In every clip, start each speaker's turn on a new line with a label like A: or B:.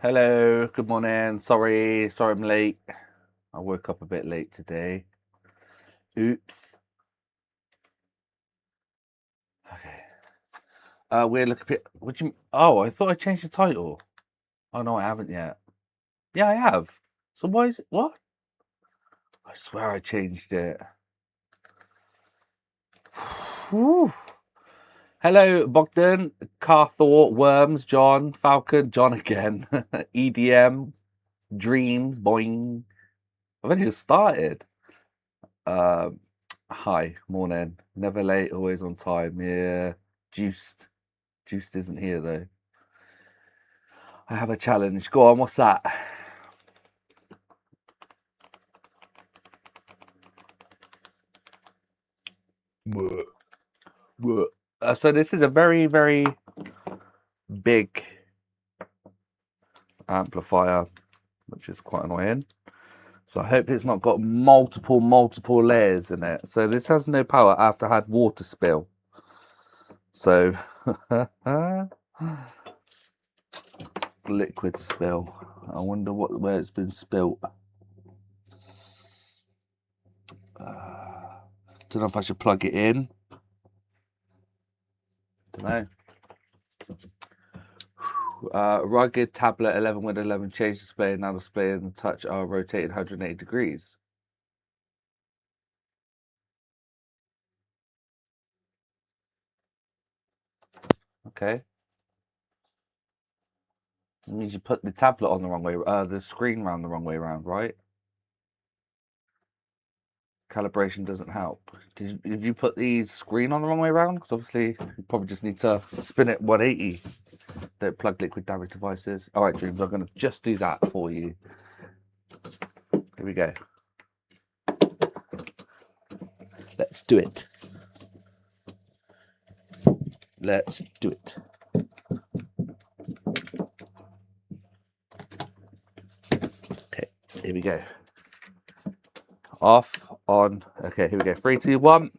A: Hello, good morning. Sorry I'm late. I woke up a bit late today. Oops. Okay. We're looking at. What you? Oh, I thought I changed the title. Oh no, I haven't yet. Yeah, I have. So why is it? What? I swear I changed it. Whew. Hello, Bogdan, Carthor, Worms, John, Falcon, John again, EDM, Dreams, Boing. I've only just started. Uh, Hi, morning. Never late, always on time. Yeah, juiced. Juiced isn't here though. I have a challenge. Go on, what's that? So this is a very, very big amplifier, which is quite annoying. So I hope it's not got multiple layers in it. So this has no power after I had water spill. So liquid spill. I wonder where it's been spilt. Don't know if I should plug it in. Don't know. Rugged tablet 11 with 11 change display, now display and touch are rotated 180 degrees. Okay. It means you put the tablet on the wrong way, the screen round the wrong way around, right? Calibration doesn't help. Did you put the screen on the wrong way around? Because obviously you probably just need to spin it 180. Don't plug liquid damage devices. All right, Dreams, I'm going to just do that for you. Here we go. Let's do it. Let's do it. Okay, here we go. Off, on. Okay, here we go. 3, 2, 1.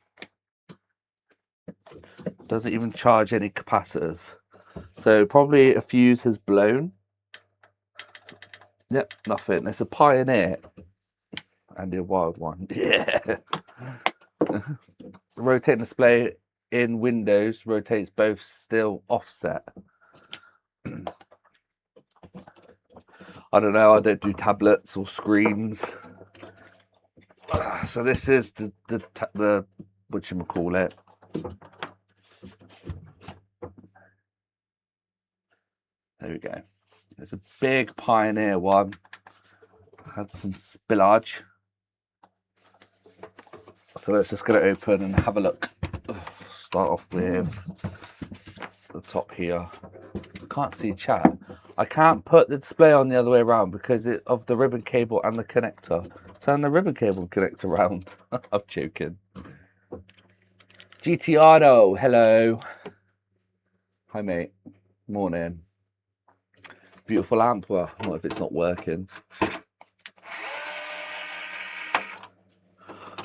A: Doesn't even charge any capacitors. So probably a fuse has blown. Yep, nothing. It's a Pioneer. And a wild one. Yeah. Rotating display in Windows rotates both still offset. I don't know. I don't do tablets or screens. So this is the whatchamacallit. There we go. It's a big Pioneer one. Had some spillage. So let's just get it open and have a look. Start off with the top here. I can't see chat. I can't put the display on the other way around because of the ribbon cable and the connector. Turn the ribbon cable and connector around. I'm joking. GTRdo, hello. Hi mate. Morning. Beautiful amp. Well, not if it's not working.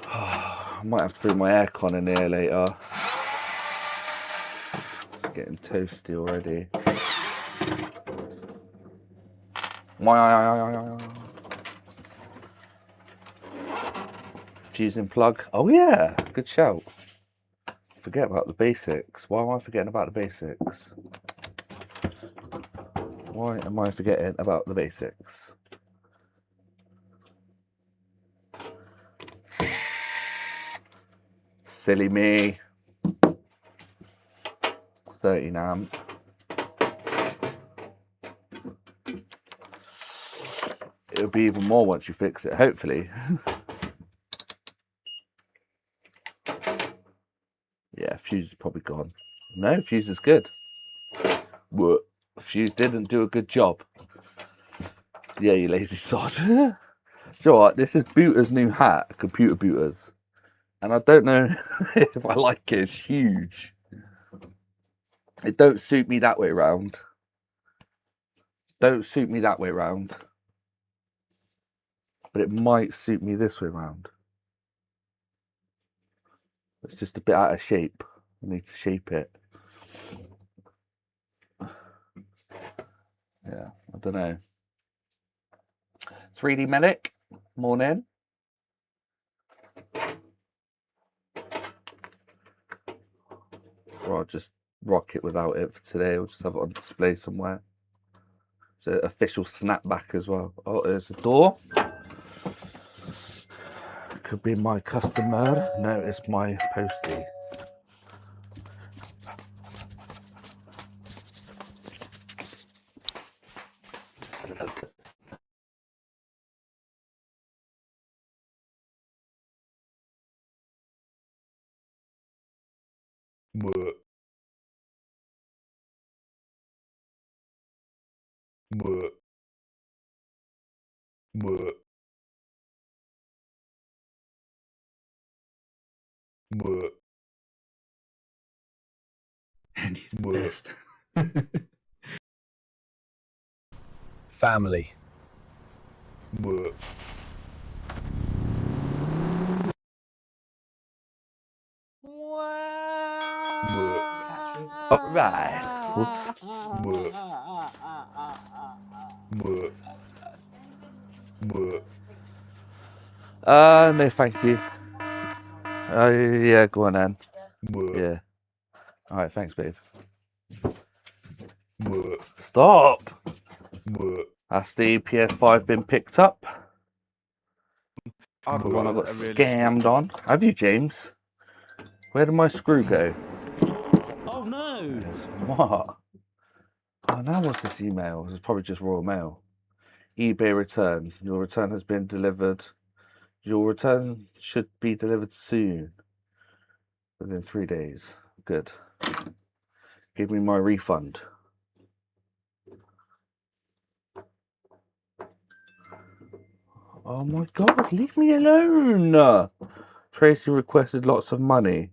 A: I might have to bring my aircon in here later. It's getting toasty already. Fusing plug. Oh yeah, good shout. Forget about the basics. Why am I forgetting about the basics? Why am I forgetting about the basics? Silly me. 13 amp. It'll be even more once you fix it, hopefully. Yeah, fuse is probably gone. No, fuse is good. What? Fuse didn't do a good job. Yeah, you lazy sod. Do you know what? This is Booter's new hat, Computer Booters. And I don't know if I like it. It's huge. It don't suit me that way round. Don't suit me that way round. But it might suit me this way round. It's just a bit out of shape. I need to shape it. Yeah, I don't know. 3D Medic, morning. Or I'll just rock it without it for today. I'll just have it on display somewhere. It's an official snapback as well. Oh, there's a door. Could be my customer. No, it's my postie.
B: Andy's the best.
C: Family.
A: All right. No, thank you. Yeah, go on then. Yeah. All right, thanks, babe. Stop. That's the PS5 been picked up.
B: I've
A: The one I got
B: a really
A: scammed on. Have you, James? Where did my screw go?
B: Oh no!
A: What? Oh, now what's this email? It's probably just Royal Mail. eBay return. Your return has been delivered. Your return should be delivered soon. Within 3 days. Good. Give me my refund. Oh my god, leave me alone! Tracy requested lots of money.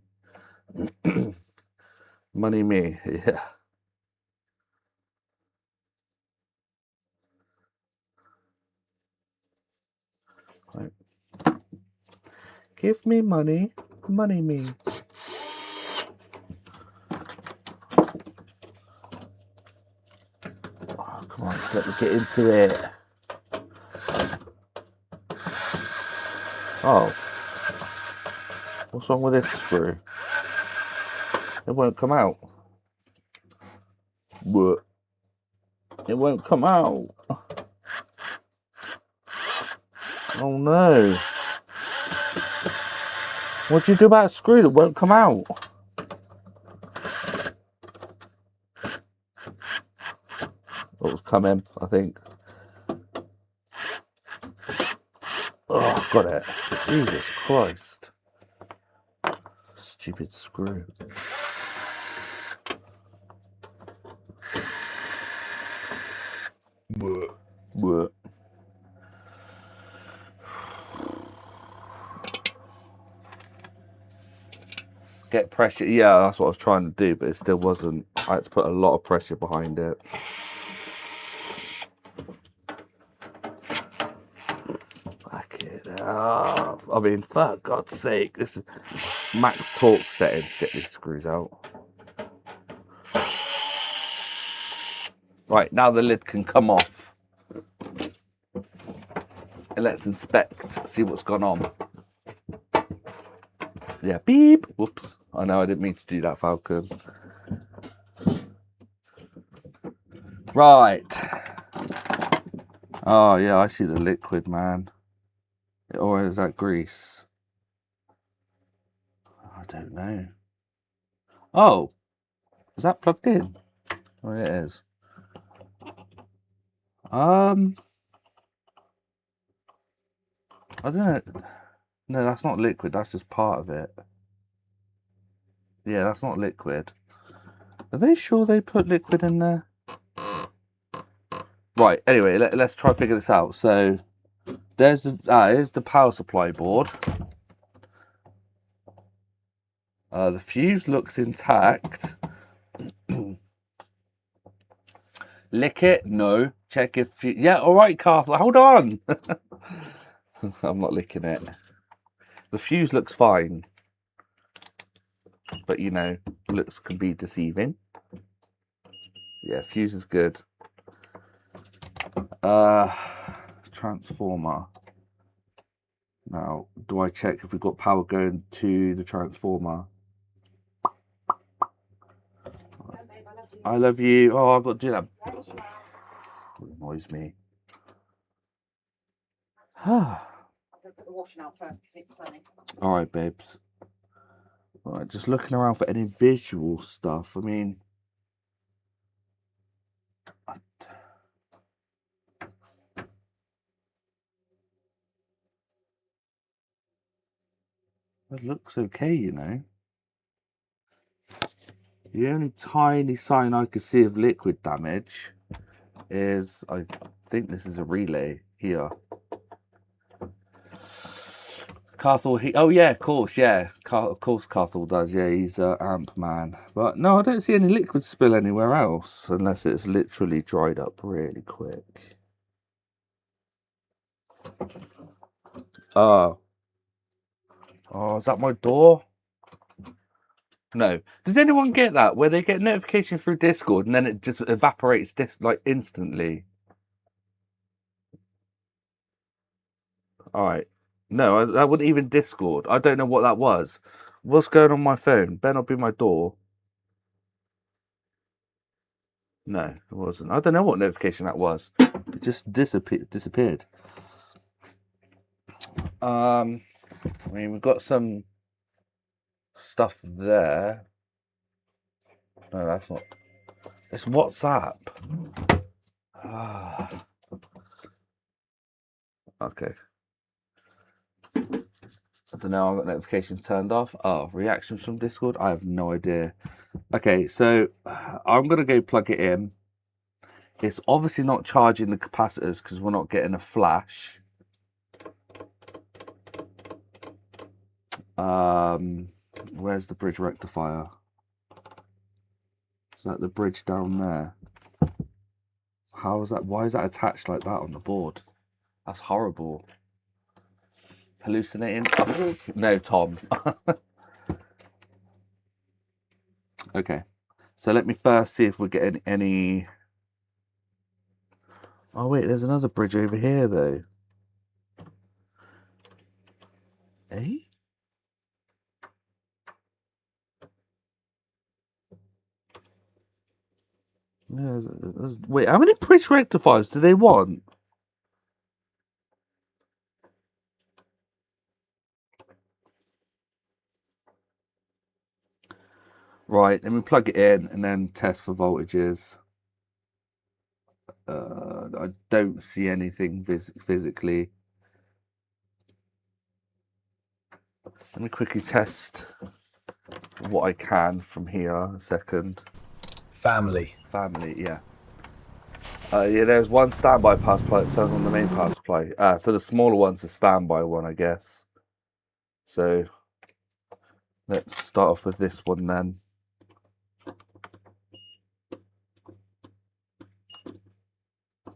A: Money me, yeah. Right. Give me money, money me. Oh, come on, let me get into it. Oh. What's wrong with this screw? It won't come out. What? It won't come out. Oh no. What do you do about a screw that won't come out? Oh, it's coming, I think. Oh, got it. Jesus Christ. Stupid screw. What? Get pressure. Yeah, that's what I was trying to do, but it still wasn't. I had to put a lot of pressure behind it. Back it up. I mean, for God's sake, this is max torque settings. Get these screws out. Right, now the lid can come off. And let's inspect, see what's gone on. Yeah, beep. Whoops. I know I didn't mean to do that, Falcon. Right. Oh, yeah, I see the liquid, man. Or is that grease? I don't know. Oh, is that plugged in? Oh, it is. I don't know. No, that's not liquid. That's just part of it. Yeah, that's not liquid. Are they sure they put liquid in there? Right. Anyway, let's try and figure this out. So here's the power supply board. The fuse looks intact. Lick it? No. Check if you... Yeah, all right, Carl. Hold on. I'm not licking it. The fuse looks fine. But, you know, looks can be deceiving. Yeah, fuse is good. Transformer. Now, do I check if we've got power going to the transformer? I love you. Oh, I've got to do that. It annoys me. All right, babes. All right, just looking around for any visual stuff. I mean, it looks okay, you know. The only tiny sign I could see of liquid damage is, I think this is a relay here. Carthor, oh yeah, of course, yeah. Of course Carthor does, yeah, he's amp man. But no, I don't see any liquid spill anywhere else, unless it's literally dried up really quick. Oh, is that my door? No. Does anyone get that, where they get notification through Discord and then it just evaporates like instantly? Alright. No, that wasn't even Discord. I don't know what that was. What's going on my phone? Better not be my door. No, it wasn't. I don't know what notification that was. It just disappeared. I mean, we've got some stuff there. No, that's not. It's WhatsApp. Okay. I don't know, I've got notifications turned off. Oh, reactions from Discord? I have no idea. Okay, so I'm going to go plug it in. It's obviously not charging the capacitors because we're not getting a flash. Where's the bridge rectifier? Is that the bridge down there? How is that? Why is that attached like that on the board? That's horrible. Hallucinating? Oh, no, Tom. Okay, so let me first see if we're getting any. Oh wait, there's another bridge over here though. Eh? Yeah, wait, how many bridge rectifiers do they want? Right, let me plug it in and then test for voltages. I don't see anything physically. Let me quickly test what I can from here. A second.
B: Family,
A: yeah. Yeah, there's one standby power supply that turns on the main power supply. So the smaller one's the standby one, I guess. So let's start off with this one then.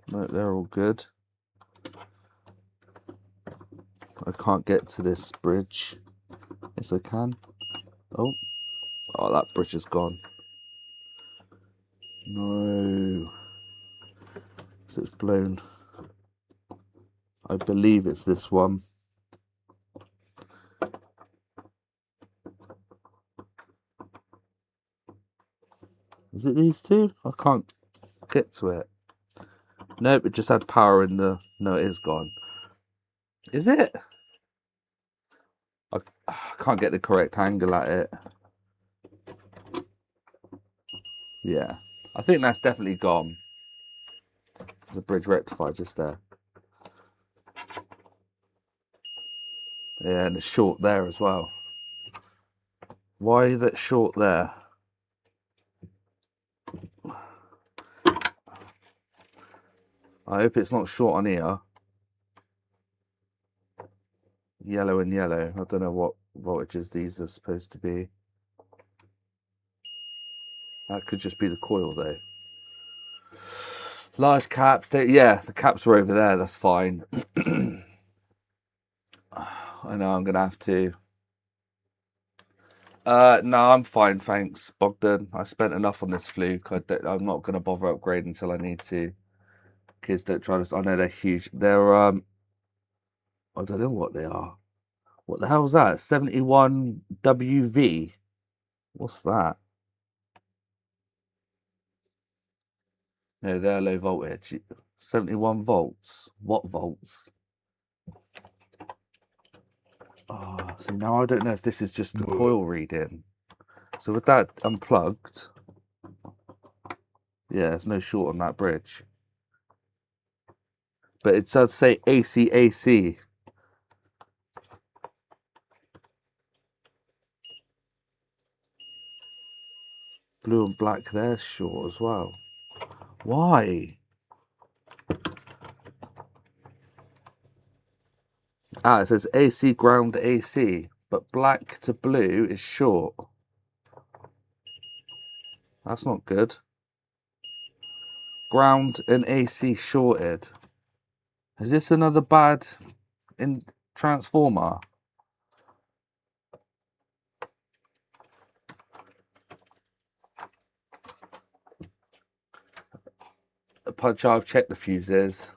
A: No, they're all good. I can't get to this bridge. Yes, I can. Oh, that bridge is gone. No. So it's blown. I believe it's this one. Is it these two? I can't get to it. Nope, it just had power in the... No, it is gone. Is it? I can't get the correct angle at it. Yeah, I think that's definitely gone. There's a bridge rectifier just there. Yeah, and it's short there as well. Why is that short there? I hope it's not short on here. Yellow and yellow. I don't know what voltages these are supposed to be. That could just be the coil though. Large caps. Yeah, the caps are over there. That's fine. I know I'm going to have to. No, I'm fine, thanks, Bogdan. I spent enough on this fluke. I'm not going to bother upgrading until I need to. Kids don't try this. I know they're huge. They're I don't know what they are. What the hell is that? 71 WV. What's that? No, they're low voltage. 71 volts. What volts? Oh, see, now I don't know if this is just the coil reading. So with that unplugged, yeah, there's no short on that bridge. But it does say AC, AC. Blue and black, they're short as well. Why? Ah, it says AC ground AC, but black to blue is short. That's not good. Ground and AC shorted. Is this another bad in transformer? Punch, I've checked the fuses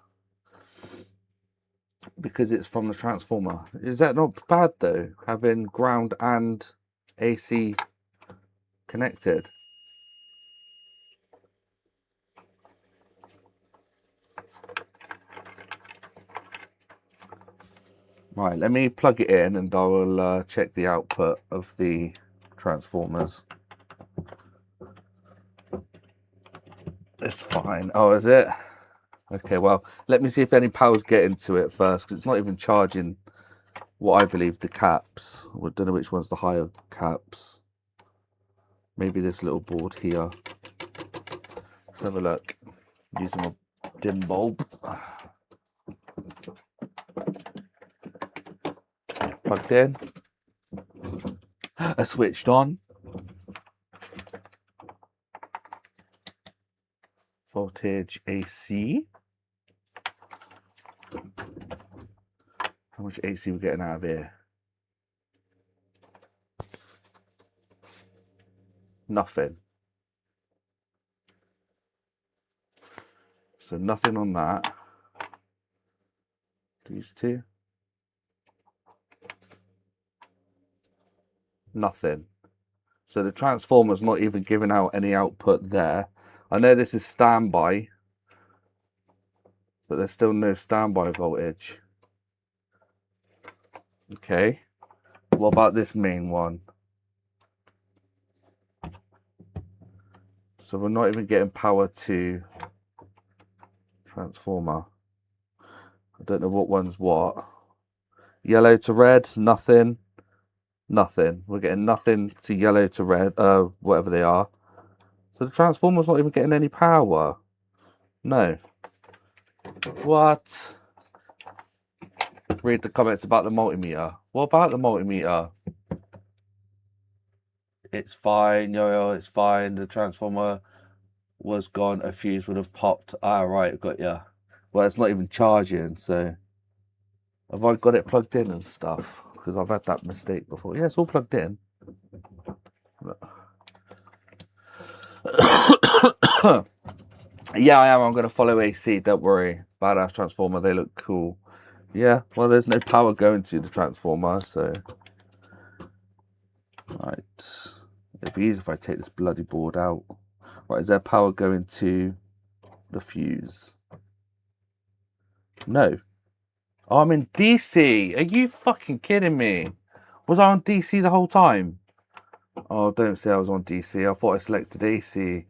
A: because it's from the transformer. Is that not bad though, having ground and AC connected? Right, let me plug it in and I will check the output of the transformers. It's fine. Oh, is it? Okay, well, let me see if any power's getting to it first, because it's not even charging what I believe the caps. I don't know which one's the higher caps. Maybe this little board here. Let's have a look. Using my dim bulb. Plugged in. Switched on. Voltage AC. How much AC we getting out of here? Nothing. So nothing on that. These two. Nothing. So the transformer's not even giving out any output there. I know this is standby, but there's still no standby voltage. Okay. What about this main one? So we're not even getting power to transformer. I don't know what one's what. Yellow to red, nothing. Nothing. We're getting nothing to yellow to red, whatever they are. So the transformer's not even getting any power. No. What? Read the comments about the multimeter. What about the multimeter? It's fine, yo, it's fine. The transformer was gone. A fuse would have popped. Ah, right, got ya. Well, it's not even charging, so have I got it plugged in and stuff? Because I've had that mistake before. Yeah, it's all plugged in. Yeah, I am. I'm going to follow AC. Don't worry. Badass transformer. They look cool. Yeah, well, there's no power going to the transformer, so... Right. It'd be easy if I take this bloody board out. Right, is there power going to the fuse? No. Oh, I'm in DC. Are you fucking kidding me? Was I on DC the whole time? Oh, don't say I was on DC. I thought I selected AC.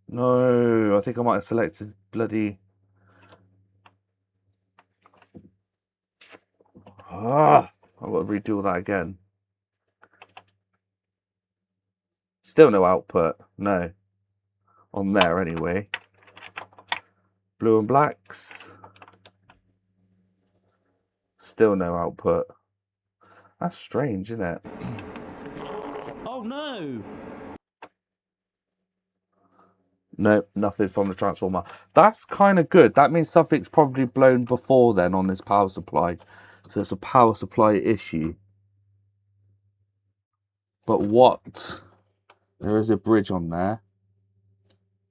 A: No, I think I might have selected bloody... Ah, I've got to redo all that again. Still no output. No. On there anyway. Blue and blacks. Still no output. That's strange, isn't it?
B: Oh no!
A: Nope, nothing from the transformer. That's kind of good. That means something's probably blown before then on this power supply. So it's a power supply issue. But what? There is a bridge on there.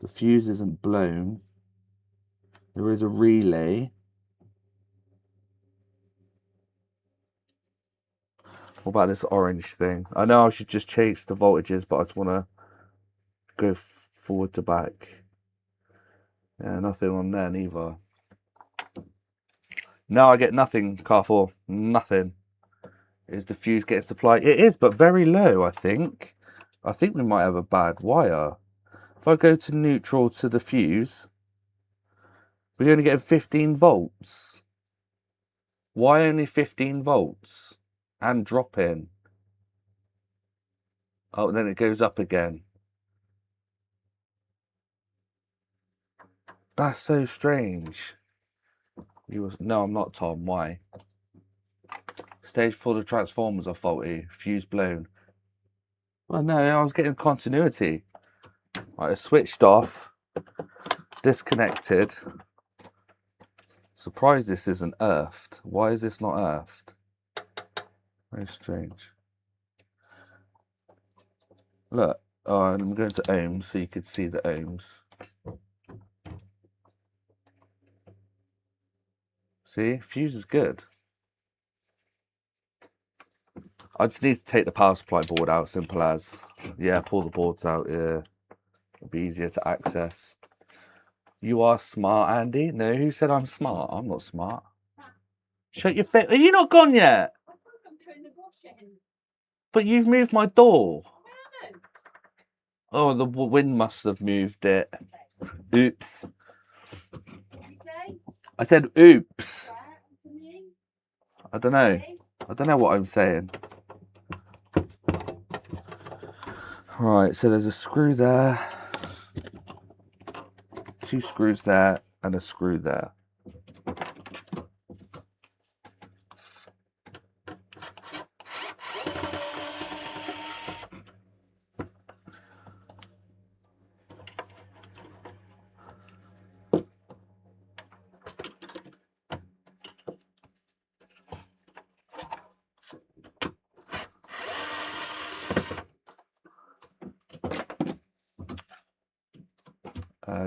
A: The fuse isn't blown. There is a relay. What about this orange thing? I know I should just chase the voltages, but I just want to go forward to back. Yeah, nothing on there neither. No, I get nothing, car 4. Nothing. Is the fuse getting supplied? It is, but very low, I think. I think we might have a bad wire. If I go to neutral to the fuse, we're only getting 15 volts. Why only 15 volts? And dropping. Oh, then it goes up again. That's so strange. No, I'm not Tom. Why? Stage 4, the transformers are faulty. Fuse blown. Well, no, I was getting continuity. Right, I switched off. Disconnected. Surprised this isn't earthed. Why is this not earthed? Very strange. Look. Oh, I'm going to ohms so you could see the ohms. See? Fuse is good. I just need to take the power supply board out, simple as. Yeah, pull the boards out, yeah. It'll be easier to access. You are smart, Andy. No, who said I'm smart? I'm not smart. Shut your face. Are you not gone yet?
C: I'm doing the washing.
A: But you've moved my door.
C: No.
A: Oh, the wind must have moved it. Oops.
C: What did you say?
A: I said oops.
C: Where? To me?
A: I don't know.
C: Me?
A: I don't know what I'm saying. Right, so there's a screw there. 2 screws there and a screw there.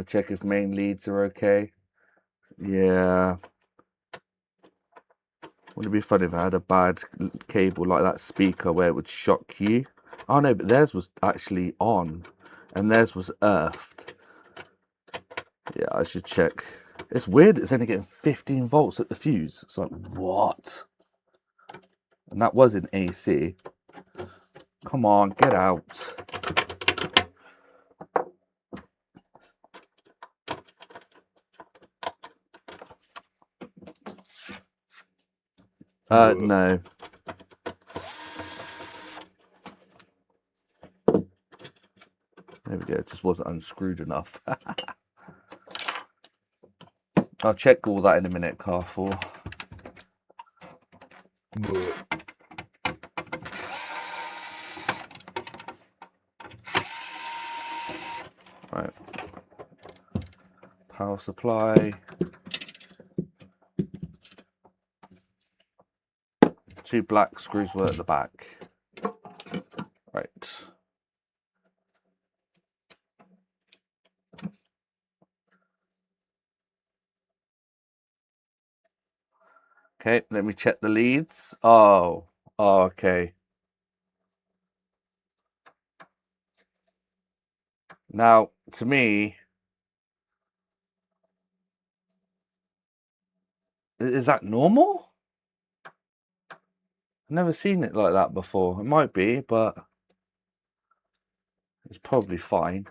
A: Check if main leads are okay. Yeah. Wouldn't it be funny if I had a bad cable like that speaker where it would shock you? Oh no, but theirs was actually on and theirs was earthed. Yeah, I should check. It's weird it's only getting 15 volts at the fuse. It's like, what? And that was in AC. Come on, get out. No. There we go, it just wasn't unscrewed enough. I'll check all that in a minute, car 4. Right. Power supply. 2 black screws were at the back. Right. Okay, let me check the leads. Oh, okay. Now, to me, is that normal? I've never seen it like that before. It might be, but it's probably fine.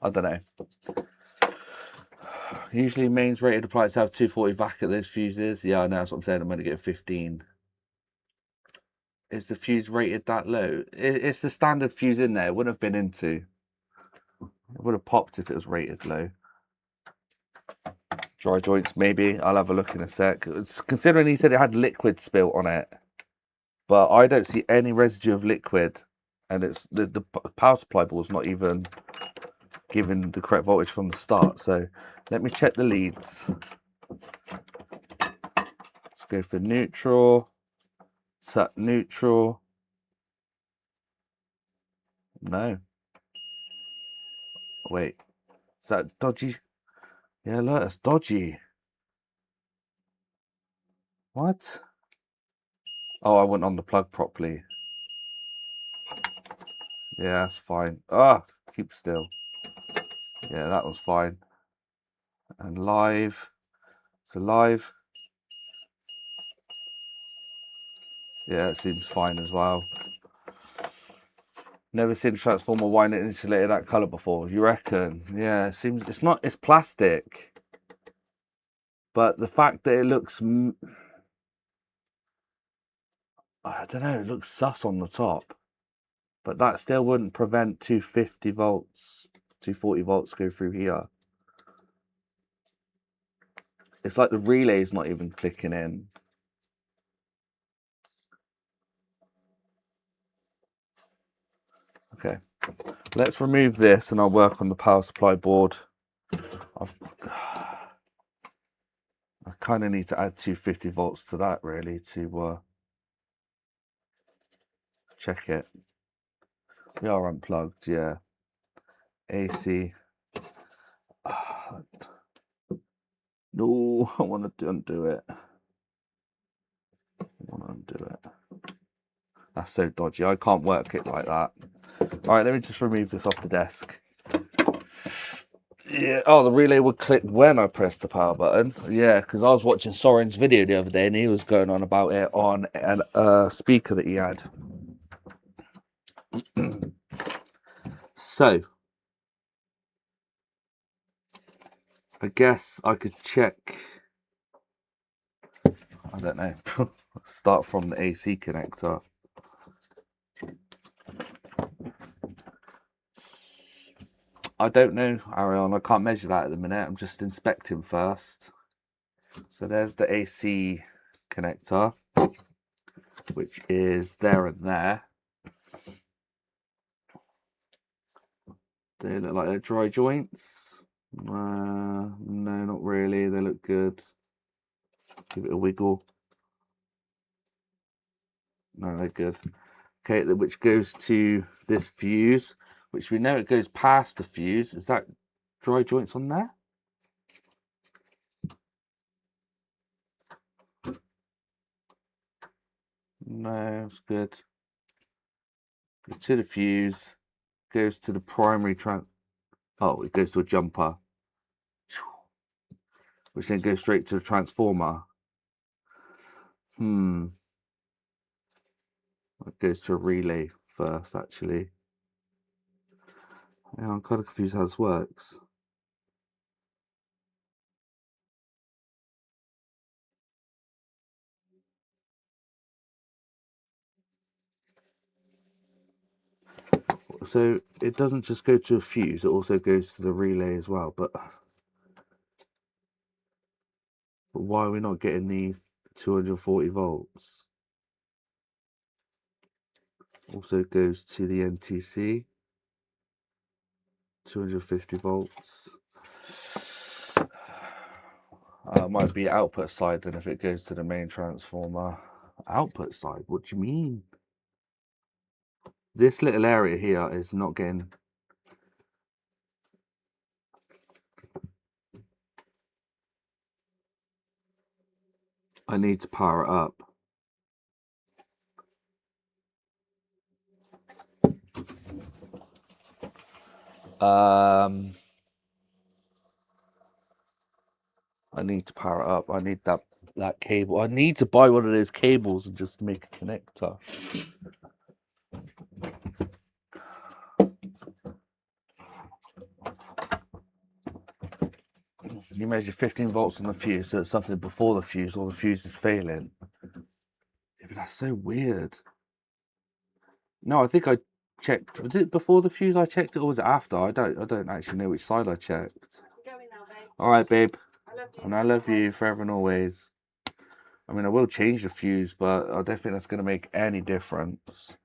A: I don't know. Usually mains rated appliances have 240 vac at those fuses. Yeah, I know, that's what I'm saying. I'm only getting 15. Is the fuse rated that low? It's the standard fuse in there. It wouldn't have been into. It would have popped if it was rated low. Dry joints, maybe. I'll have a look in a sec. Considering he said it had liquid spilt on it. But I don't see any residue of liquid. And it's the power supply board's not even given the correct voltage from the start. So let me check the leads. Let's go for neutral. Set neutral. No. Wait. Is that dodgy? Yeah, look, it's dodgy. What? Oh, I went on the plug properly. Yeah, that's fine. Ah, keep still. Yeah, that was fine. And live. So live. Yeah, it seems fine as well. Never seen a transformer winding insulated that colour before. You reckon? Yeah, it seems it's not. It's plastic, but the fact that it looks, I don't know, it looks sus on the top. But that still wouldn't prevent 250 volts, 240 volts go through here. It's like the relay's not even clicking in. Okay, let's remove this and I'll work on the power supply board. I kind of need to add 250 volts to that really to check it. We are unplugged, yeah. AC. No, I want to undo it. That's so dodgy. I can't work it like that. All right, let me just remove this off the desk. Yeah. Oh, the relay would click when I press the power button. Yeah, because I was watching Soren's video the other day and he was going on about it on a speaker that he had. So, I guess I could check. I don't know. Start from the AC connector. I don't know, Ariane. I can't measure that at the minute. I'm just inspecting first. So there's the AC connector, which is there and there. They look like they're dry joints. No, not really. They look good. Give it a wiggle. No, they're good. Okay, which goes to this fuse, which we know it goes past the fuse. Is that dry joints on there? No, it's good. Goes to the fuse, goes to the primary oh, it goes to a jumper, which then goes straight to the transformer. It goes to a relay first, actually. Yeah, I'm kind of confused how this works. So it doesn't just go to a fuse, it also goes to the relay as well. But why are we not getting these 240 volts? Also goes to the NTC, 250 volts. Might be output side then if it goes to the main transformer. Output side? What do you mean? This little area here is not getting... I need to power it up. I need to power it up. I need that cable. I need to buy one of those cables and just make a connector. You measure 15 volts on the fuse, so it's something before the fuse or the fuse is failing. Yeah, but that's so weird. No, I think I checked. Was it before the fuse I checked it, or was it after? I don't actually know which side I checked.
C: I'm going now, babe.
A: All right, babe.
C: I love you.
A: And I love you forever and always. I mean, I will change the fuse, but I don't think that's going to make any difference.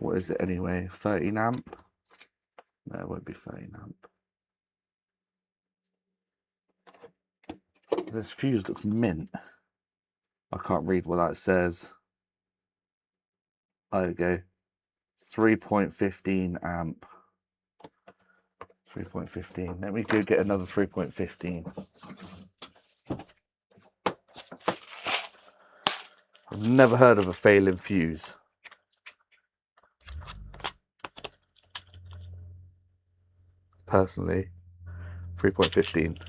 A: What is it anyway? 13 amp? No, it won't be 13 amp. This fuse looks mint. I can't read what that says. There we go. 3.15 amp. 3.15. Let me go get another 3.15. I've never heard of a failing fuse. Personally, 3.15.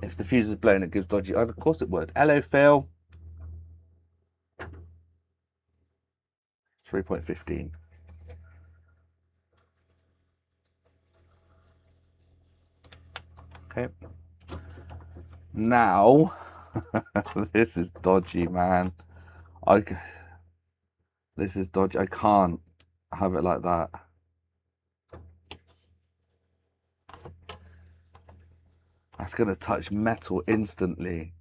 A: If the fuse is blown, it gives dodgy. Oh, of course it would. Hello, Phil. 3.15. Okay. Now, this is dodgy, man. This is dodgy. I can't have it like that. That's going to touch metal instantly.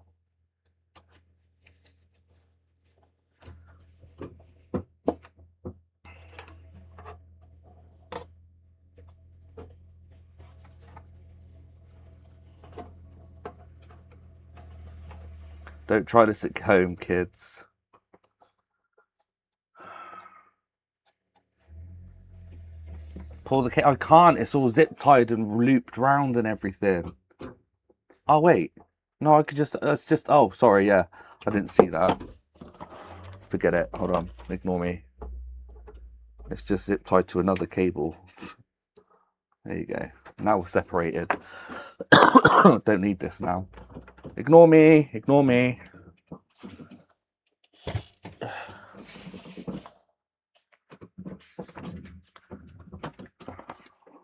A: Don't try this at home, kids. Pull the cable. I can't. It's all zip tied and looped round and everything. Oh, wait. No, I could just... It's just... Oh, sorry, yeah. I didn't see that. Forget it. Hold on. Ignore me. It's just zip tied to another cable. There you go. Now we're separated. Don't need this now. Ignore me. Ignore me.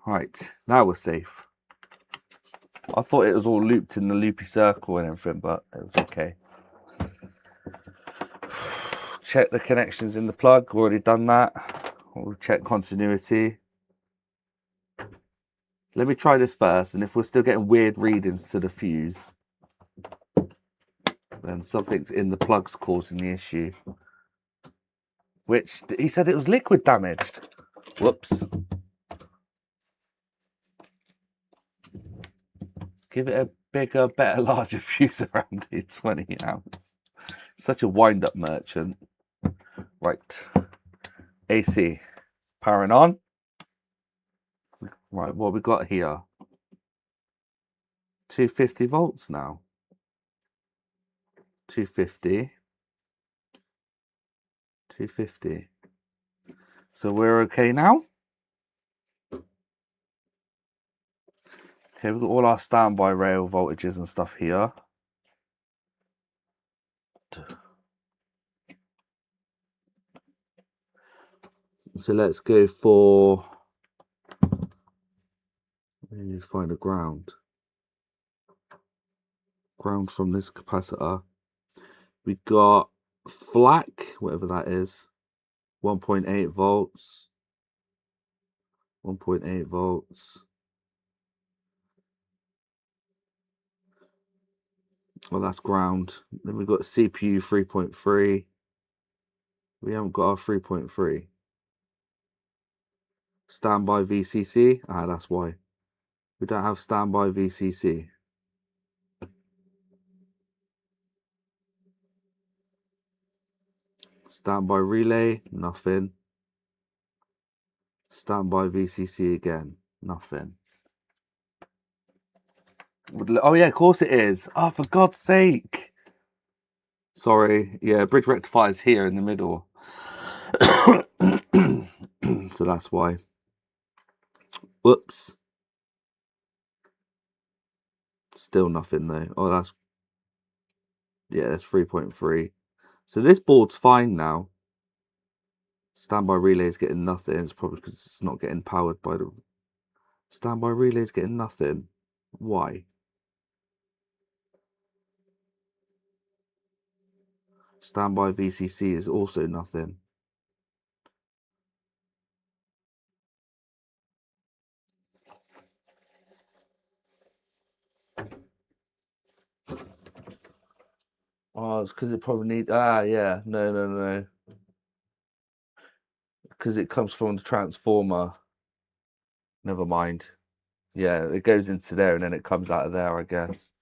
A: Right. Now we're safe. I thought it was all looped in the loopy circle and everything, but it was okay. Check the connections in the plug. Already done that. We'll check continuity. Let me try this first, and if we're still getting weird readings to the fuse, then something's in the plugs causing the issue. Which, he said it was liquid damaged. Whoops. Give it a bigger, better, larger fuse around here, 20 amps. Such a wind-up merchant. Right. AC. Powering on. Right, what we got here? 250 volts now. 250. 250. So we're okay now? Okay, we've got all our standby rail voltages and stuff here. So let's go for... We need to find a ground. Ground from this capacitor. We got FLAC, whatever that is. 1.8 volts. 1.8 volts. Well, that's ground. Then we've got CPU 3.3. We haven't got our 3.3. Standby VCC. Ah, that's why. We don't have standby VCC. Standby relay, nothing. Standby VCC again, nothing. Oh yeah, of course it is. Oh, for God's sake. Sorry. Yeah, bridge rectifier's here in the middle. So that's why. Whoops. Still nothing though. Oh, that's... Yeah, that's 3.3. So this board's fine now. Standby relay is getting nothing. It's probably because it's not getting powered by the... Standby relay is getting nothing. Why? Standby VCC is also nothing. Oh, it's because it probably needs... Ah, yeah. No. because it comes from the transformer. Never mind. Yeah, it goes into there and then it comes out of there, I guess.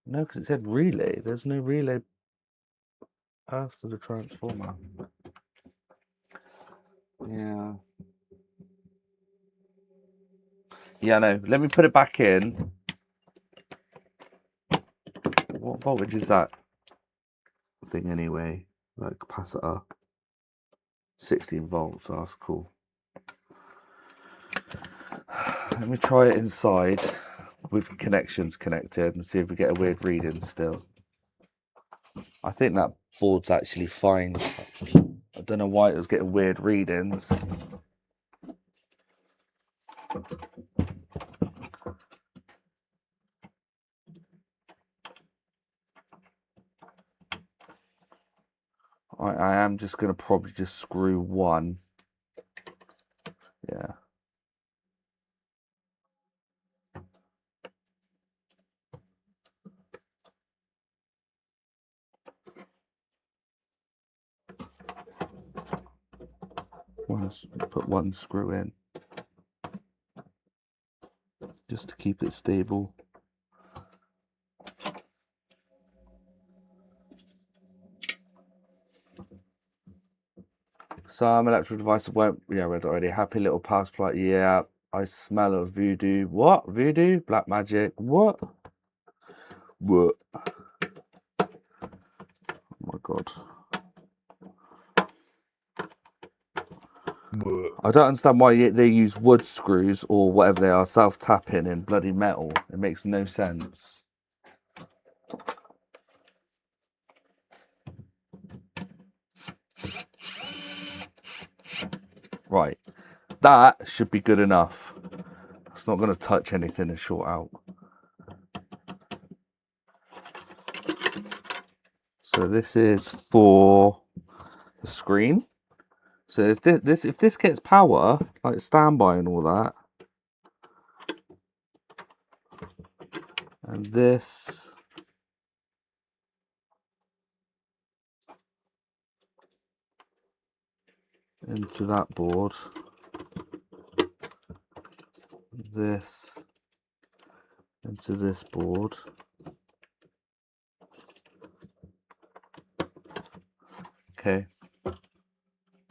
A: No, because it said relay. There's no relay after the transformer. Yeah. Yeah, no. Let me put it back in. What voltage is that thing anyway? That capacitor. 16 volts. Oh, that's cool. Let me try it inside with connections connected and see if we get a weird reading still. I think that board's actually fine. I don't know why it was getting weird readings. I am just going to probably just screw one. Yeah. Put one screw in. Just to keep it stable. Some electrical device won't. Yeah, read already. Happy little power supply. Yeah, I smell of voodoo. What? Voodoo? Black magic? What? What? Oh my god. I don't understand why they use wood screws or whatever they are, self-tapping in bloody metal. It makes no sense. Right. That should be good enough. It's not going to touch anything and short out. So this is for the screen. So if this gets power, like standby and all that, and this into that board, this into this board. Okay.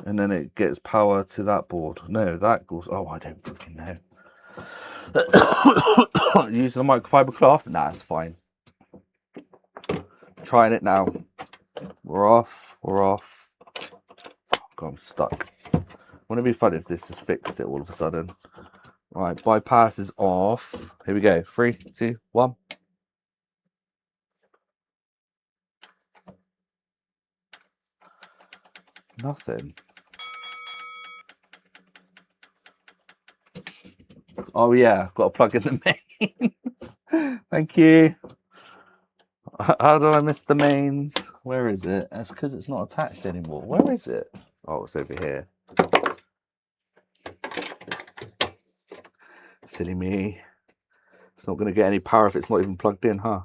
A: And then it gets power to that board. No, that goes. Oh, I don't fucking know. Using the microfiber cloth? Nah, it's fine. Trying it now. We're off. We're off. Oh, God, I'm stuck. Wouldn't it be fun if this just fixed it all of a sudden? Right, bypass is off. Here we go. 3, 2, 1. Nothing. Oh yeah, got to plug in the mains. Thank you. How did I miss the mains? Where is it? That's because it's not attached anymore. Where is it? Oh, it's over here. Silly me. It's not going to get any power if it's not even plugged in, huh?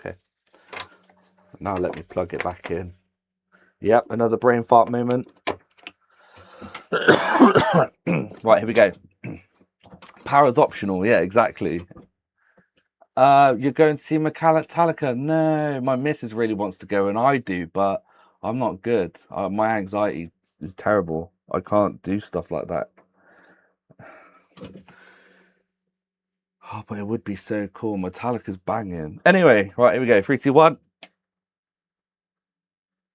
A: Okay. Now let me plug it back in. Yep, another brain fart moment. Right, here we go. Power is optional. Yeah, exactly. You're going to see Metallica? No, my missus really wants to go and I do, but I'm not good. My anxiety is terrible. I can't do stuff like that. Oh, but it would be so cool. Metallica's banging. Anyway, right, here we go. 3, 2, 1.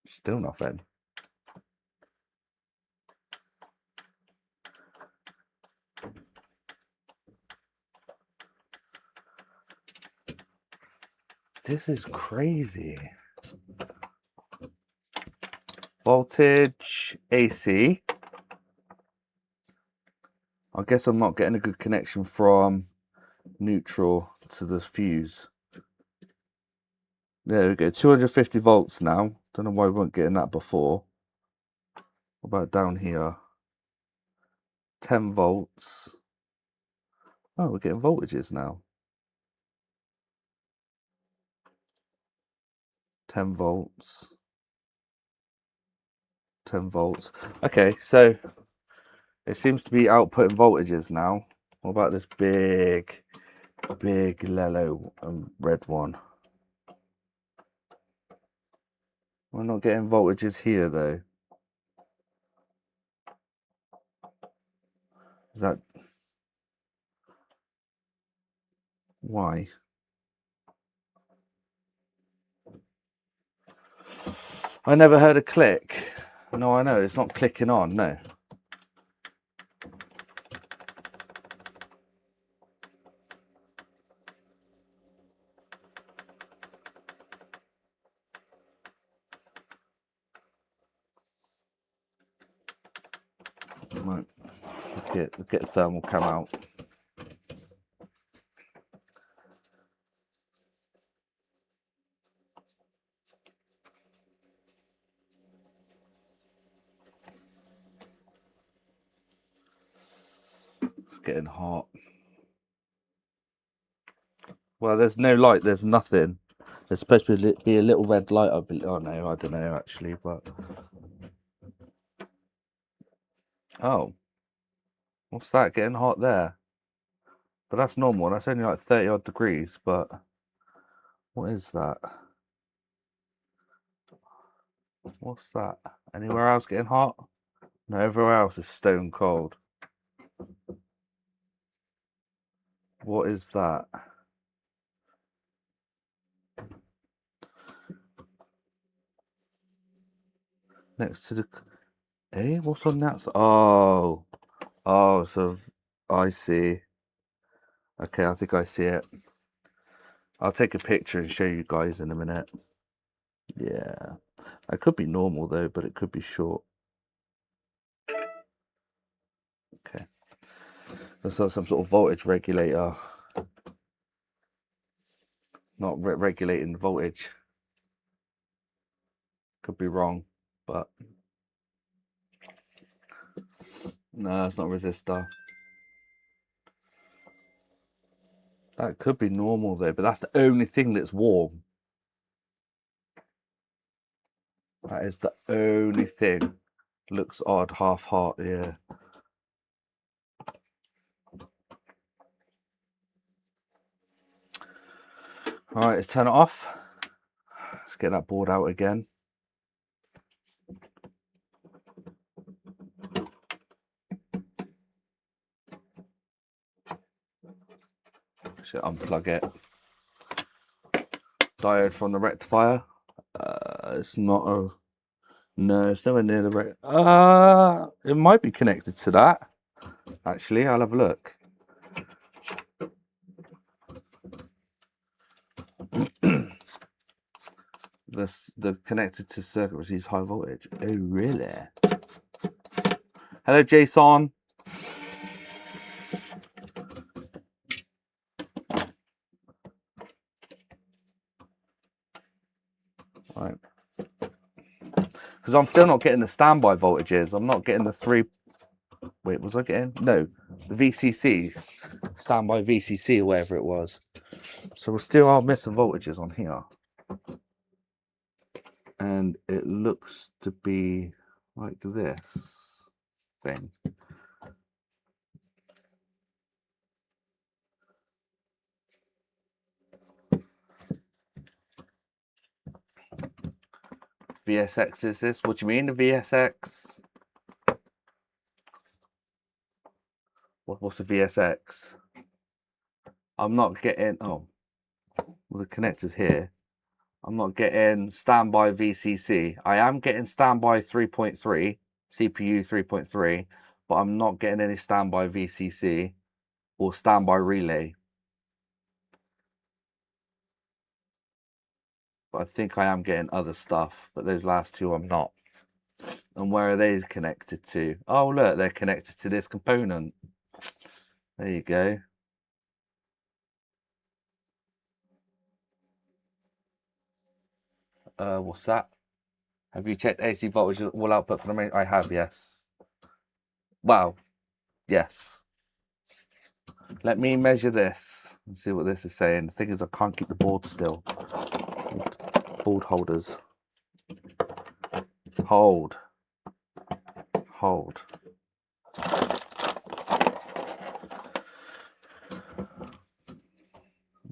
A: Still nothing. This is crazy. Voltage AC. I guess I'm not getting a good connection from neutral to the fuse. There we go, 250 volts now. Don't know why we weren't getting that before. What about down here? 10 volts. Oh, we're getting voltages now. 10 volts. 10 volts. Okay, so it seems to be outputting voltages now. What about this big yellow and red one? We're not getting voltages here though. Is that why? I never heard a click. No, I know it's not clicking on. No. Right. Let's get the thermal cam out. It's getting hot. Well, there's no light. There's nothing. There's supposed to be a little red light. I believe. Oh no, I don't know actually, but oh, what's that? Getting hot there. But that's normal. That's only like 30 odd degrees. But what is that? What's that? Anywhere else getting hot? No, everywhere else is stone cold. What is that? Next to the... Eh? What's on that side? Oh. Oh, so I see. Okay, I think I see it. I'll take a picture and show you guys in a minute. Yeah. It could be normal though, but it could be short. Okay. That's some sort of voltage regulator. Not regulating voltage. Could be wrong, but no, it's not a resistor. That could be normal though, but that's the only thing that's warm. That is the only thing. Looks odd, half heart, yeah. All right, let's turn it off. Let's get that board out again. Should unplug it. Diode from the rectifier. It's not a... No, it's nowhere near the it might be connected to that. Actually, I'll have a look. The connected to circuit receives high voltage. Oh, really? Hello, Jason. Right. Because I'm still not getting the standby voltages. I'm not getting the three... Wait, was I getting? No, the VCC. Standby VCC or whatever it was. So we're still are missing voltages on here. And it looks to be like this thing. VSX is this? What do you mean, the VSX? What's the VSX? I'm not getting... Oh, well, the connector's here. I'm not getting standby VCC. I am getting standby 3.3, CPU 3.3, but I'm not getting any standby VCC or standby relay. But I think I am getting other stuff, but those last two I'm not. And where are they connected to? Oh, look, they're connected to this component. There you go. What's that? Have you checked AC voltage all output for the main? I have, yes. Well, yes. Let me measure this and see what this is saying. The thing is, I can't keep the board still. board holders. Hold.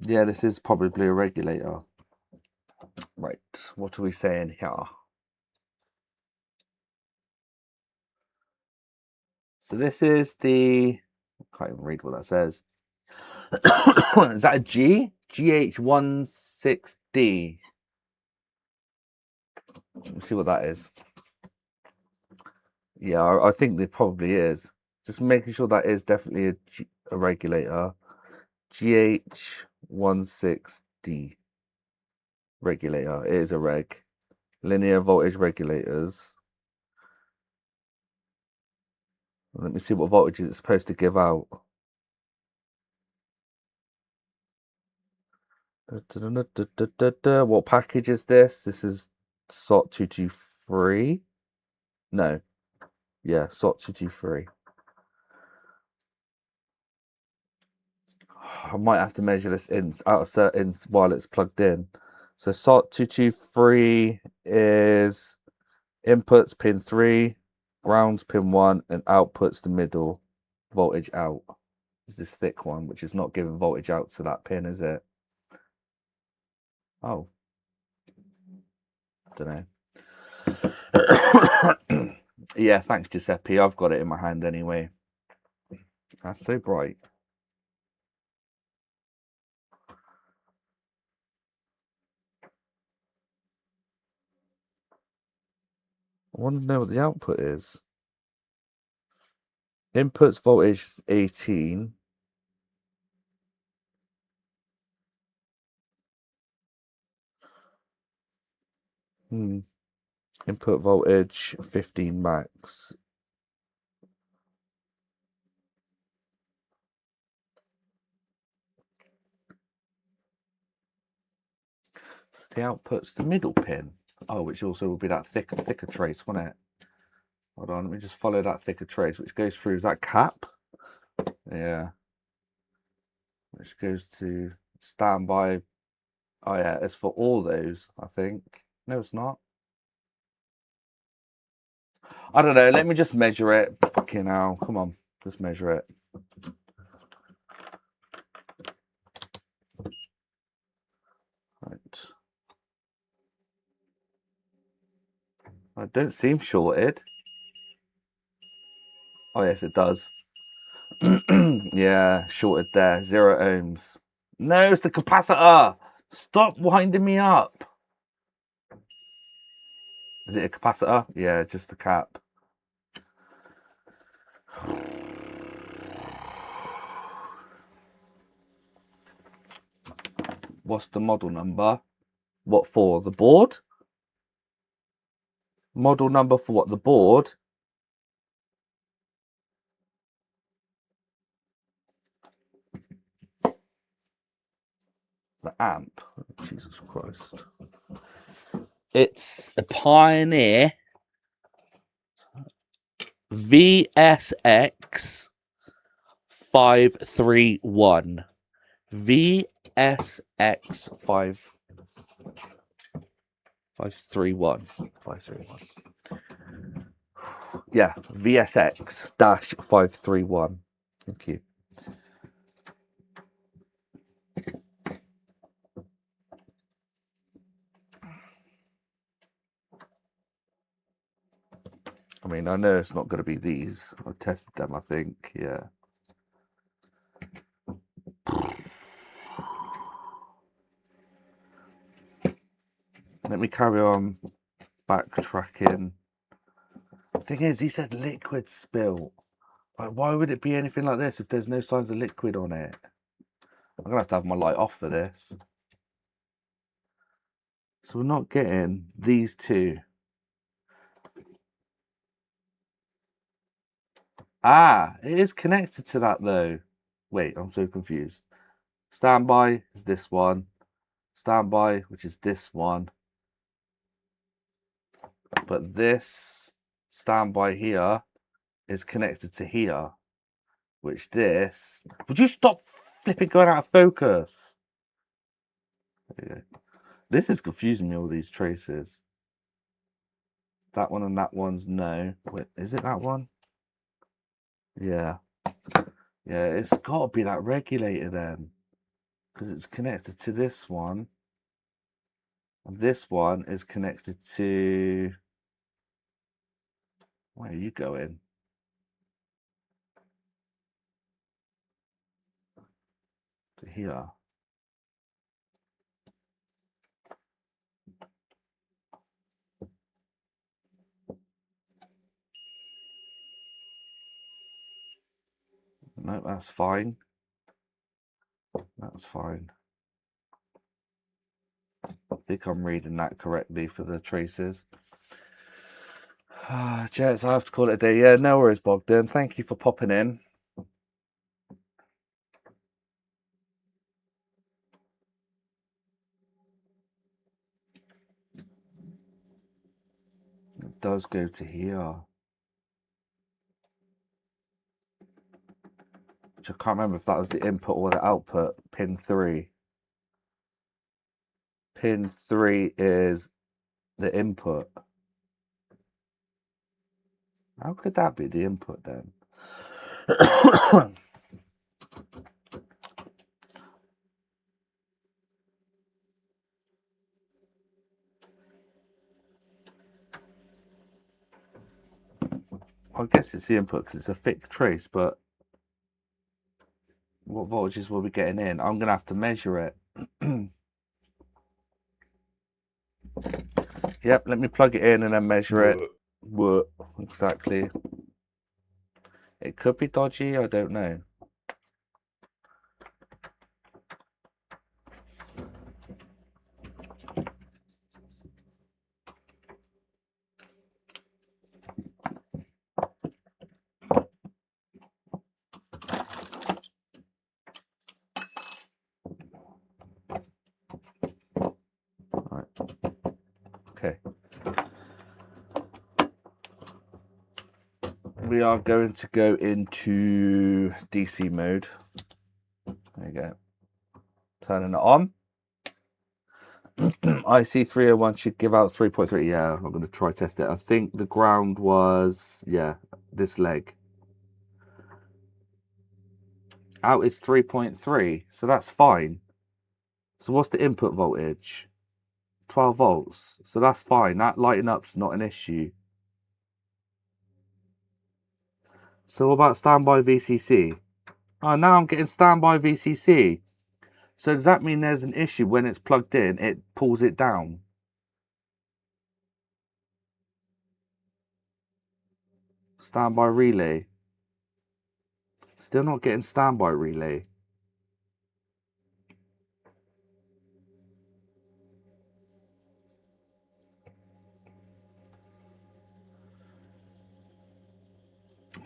A: Yeah, this is probably a regulator. Right, what are we saying here? So this is the, I can't even read what that says. Is that a G? GH16D. Let's see what that is. Yeah, I think there probably is. Just making sure that is definitely a regulator. GH16D. Regulator. It is a reg. Linear voltage regulators. Let me see what voltage it's supposed to give out. What package is this? This is SOT223. No. Yeah, SOT223. I might have to measure this out of certain while it's plugged in. So SOT223 is inputs pin 3, grounds pin 1, and outputs the middle voltage out. Is this thick one, which is not giving voltage out to that pin, is it? Oh. Don't know. Yeah, thanks, Giuseppe. I've got it in my hand anyway. That's so bright. I want to know what the output is. Inputs voltage is 18. Input voltage 15 max. So the output's the middle pin. Oh, which also will be that thicker trace, won't it? Hold on, let me just follow that thicker trace, which goes through, is that cap? Yeah. Which goes to standby. Oh yeah, it's for all those, I think. No, it's not. I don't know, let me just measure it. Fucking hell, come on, just measure it. Right. I don't seem shorted. Oh yes, it does. Yeah, shorted there, 0 ohms. No, it's the capacitor. Stop winding me up. Is it a capacitor? Yeah, just the cap. What's the model number? What for? The board? Model number for what? The board? The amp. Oh, Jesus Christ. It's a Pioneer VSX 531. VSX 531. 531. Yeah, VSX-531. Thank you. I mean, I know it's not going to be these. I've tested them, I think. Yeah. Let me carry on backtracking. The thing is, he said liquid spill. Like, why would it be anything like this if there's no signs of liquid on it? I'm going to have my light off for this. So we're not getting these two. Ah, it is connected to that though. Wait, I'm so confused. Standby is this one. Standby, which is this one. But this standby here is connected to here. Which this... Would you stop flipping going out of focus? There you go. This is confusing me, all these traces. That one and that one's no. Wait, is it that one? Yeah. Yeah, it's got to be that regulator then. Because it's connected to this one. And this one is connected to... Where are you going? To here. No, that's fine. That's fine. I think I'm reading that correctly for the traces. Jets, I have to call it a day. Yeah, no worries, Bogdan. Thank you for popping in. It does go to here. Which I can't remember if that was the input or the output. Pin 3. Pin 3 is the input. How could that be the input then? I guess it's the input because it's a thick trace, but what voltages will we getting in? I'm going to have to measure it. Yep, let me plug it in and then measure it. What? Exactly. It could be dodgy, I don't know. Right. Okay. We are going to go into DC mode. There you go. Turning it on. IC301 should give out 3.3. Yeah, I'm going to try test it. I think the ground was, yeah, this leg. Out is 3.3, so that's fine. So what's the input voltage? 12 volts. So that's fine. That lighting up's not an issue. So what about standby VCC? Oh, now I'm getting standby VCC. So does that mean there's an issue when it's plugged in, it pulls it down? Standby relay. Still not getting standby relay.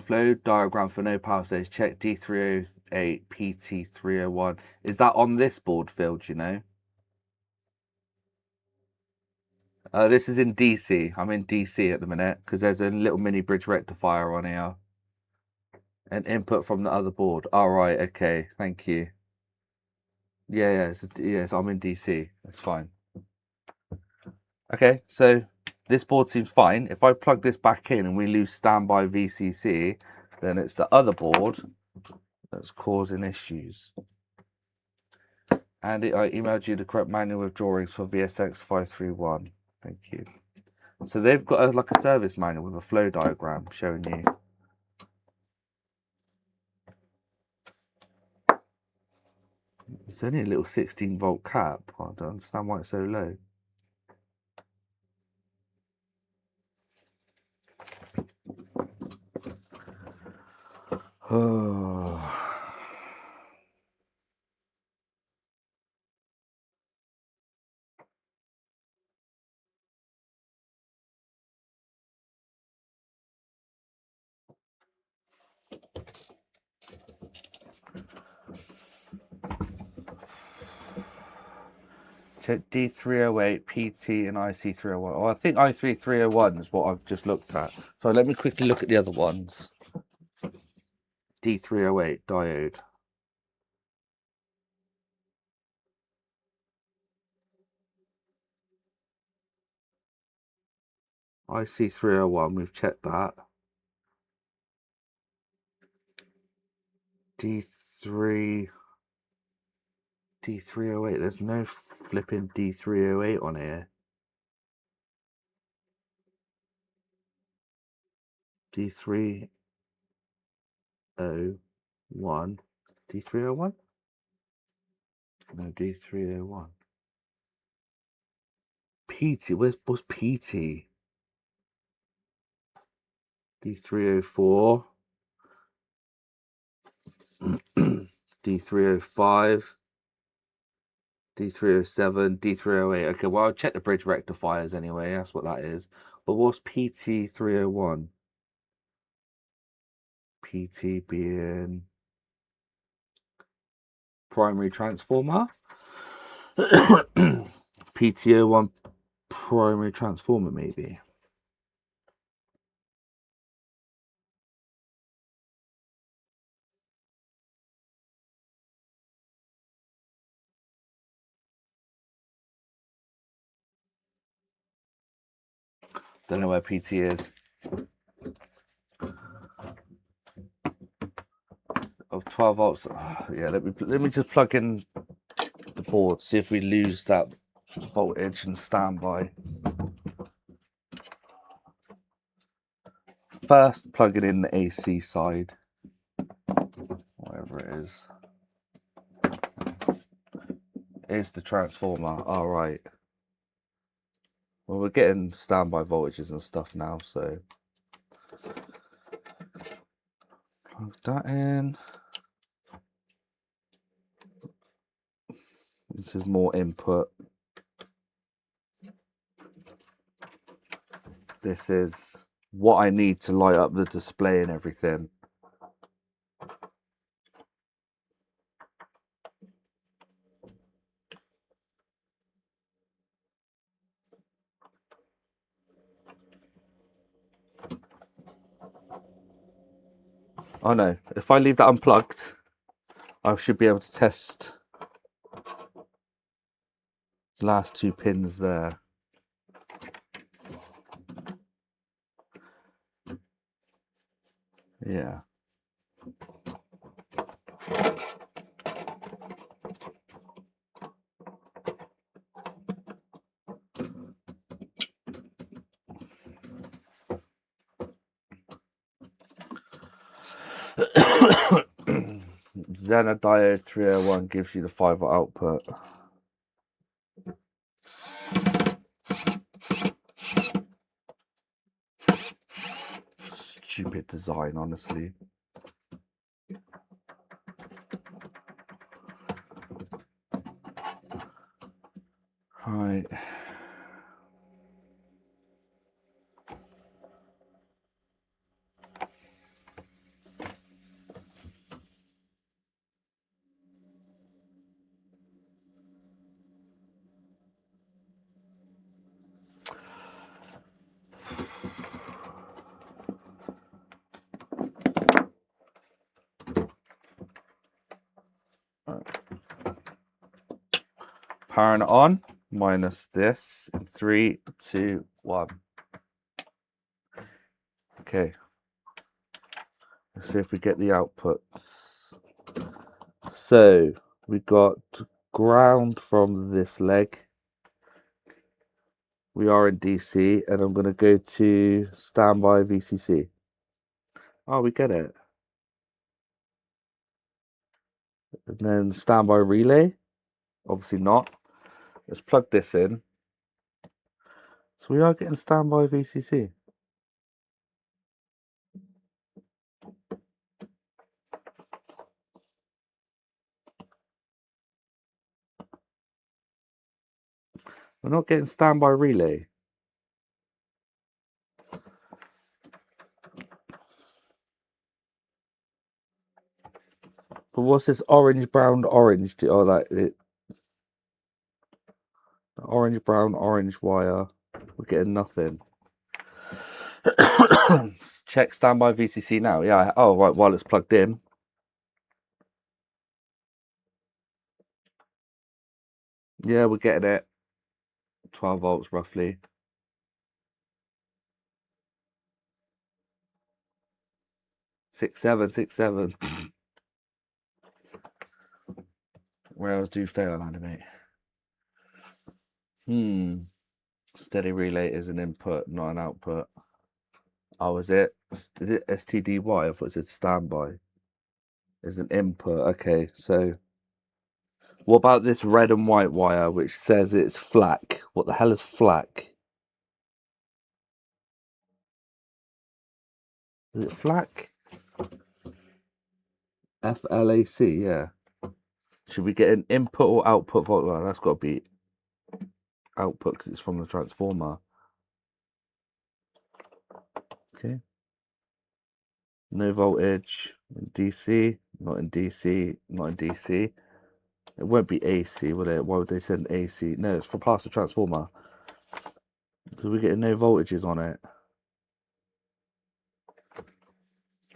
A: Flow diagram for no power stage. Check D308 PT301. Is that on this board, Phil? Do you know? This is in DC. I'm in DC at the minute because there's a little mini bridge rectifier on here. An input from the other board. All right. Okay. Thank you. Yeah. Yes. I'm in DC. That's fine. Okay. So this board seems fine. If I plug this back in and we lose standby VCC, then it's the other board that's causing issues. Andy, I emailed you the correct manual with drawings for VSX531. Thank you. So they've got like a service manual with a flow diagram showing you. It's only a little 16 volt cap. I don't understand why it's so low. Oh. Check D308, PT and IC301. Oh, I think IC301 is what I've just looked at. So let me quickly look at the other ones. D308 diode. IC301, we've checked that. D308, there's no flipping D308 on here. D301, D301? No, D301. PT, what's PT? D304, D305, D307, D308. Okay, well, I'll check the bridge rectifiers anyway. That's what that is. But what's PT301? PT being primary transformer. PTO1 primary transformer, maybe. Don't know where PT is. Of 12 volts. Yeah, let me just plug in the board, see if we lose that voltage and standby. First, plugging in the AC side, whatever it is. Is the transformer. All right. Well, we're getting standby voltages and stuff now, so plug that in. This is more input. This is what I need to light up the display and everything. Oh no, if I leave that unplugged, I should be able to test the last two pins there. Yeah. Zener diode 301 gives you the 5-volt output. Stupid design, honestly. Right. Powering it on, minus this in 3, 2, 1. Okay. Let's see if we get the outputs. So we got ground from this leg. We are in DC, and I'm going to go to standby VCC. Oh, we get it. And then standby relay. Obviously not. Let's plug this in. So we are getting standby VCC. We're not getting standby relay. But what's this orange, brown, orange? Oh, that it. Orange, brown, orange wire. We're getting nothing. Check standby VCC now. Yeah. Oh, right. While it's plugged in. Yeah, we're getting it. 12 volts roughly. 6767. Rails do fail, animate. Steady relay is an input, not an output. Oh, is it? Is it STDY? I thought it said standby. Is an input. Okay, so what about this red and white wire which says it's FLAC? What the hell is FLAC? Is it FLAC? FLAC, yeah. Should we get an input or output voltage? Well, that's got to be output because it's from the transformer. Okay. No voltage in DC, not in DC, not in DC. It won't be AC, will it? Why would they send AC? No, it's for past the transformer. Because we're getting no voltages on it.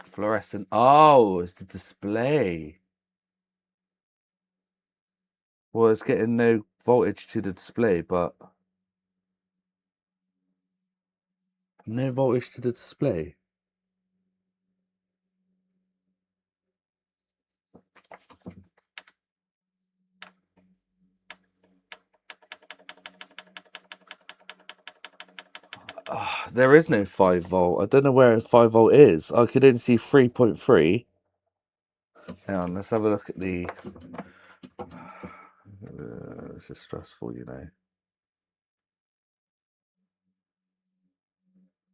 A: Fluorescent. Oh, it's the display. Well, it's getting no voltage to the display, but no voltage to the display. There is no 5 volt. I don't know where 5 volt is. I could only see 3.3. Hang on, let's have a look at the. This is stressful, you know.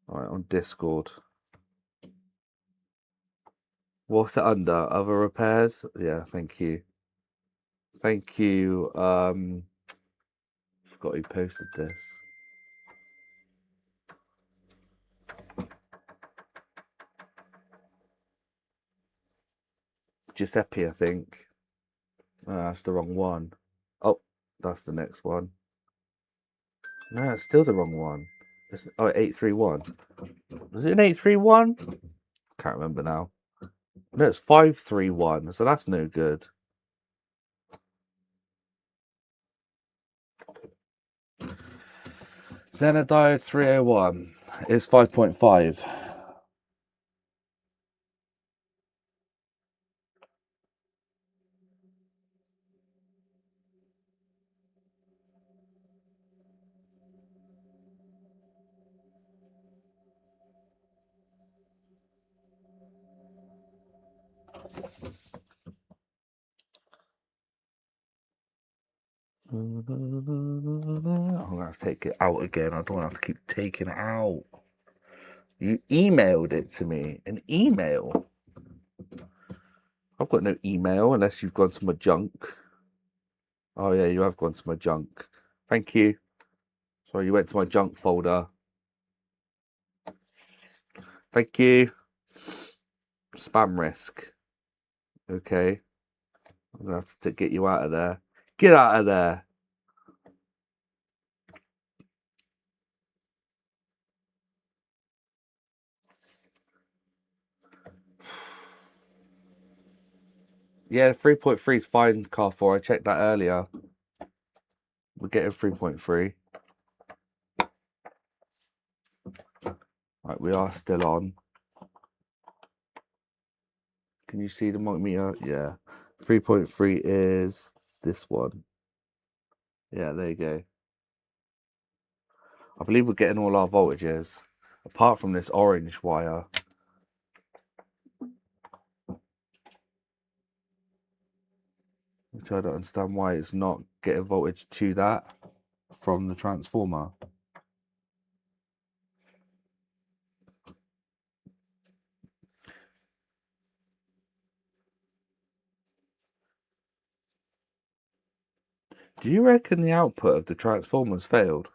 A: Alright, on Discord. What's it under? Other repairs? Yeah, thank you. Thank you. Forgot who posted this. Giuseppe, I think. That's the wrong one. Oh, that's the next one. No, it's still the wrong one. It's 831. Was it an 831? Can't remember now. No, it's 531, so that's no good. Zenodiode 301 is 5.5. I'm gonna have to take it out again. I don't want to have to keep taking it out. You emailed it to me. An email? I've got no email unless you've gone to my junk. Oh yeah, you have gone to my junk. Thank you. Sorry, you went to my junk folder. Thank you. Spam risk. Okay. I'm gonna have to get you out of there. Get out of there. Yeah, 3.3 is fine, car 4. I checked that earlier. We're getting 3.3. Right, we are still on. Can you see the multimeter? Yeah. 3.3 is this one. Yeah, there you go. I believe we're getting all our voltages, apart from this orange wire. Which I don't understand why it's not getting voltage to that from the transformer. Do you reckon the output of the transformers failed?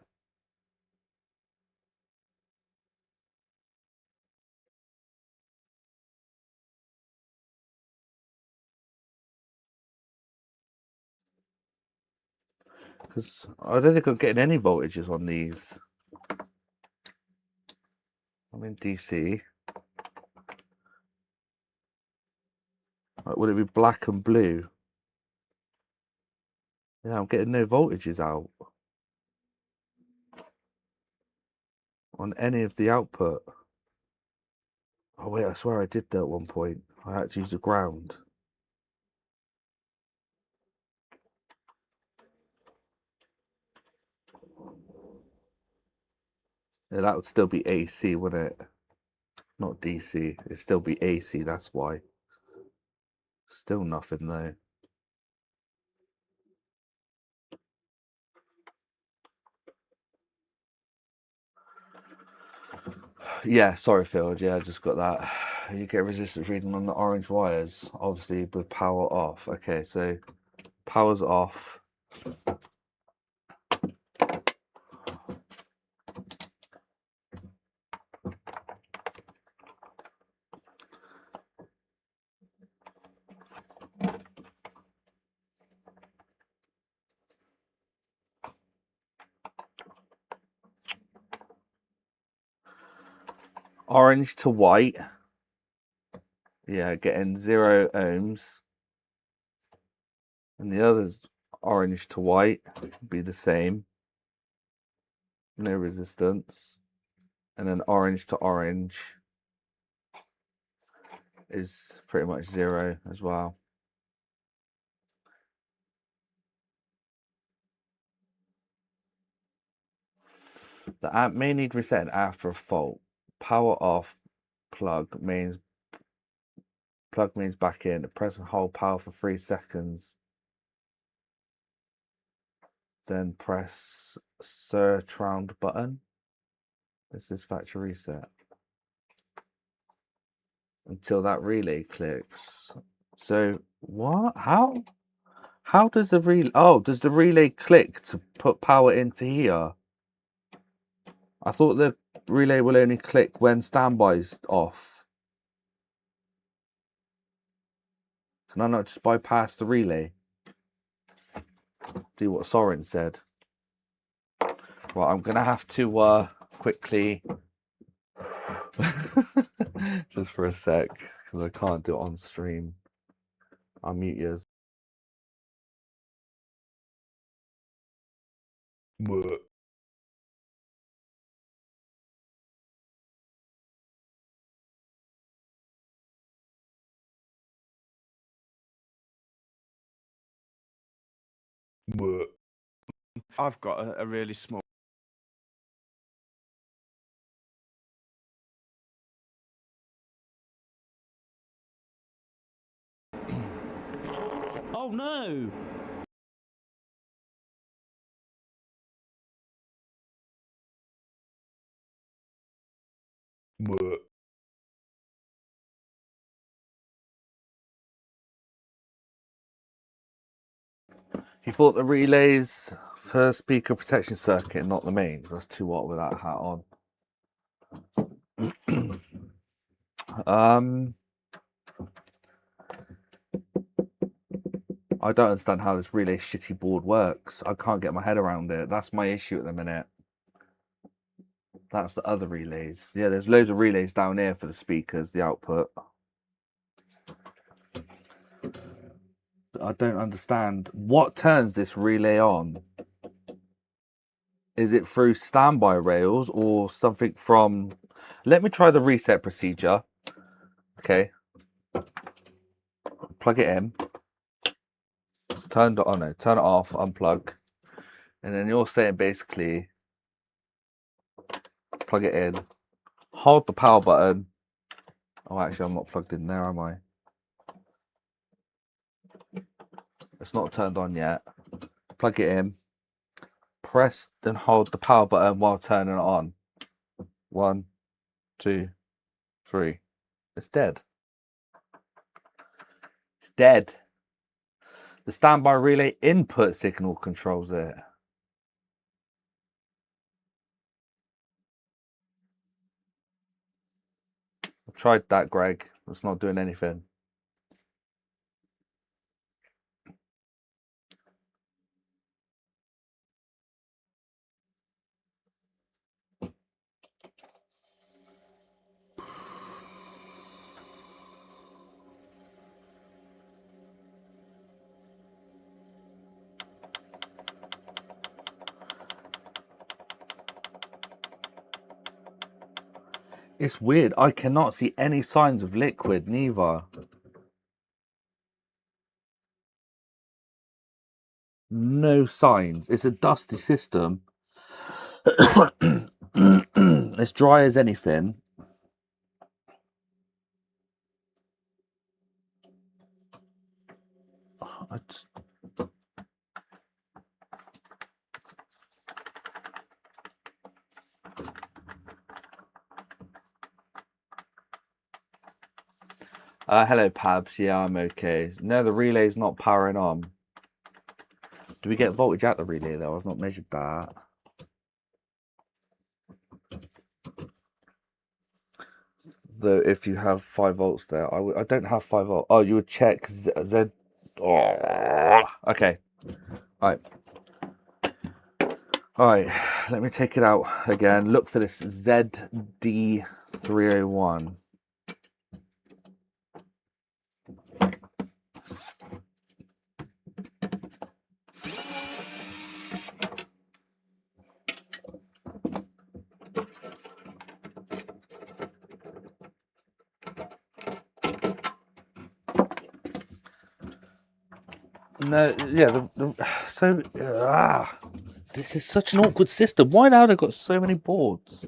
A: Because I don't think I'm getting any voltages on these. I'm in DC. Like, would it be black and blue? Yeah, I'm getting no voltages out on any of the output. Oh wait, I swear I did that at one point. I had to use the ground. Yeah, that would still be AC, wouldn't it? Not DC. It'd still be AC, that's why. Still nothing though. Yeah, sorry, Phil. Yeah, I just got that. You get resistance reading on the orange wires, obviously with power off. Okay, so power's off. Orange to white. Yeah, getting 0 ohms. And the others, orange to white, be the same. No resistance. And then orange to orange is pretty much 0 as well. The amp may need resetting after a fault. Power off, plug means back in. Press and hold power for 3 seconds. Then press surround button. This is factory reset. Until that relay clicks. So what? How does the relay? Oh, does the relay click to put power into here? I thought the relay will only click when standby's off. Can I not just bypass the relay? Do what Soren said. Right, I'm gonna have to quickly just for a sec because I can't do it on stream. I'll mute yours.
D: I've got a really small.
B: Oh no!
A: You thought the relays for speaker protection circuit, not the mains. That's too hot with that hat on. I don't understand how this relay shitty board works. I can't get my head around it. That's my issue at the minute. That's the other relays. Yeah, there's loads of relays down here for the speakers, the output. But I don't understand. What turns this relay on? Is it through standby rails or something from... Let me try the reset procedure. Okay. Plug it in. It's turned on. No, turn it off, unplug. And then you're saying basically plug it in, hold the power button. Oh, actually, I'm not plugged in there, am I? It's not turned on yet. Plug it in, press and hold the power button while turning it on. 1, 2, 3. It's dead. It's dead. The standby relay input signal controls it. I've tried that, Greg. It's not doing anything. It's weird. I cannot see any signs of liquid, neither. No signs. It's a dusty system. As dry as anything. I just... hello, Pabs. Yeah, I'm okay. No, the relay's not powering on. Do we get voltage at the relay, though? I've not measured that. Though, if you have 5 volts there, I don't have 5 volts. Oh, you would check Z. Oh, okay. All right. All right. Let me take it out again. Look for this ZD301. No, yeah, this is such an awkward system. Why now they've got so many boards?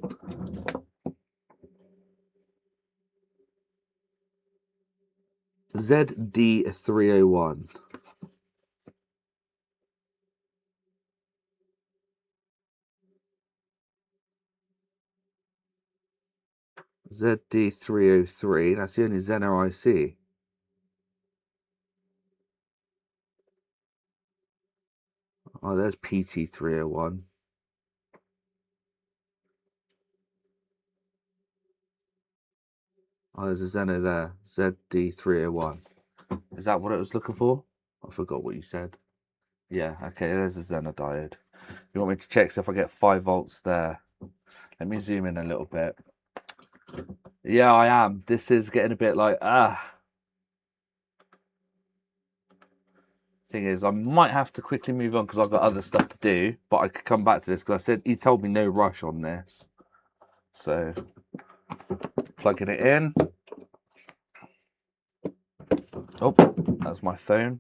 A: ZD301. ZD303, that's the only Zener IC. Oh, there's PT301. Oh, there's a Zeno there. ZD301. Is that what it was looking for? I forgot what you said. Yeah, okay, there's a Zener diode. You want me to check so if I get 5 volts there? Let me zoom in a little bit. Yeah, I am. This is getting a bit like, Thing is, I might have to quickly move on because I've got other stuff to do, but I could come back to this because I said he told me no rush on this. So, plugging it in. Oh, that's my phone.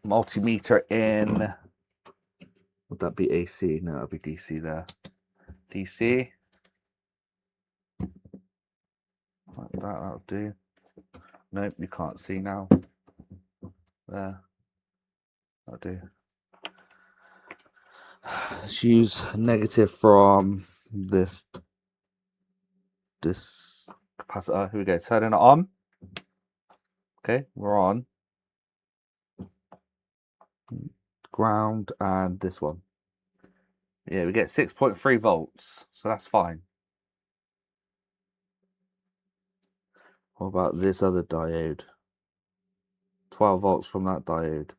A: Multimeter in. Would that be AC? No, that'll be DC there. DC. Like that, that'll do. Nope, you can't see now. There. That'll do. Let's use negative from this capacitor. Here we go. Turning it on. Okay, we're on. Ground and this one. Yeah, we get 6.3 volts, so that's fine. What about this other diode? 12 volts from that diode.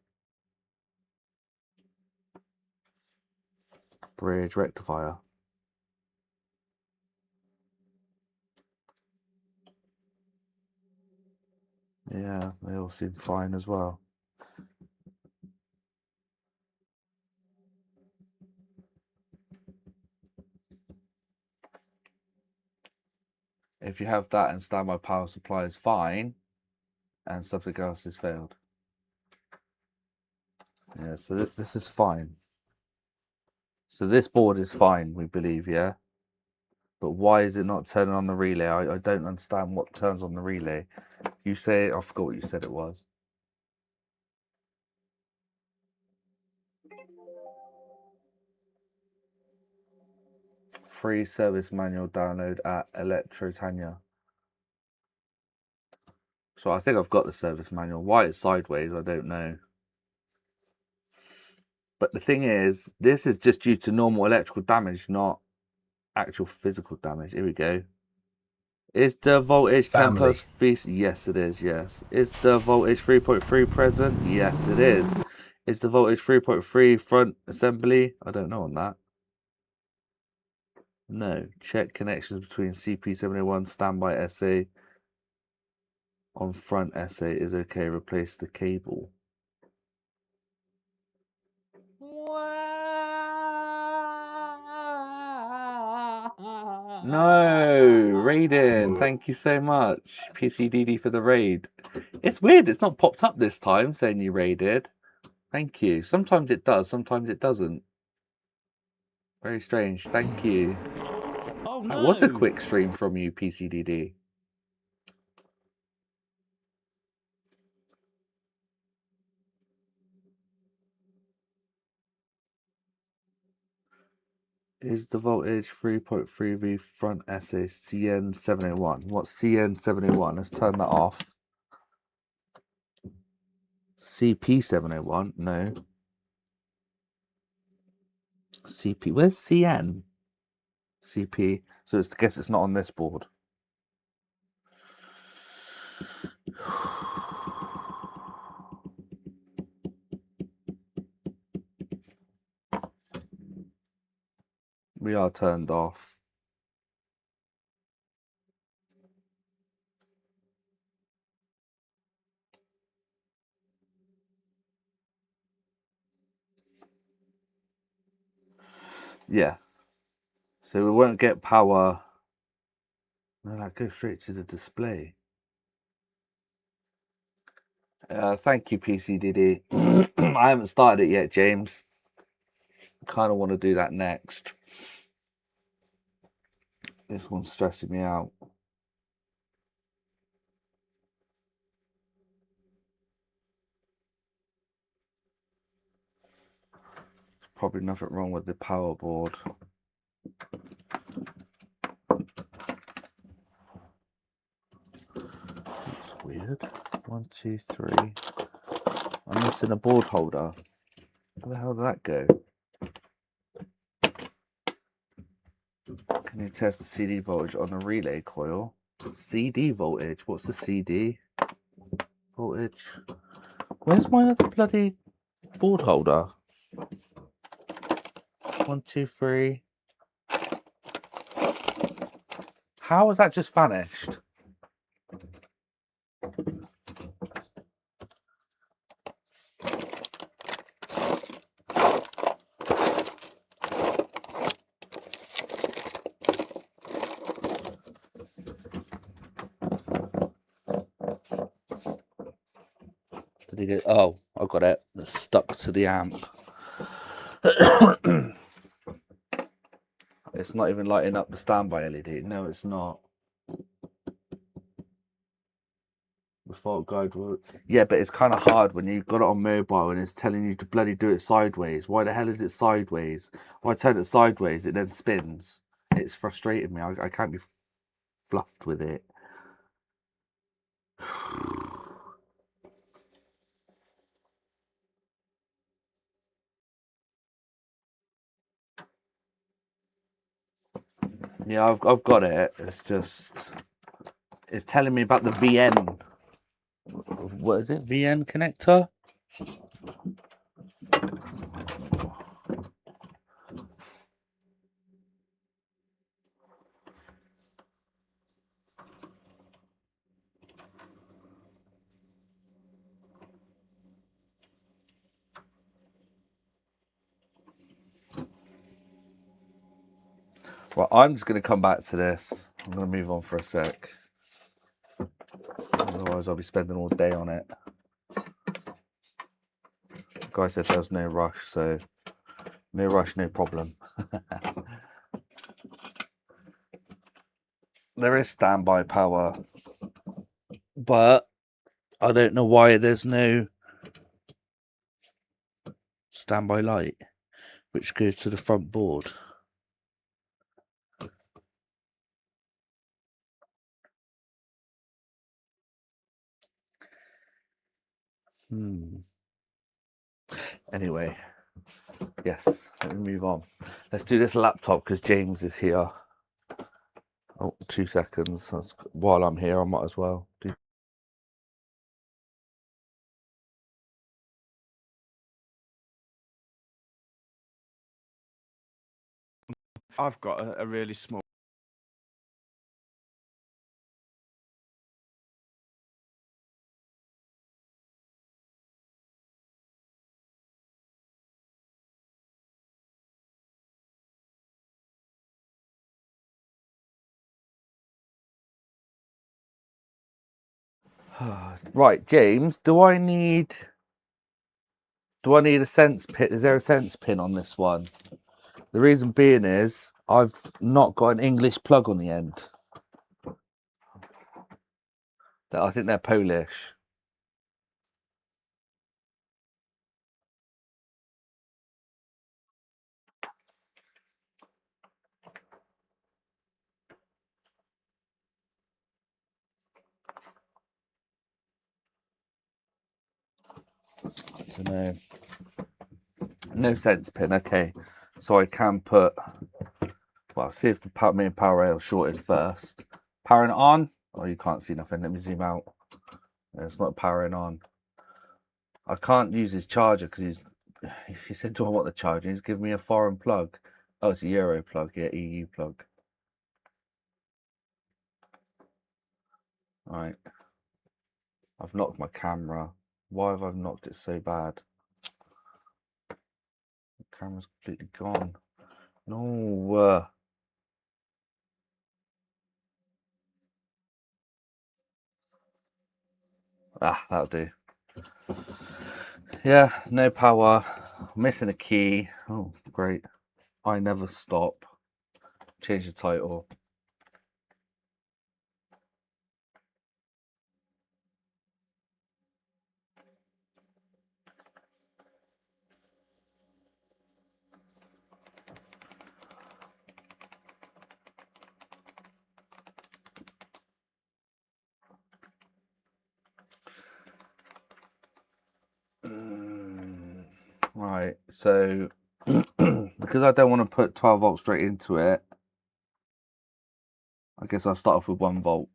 A: Bridge rectifier. Yeah, they all seem fine as well. If you have that and standby power supply is fine, and something else has failed. Yeah, so this is fine. So this board is fine, we believe, yeah? But why is it not turning on the relay? I don't understand what turns on the relay. You say, I forgot what you said it was. Free service manual download at Electrotanya. So I think I've got the service manual. Why it's sideways, I don't know. But the thing is, this is just due to normal electrical damage, not actual physical damage. Here we go. Is the voltage 10 plus V? Yes, it is, yes. Is the voltage 3.3 present? Yes, it is. Is the voltage 3.3 front assembly? I don't know on that. No. Check connections between CP701 standby SA on front SA is okay. Replace the cable. No, Raiden, thank you so much. PCDD for the raid. It's weird, it's not popped up this time saying you raided. Thank you. Sometimes it does, sometimes it doesn't. Very strange. Thank you.
B: Oh
A: That
B: no!
A: was a quick stream from you, PCDD. Is the voltage 3.3V front SA CN701? What's CN701? Let's turn that off. CP701? No. CP. Where's CN? CP. So I guess it's not on this board. We are turned off. Yeah. So we won't get power. No, that goes straight to the display. Thank you, PCDD. I haven't started it yet, James. Kind of want to do that next. This one's stressing me out. There's probably nothing wrong with the power board. That's weird. 1, 2, 3. I'm missing a board holder. Where the hell did that go? Can you test the CD voltage on a relay coil? CD voltage? What's the CD voltage? Where's my other bloody board holder? 1, 2, 3. How has that just vanished? Did he go? Oh, I got it. It's stuck to the amp. It's not even lighting up the standby LED. No, it's not. The fault guide will... Yeah, but it's kind of hard when you've got it on mobile and it's telling you to bloody do it sideways. Why the hell is it sideways? If I turn it sideways, it then spins. It's frustrating me. I can't be fluffed with it. Yeah, I've got it. It's just... It's telling me about the VN. What is it? VN connector? Well, I'm just going to come back to this. I'm going to move on for a sec. Otherwise, I'll be spending all day on it. The guy said there was no rush, so no rush, no problem. There is standby power, but I don't know why there's no standby light, which goes to the front board. Anyway, yes, let me move on. Let's do this laptop because James is here. Oh, 2 seconds. While I'm here, I might as well do.
D: I've got a really small
A: Right, James, do I need a sense pin? Is there a sense pin on this one? The reason being is I've not got an English plug on the end. I think they're Polish. I don't know. No sense pin. Okay, so I can put. Well, see if the main power rail is shorted first. Powering it on. Oh, you can't see nothing. Let me zoom out. No, it's not powering on. I can't use his charger because he said, "Do I want the charger?" He's giving me a foreign plug. Oh, it's a Euro plug. Yeah, EU plug. All right. I've knocked my camera. Why have I knocked it so bad? The camera's completely gone. No. That'll do. Yeah, no power. Missing a key. Oh, great. I never stop. Change the title. Right, so because I don't want to put 12 volts straight into it, I guess I'll start off with 1 volt.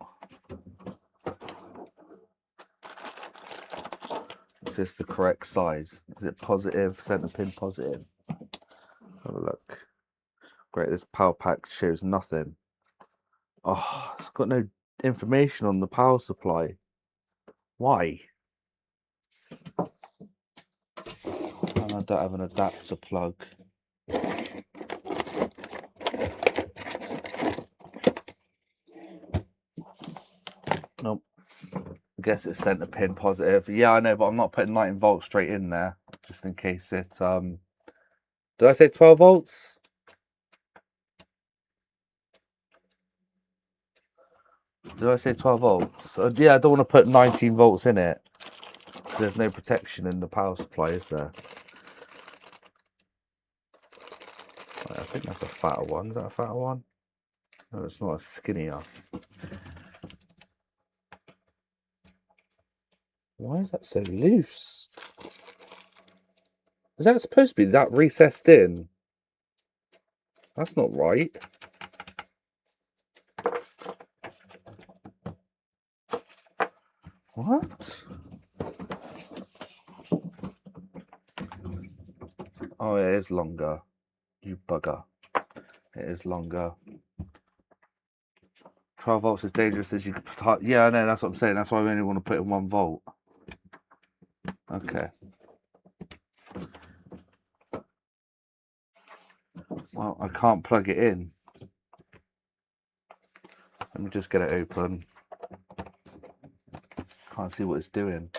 A: Is this the correct size? Is it positive, center pin positive? Let's have a look. Great, this power pack shows nothing. Oh, it's got no information on the power supply. Why? And I don't have an adapter plug. Nope. I guess it's center pin positive. Yeah, I know, but I'm not putting 19 volts straight in there, just in case it. Did I say 12 volts? Did I say 12 volts? Yeah, I don't want to put 19 volts in it. There's no protection in the power supply, is there? Right, I think that's a fatter one. Is that a fatter one? No, it's not, a skinnier. Why is that so loose? Is that supposed to be that recessed in? That's not right. What? Oh, it is longer. You bugger. It is longer. 12 volts is dangerous as you could put. Yeah, I know, that's what I'm saying. That's why we only want to put in 1 volt. Okay. Well, I can't plug it in. Let me just get it open. Can't see what it's doing.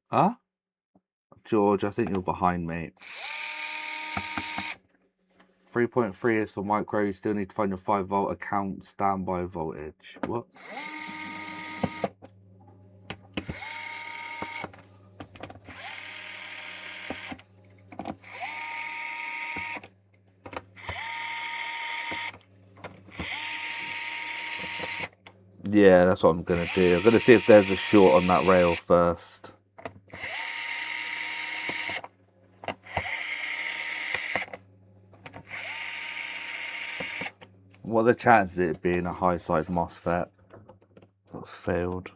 A: Huh? George, I think you're behind, mate. 3.3 is for micro. You still need to find your 5 volt account standby voltage. What? Yeah, that's what I'm going to do. I'm going to see if there's a short on that rail first. What are the chances of it being a high side MOSFET that failed?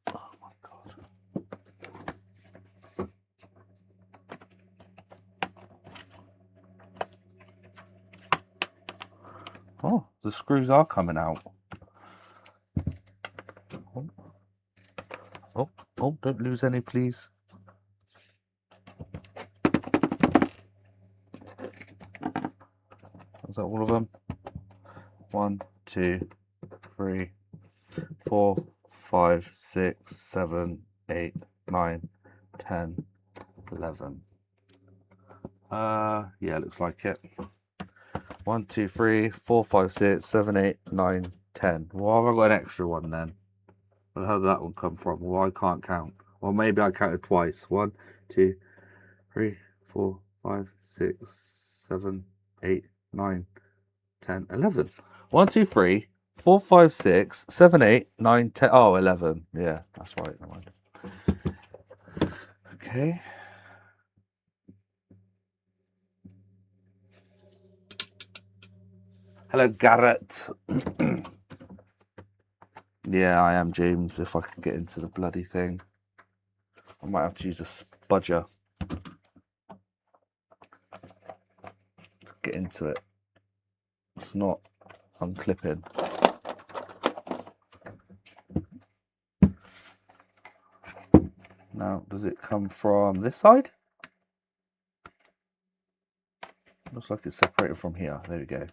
A: Oh my god. Oh, the screws are coming out. Oh, don't lose any, please. Is that all of them? 1, 2, 3, 4, 5, 6, 7, 8, 9, 10, 11. Yeah, looks like it. 1, 2, 3, 4, 5, 6, 7, 8, 9, 10. Well, have I got an extra one then? Well, how did that one come from? Well, I can't count. Well, maybe I counted twice. 1, 2, 3, 4, 5, 6, 7, 8, 9, 10, 11. 1, 2, 3, 4, 5, 6, 7, 8, 9, 10. Oh, 11. Yeah, that's right. Never mind. Okay. Hello, Garrett. Yeah, I am, James. If I could get into the bloody thing, I might have to use a spudger to get into it. It's not unclipping. Now, does it come from this side? Looks like it's separated from here. There we go.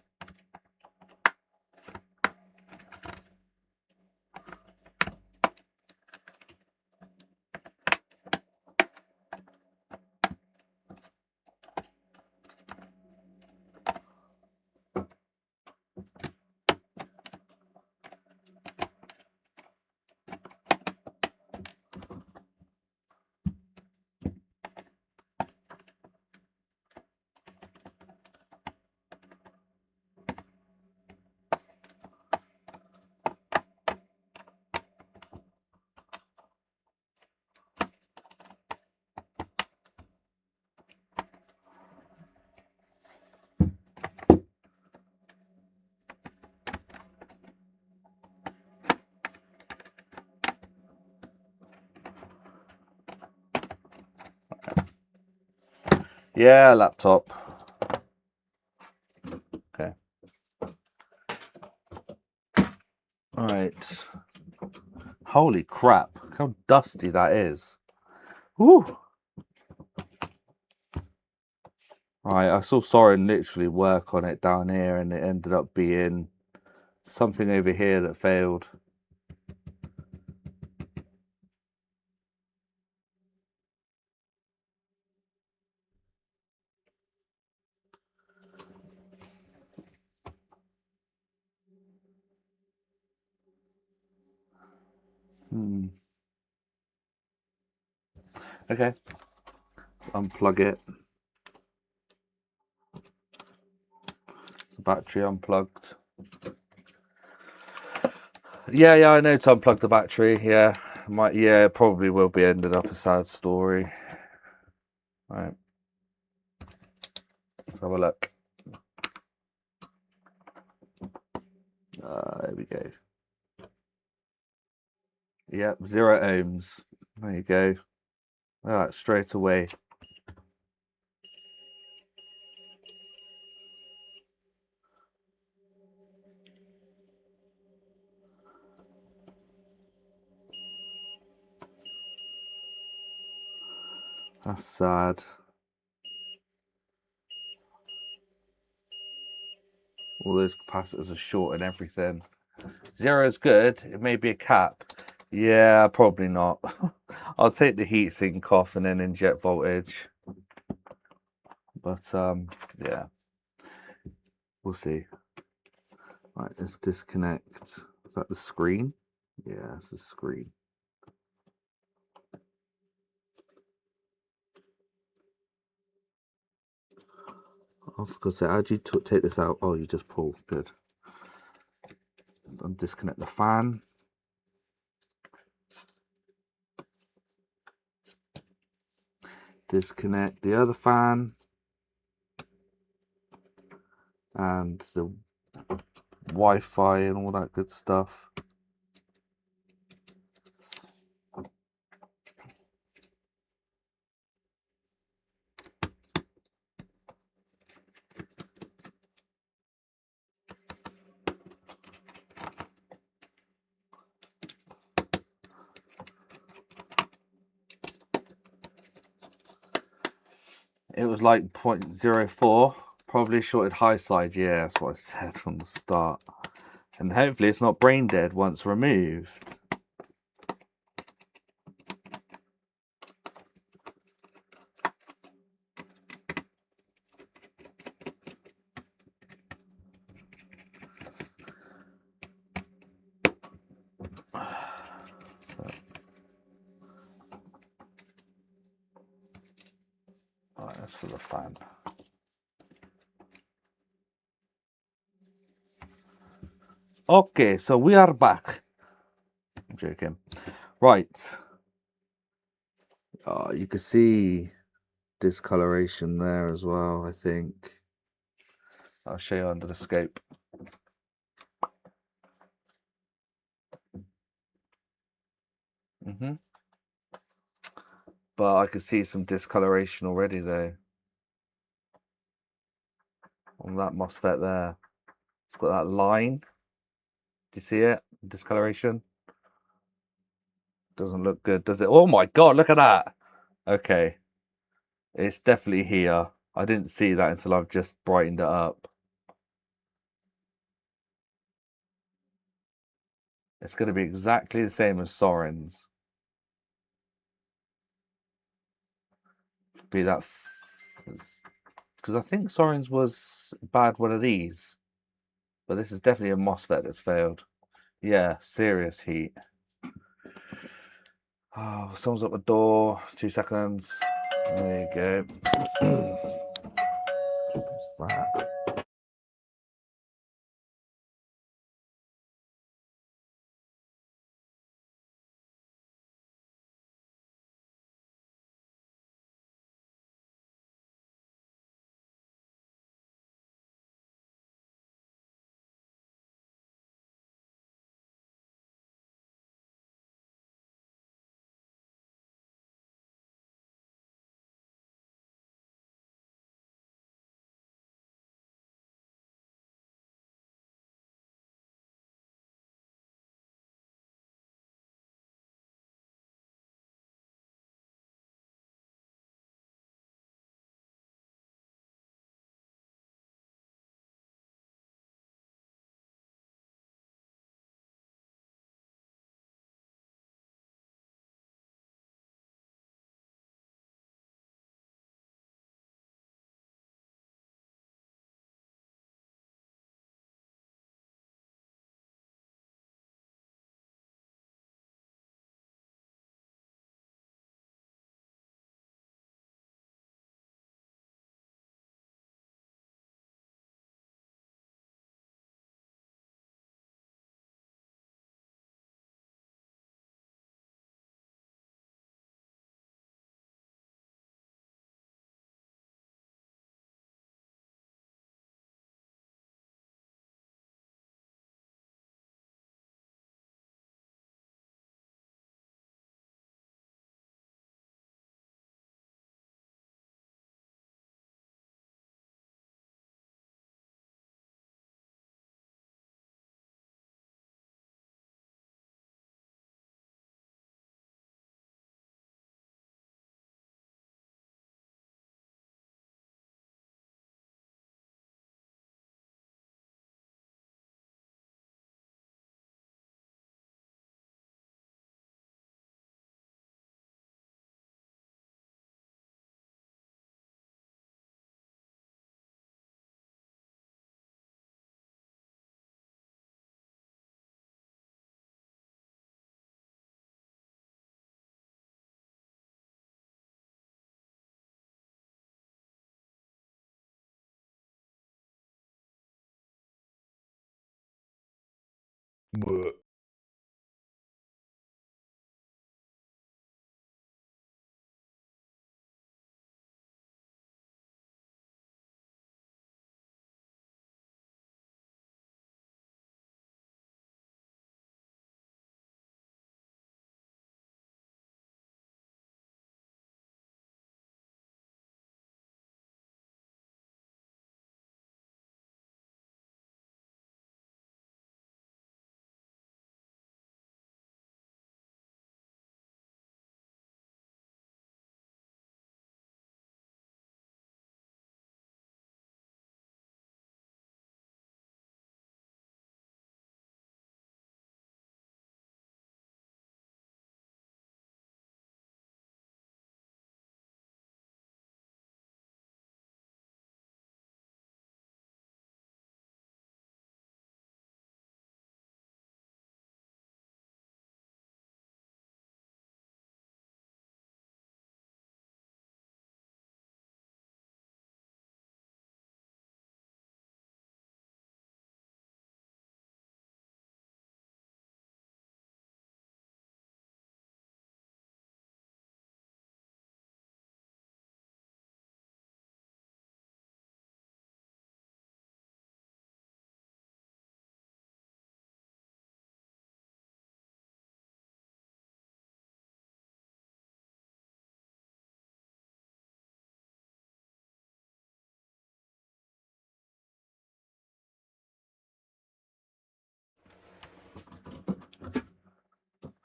A: Yeah, laptop. Okay. All right. Holy crap! Look how dusty that is. Woo! Right, I saw Soren literally work on it down here, and it ended up being something over here that failed. Okay. Unplug it. The battery unplugged. Yeah, I know to unplug the battery. Yeah, it probably will be ended up a sad story. Right. Let's have a look. There we go. Yep, 0 ohms. There you go. All right, straight away. That's sad. All those capacitors are short and everything. 0 is good. It may be a cap. Yeah, probably not. I'll take the heatsink off and then inject voltage. But yeah, we'll see. Right, let's disconnect. Is that the screen? Yeah, it's the screen. I forgot to say, how do you take this out? Oh, you just pull. Good. And disconnect the fan. Disconnect the other fan. And the Wi-Fi and all that good stuff. It was like 0.04, Probably shorted high side, yeah, that's what I said from the start. And hopefully it's not brain dead once removed. So, right, that's for the fan. Okay, so we are back. I'm joking. Right. You can see discoloration there as well, I think. I'll show you under the scope. But I can see some discoloration already though. On that MOSFET there. It's got that line. Do you see it? Discoloration. Doesn't look good, does it? Oh my god, look at that. Okay. It's definitely here. I didn't see that until I've just brightened it up. It's going to be exactly the same as Soren's. Be that, because I think Soren's was bad one of these, but this is definitely a MOSFET that's failed. Yeah, serious heat. Oh, someone's at the door. 2 seconds. There you go. What's that?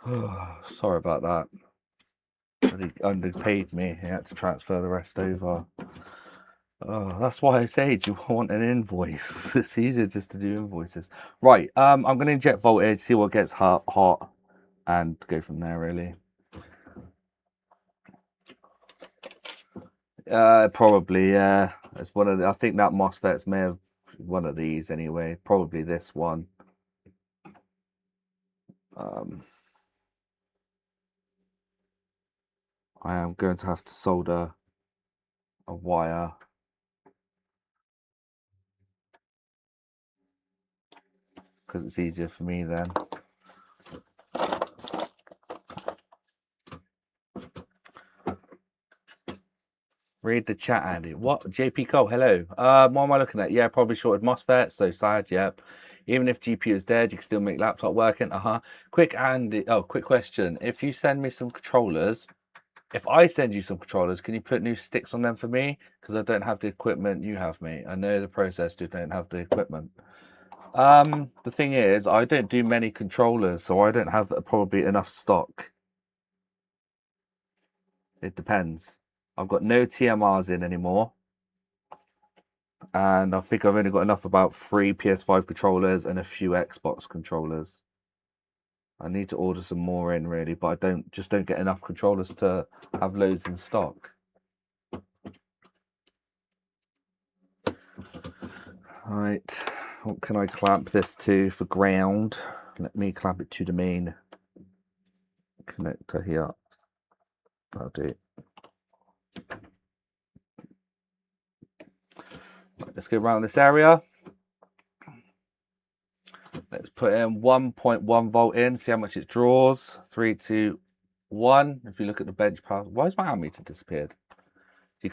A: Sorry about that. He underpaid me. He had to transfer the rest over. Oh, that's why I say, do you want an invoice? It's easier just to do invoices. Right, I'm going to inject voltage, see what gets hot, and go from there, really. Probably, yeah. It's one of the, I think that MOSFET's may have one of these anyway. Probably this one. I am going to have to solder a wire. Because it's easier for me then. Read the chat, Andy. What? JP Cole, hello. What am I looking at? Yeah, probably shorted MOSFET, so sad, yep. Even if GPU is dead, you can still make laptop working. Quick, Andy. Oh, quick question. If you send me some controllers, if I send you some controllers, can you put new sticks on them for me? Because I don't have the equipment you have, mate. I know the process, just don't have the equipment. The thing is, I don't do many controllers, so I don't have probably enough stock. It depends. I've got no TMRs in anymore. And I think I've only got enough about 3 PS5 controllers and a few Xbox controllers. I need to order some more in, really, but I don't get enough controllers to have loads in stock. Right, what can I clamp this to for ground? Let me clamp it to the main connector here. That'll do. Right, let's go around this area. Let's put in 1.1 volt in, see how much it draws. 3, 2, 1. If you look at the bench power, why is my ammeter disappeared? You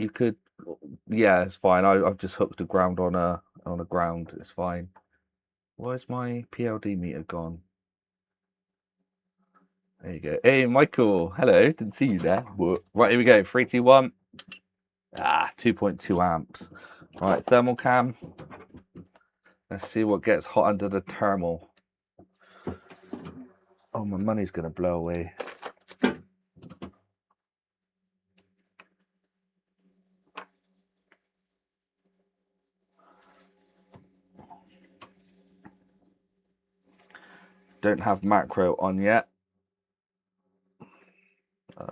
A: could, yeah, it's fine. I've just hooked a ground on a ground. It's fine. Why is my PLD meter gone? There you go. Hey, Michael. Hello. Didn't see you there. Right, here we go. 3, 2, 1. 2.2 amps. Right, thermal cam. Let's see what gets hot under the thermal. Oh, my money's going to blow away. Don't have macro on yet.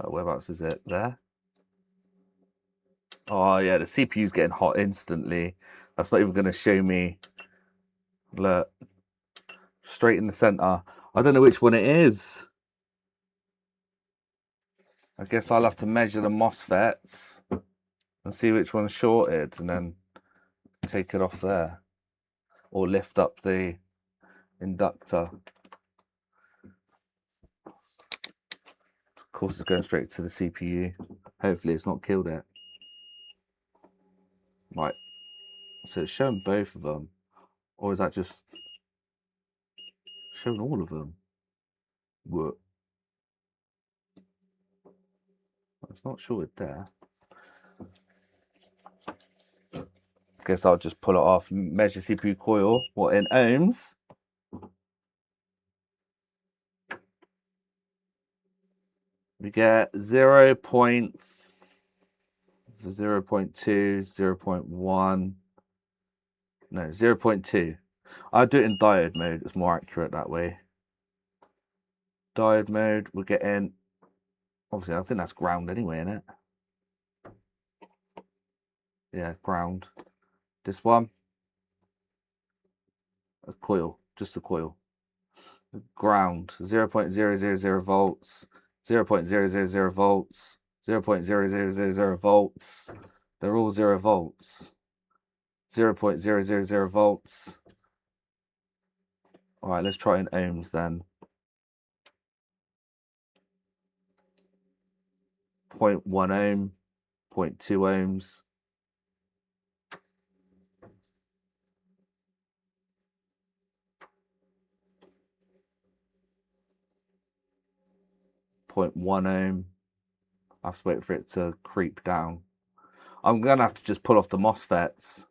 A: Whereabouts is it? There. Oh, yeah, the CPU's getting hot instantly. That's not even going to show me. Look. Straight in the center. I don't know which one it is. I guess I'll have to measure the MOSFETs and see which one's shorted and then take it off there. Or lift up the inductor. Of course, it's going straight to the CPU. Hopefully, it's not killed it. Right. So it's showing both of them. Or is that just showing all of them? What? It's not shorted there. Guess I'll just pull it off. Measure CPU coil. What, in ohms? We get 0.2, 0.1. No, 0.2. I'll do it in diode mode. It's more accurate that way. Diode mode, we're getting... Obviously, I think that's ground anyway, isn't it? Yeah, ground. This one. A coil. Just a coil. Ground. 0.000 volts. 0.000 volts. 0.0000 volts. They're all 0 volts. 0.000 volts. All right, let's try in ohms then. 0.1 ohm, 0.2 ohms. .1 ohm. I have to wait for it to creep down. I'm going to have to just pull off the MOSFETs.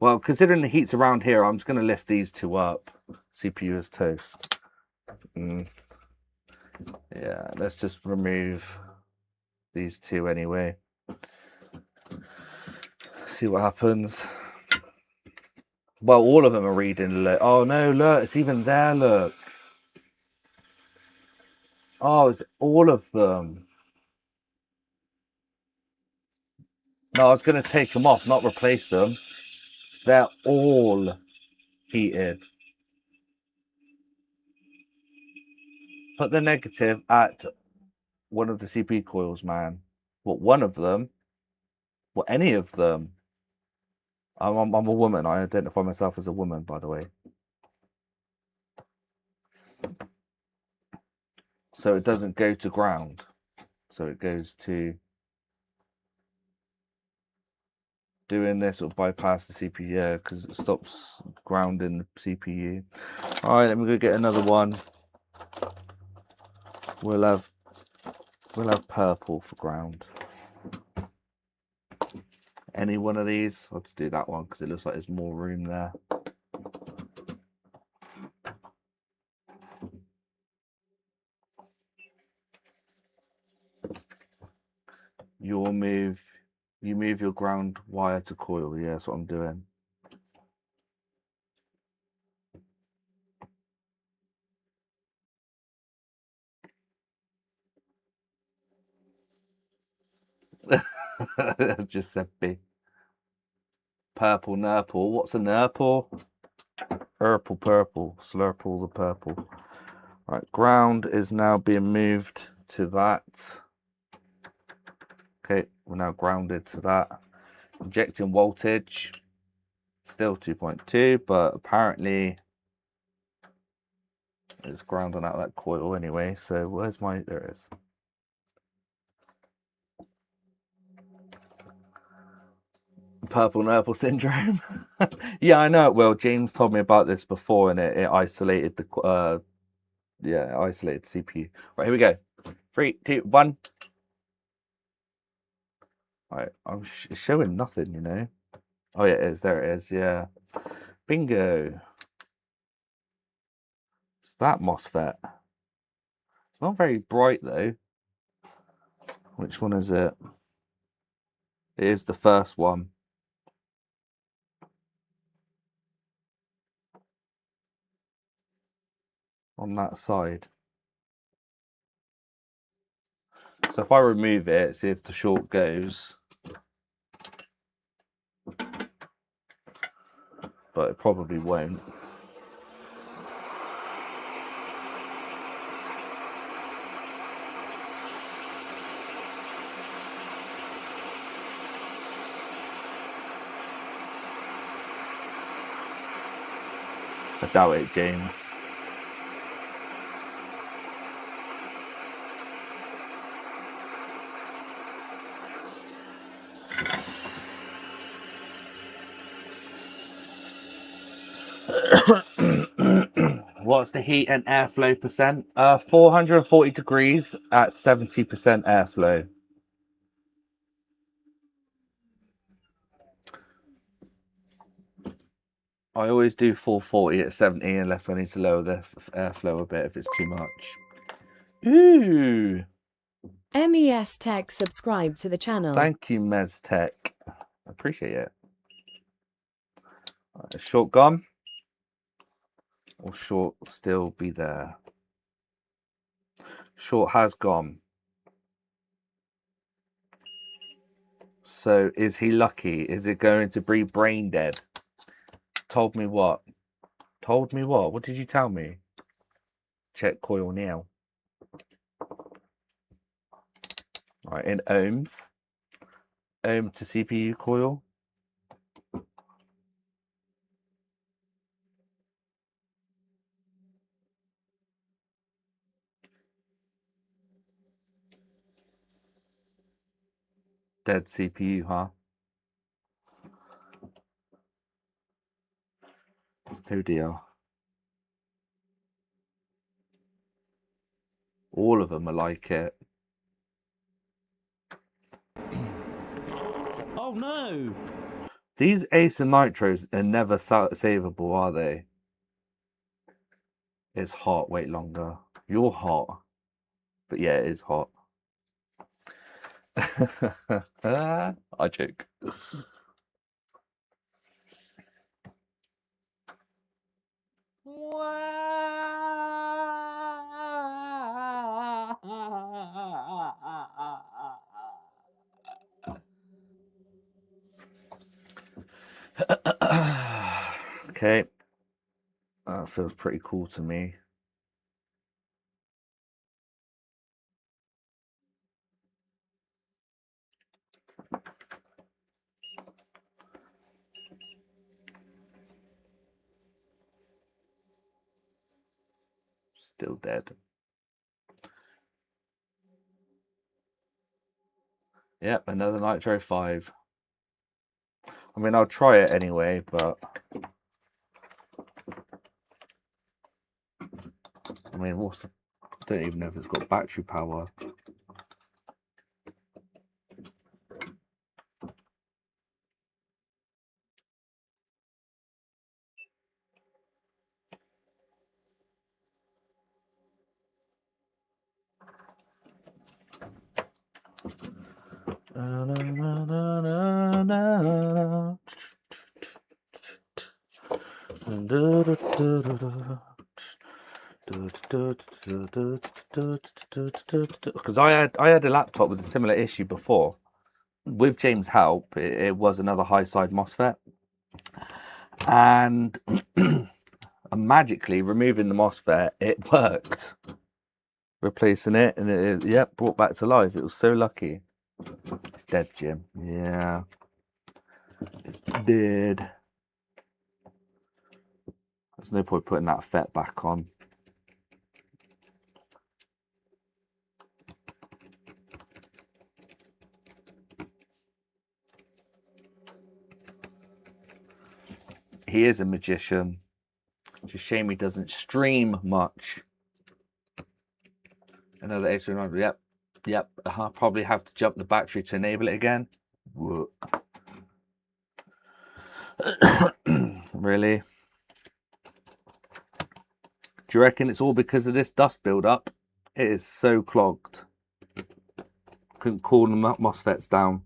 A: Well, considering the heat's around here, I'm just going to lift these two up. CPU is toast. Yeah, let's just remove these two anyway. See what happens. Well, all of them are reading alert. Oh no, look, it's even there, look. Oh, it's all of them. No, I was going to take them off, not replace them. They're all heated. Put the negative at one of the CPU coils, man. What, one of them? What, any of them? I'm a woman. I identify myself as a woman, by the way. So it doesn't go to ground. So it goes to... Doing this will bypass the CPU because it stops grounding the CPU. All right, let me go get another one. We'll have purple for ground. Any one of these? I'll just do that one because it looks like there's more room there. You move your ground wire to coil. Yeah, that's what I'm doing. Giuseppe. Purple nurple. What's a nurple? Purple. Slurple the purple. Right, ground is now being moved to that. Okay, we're now grounded to that. Injecting voltage. Still 2.2, but apparently it's grounding out that coil anyway. So where's my... There it is. Purple nurple syndrome. Yeah, I know it will. James told me about this before, and it isolated the isolated CPU. Right, here we go. 3, 2, 1. All right, I'm showing nothing, you know. Oh yeah, it is. There it is. Yeah, bingo. It's that MOSFET. It's not very bright though. Which one is it? It is the first one. On that side. So if I remove it, see if the short goes. But it probably won't. I doubt it, James. What's the heat and airflow percent? 440 degrees at 70% airflow. I always do 440 at 70 unless I need to lower the airflow a bit if it's too much. Ooh.
E: MES Tech subscribe to the channel.
A: Thank you, Mez Tech. I appreciate it. Right, short gone? Or short still be there? Short has gone. So is he lucky? Is it going to be brain dead? Told me what? Told me what? What did you tell me? Check coil now. All right, in ohms. Ohm to CPU coil. Dead CPU, huh? Oh dear. All of them are like it.
B: Oh no!
A: These Acer Nitros are never savable, are they? It's hot. Wait longer. You're hot. But yeah, it is hot. I joke. Okay. That feels pretty cool to me. Still dead. Yep, another Nitro 5. I mean, I'll try it anyway, but I mean, what's the... I don't even know if it's got battery power. Because I had a laptop with a similar issue before. With James' help, it was another high side MOSFET, and magically removing the MOSFET, it worked. Replacing it, and it yep, brought back to life. It was so lucky. It's dead, Jim. Yeah, it's dead. There's no point putting that FET back on. He is a magician. It's a shame he doesn't stream much. Another Ace Remote. Yep. I'll probably have to jump the battery to enable it again. Really? Do you reckon it's all because of this dust build-up? It is so clogged. Couldn't cool the MOSFETs down.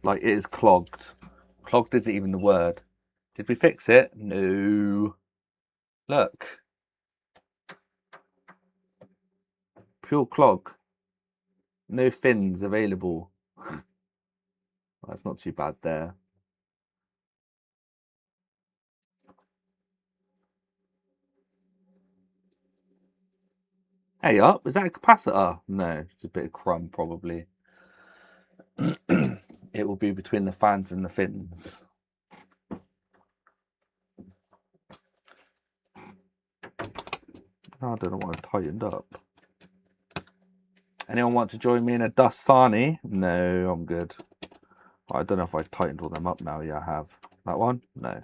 A: Like, it is clogged. Clogged isn't even the word. Did we fix it? No. Look. Pure clog. No fins available. That's not too bad there. Hey up, is that a capacitor? No, it's a bit of crumb probably. It will be between the fans and the fins. I don't know why I've tightened up. Anyone want to join me in a Dasani? No, I'm good. I don't know if I tightened all them up now. Yeah, I have. That one? No.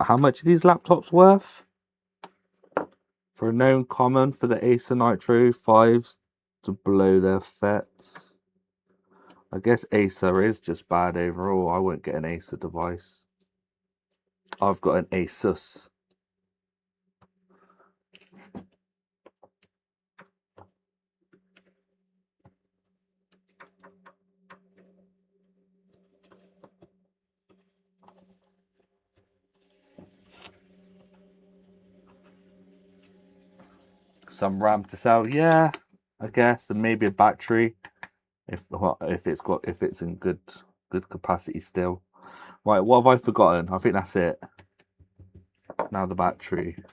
A: How much are these laptops worth? For a known common for the Acer Nitro 5s to blow their FETs. I guess Acer is just bad overall. I won't get an Acer device. I've got an Asus. Some RAM to sell, yeah, I guess, and maybe a battery if it's in good capacity still. Right, what have I forgotten? I think that's it. Now the battery.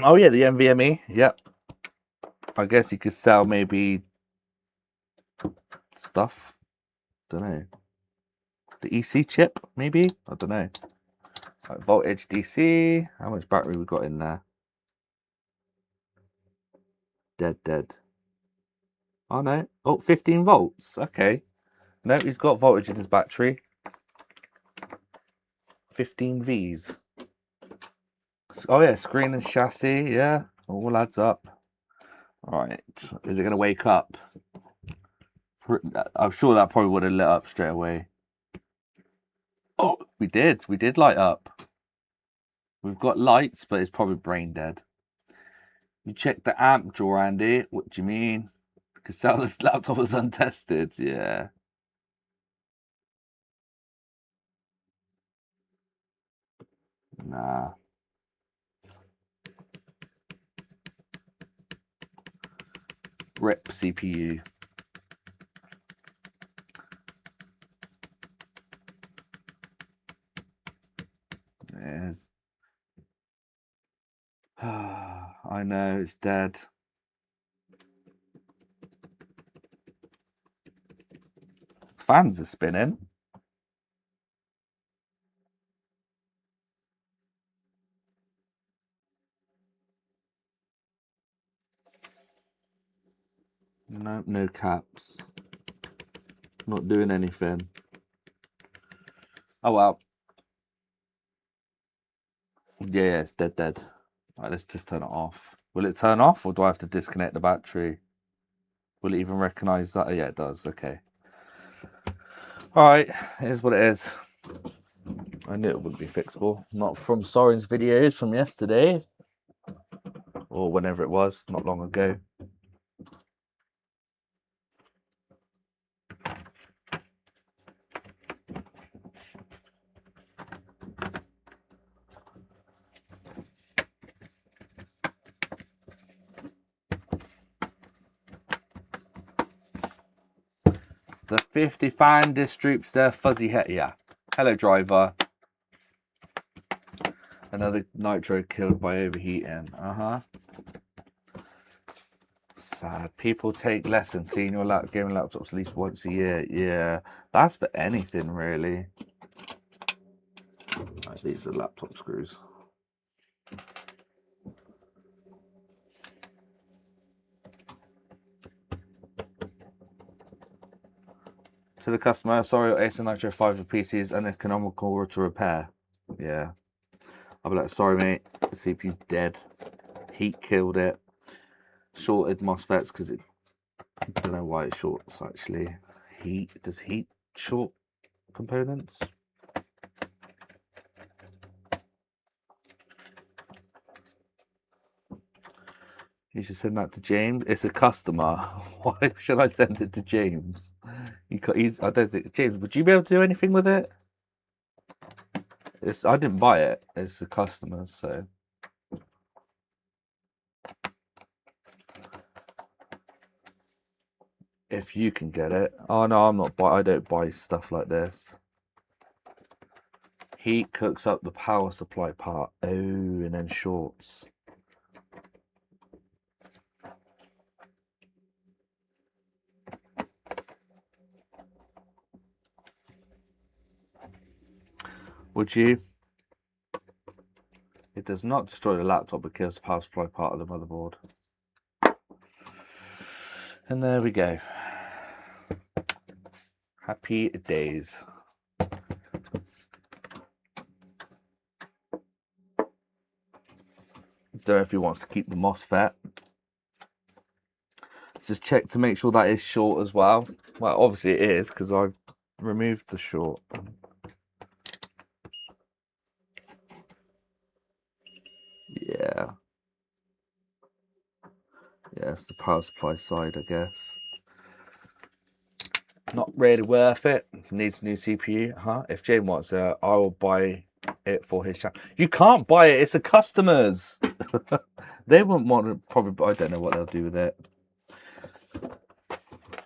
A: Oh yeah, the NVMe. Yep. I guess you could sell maybe stuff. Don't know. The EC chip, maybe? I don't know. Right, voltage DC. How much battery we got in there? Dead. Oh no. Oh, 15 volts. Okay. No, he's got voltage in his battery. 15 Vs. Oh yeah, screen and chassis. Yeah, all adds up. All right. Is it going to wake up? I'm sure that probably would have lit up straight away. Oh, we did. We did light up. We've got lights, but it's probably brain dead. You checked the amp drawer, Andy. What do you mean? Because the laptop was untested. Yeah. Nah. RIP CPU. There's. I know, it's dead. Fans are spinning. No, no caps. Not doing anything. Oh well. Yeah, it's dead. Right, let's just turn it off. Will it turn off, or do I have to disconnect the battery? Will it even recognise that? Oh, yeah, it does. Okay. All right, here's what it is. I knew it wouldn't be fixable. Not from Soren's videos from yesterday, or whenever it was, not long ago. The 50 fan distributes their fuzzy head. Yeah. Hello, driver. Another nitro killed by overheating. Sad. People take less and clean your gaming laptops at least once a year. Yeah. That's for anything, really. Right, these are laptop screws. To the customer, sorry, Acer Nitro 5 for PC is uneconomical to repair. Yeah. I'll be like, sorry, mate. The CPU dead. Heat killed it. Shorted MOSFETs because it. I don't know why it shorts actually. Heat. Does heat short components? You should send that to James. It's a customer. Why should I send it to James? I don't think James. Would you be able to do anything with it? I didn't buy it. It's a customer, so. If you can get it. Oh no, I'm not. I don't buy stuff like this. Heat cooks up the power supply part. Oh, and then shorts. Would you? It does not destroy the laptop, but kills the power supply part of the motherboard. And there we go. Happy days. Don't know if he wants to keep the MOSFET. Let's just check to make sure that is short as well. Well, obviously it is because I've removed the short. Yeah. Yeah, it's the power supply side, I guess. Not really worth it. Needs a new CPU, huh? If Jane wants it, I will buy it for his channel. You can't buy it. It's the customers. They wouldn't want to. Probably. I don't know what they'll do with it.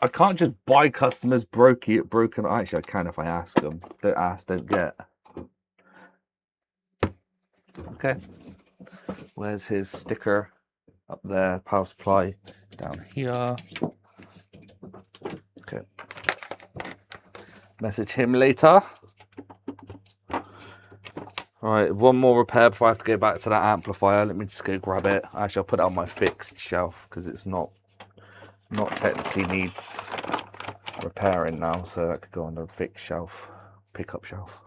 A: I can't just buy customers broken. Actually, I can if I ask them. Don't ask, don't get. Okay. Where's his sticker? Up there. Power supply down here. Okay. Message him later. Right, one more repair before I have to go back to that amplifier. Let me just go grab it. Actually, I'll put it on my fixed shelf because it's not technically needs repairing now, so that could go on the fixed shelf, pickup shelf.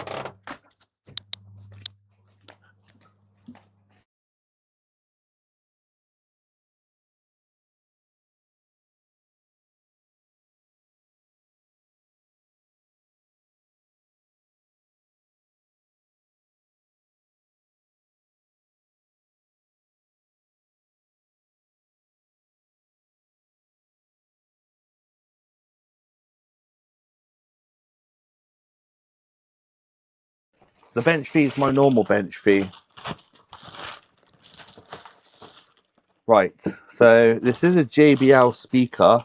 A: The bench fee is my normal bench fee. Right, so this is a JBL speaker.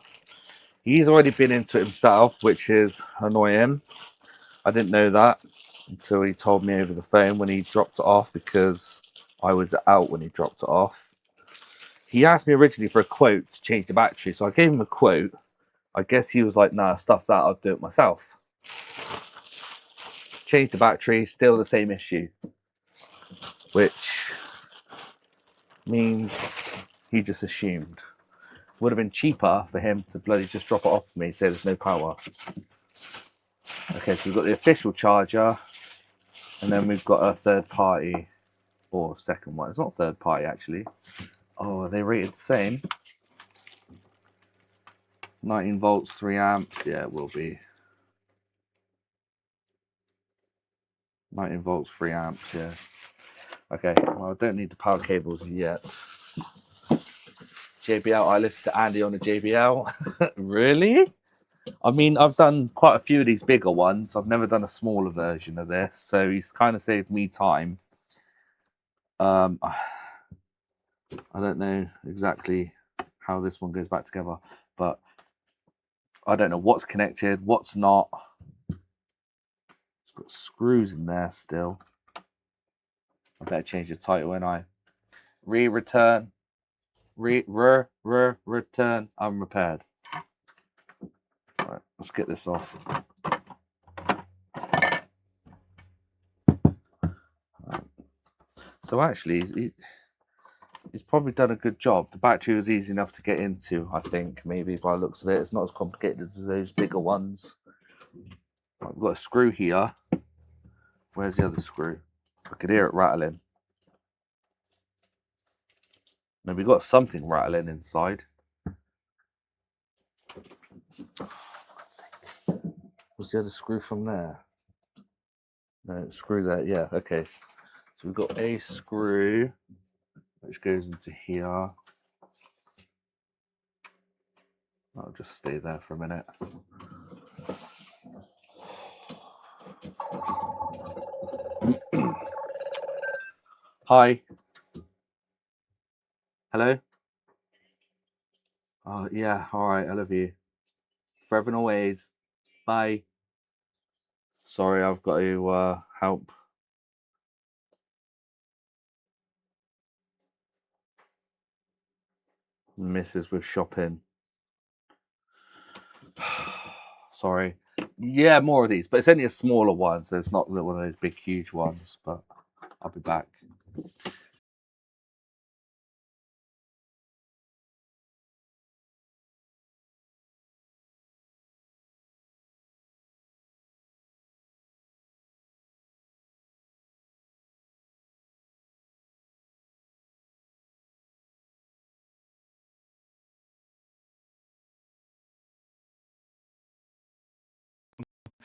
A: He's already been into it himself, which is annoying. I didn't know that until he told me over the phone when he dropped it off, because I was out when he dropped it off. He asked me originally for a quote to change the battery, so I gave him a quote. I guess he was like, nah, stuff that, I'll do it myself. Change the battery, still the same issue, which means he just assumed. Would have been cheaper for him to bloody just drop it off for me, say there's no power. Okay, so we've got the official charger, and then we've got a third party, or second one. It's not third party actually. Oh, are they rated the same? 19 volts, 3 amps. Yeah, it will be. 19 volts, 3 amps. Yeah. Okay, well, I don't need the power cables yet. JBL, I listened to Andy on the JBL. Really? I mean, I've done quite a few of these bigger ones. I've never done a smaller version of this, so he's kind of saved me time. I don't know exactly how this one goes back together, but I don't know what's connected, what's not. It's got screws in there still. I better change the title when I return unrepaired. All right, let's get this off. So actually, he's probably done a good job. The battery was easy enough to get into, I think, maybe by the looks of it. It's not as complicated as those bigger ones. Right, we've got a screw here. Where's the other screw? I could hear it rattling. No, we've got something rattling inside. Was the other screw from there? No, screw there. Yeah, okay. So we've got a screw which goes into here. I'll just stay there for a minute. Hi. Hello? Oh, yeah. All right. I love you. Forever and always. Bye. Sorry, I've got to help Mrs. with shopping. Sorry. Yeah, more of these, but it's only a smaller one, so it's not one of those big, huge ones, but I'll be back.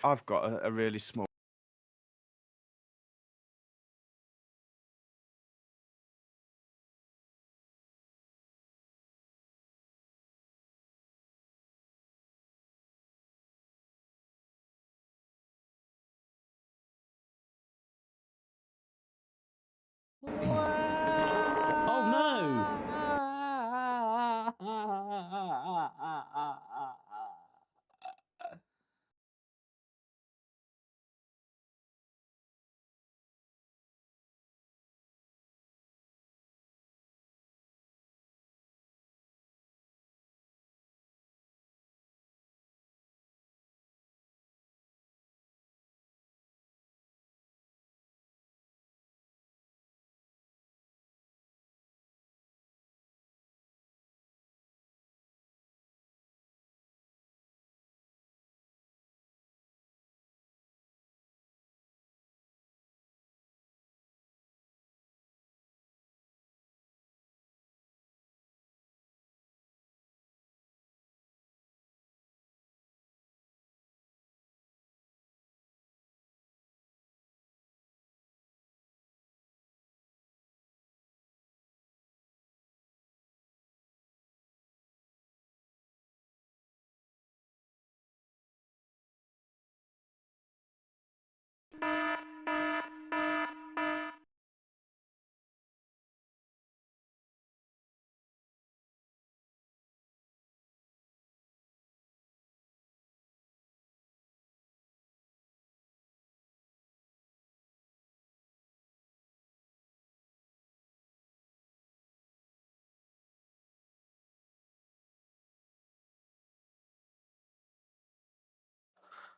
D: I've got a really small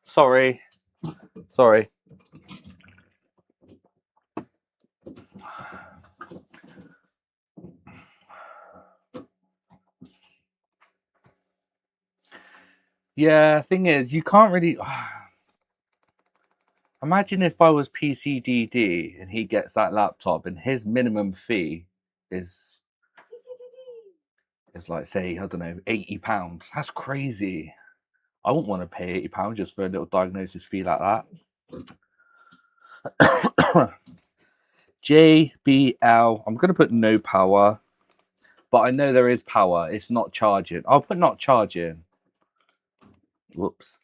A: Sorry. Sorry. Yeah, thing is, you can't really. Imagine if I was PCDD and he gets that laptop and his minimum fee is like, say, I don't know, £80. That's crazy. I wouldn't want to pay £80 just for a little diagnosis fee like that. JBL. I'm going to put no power, but I know there is power. It's not charging. I'll put not charging. Whoops.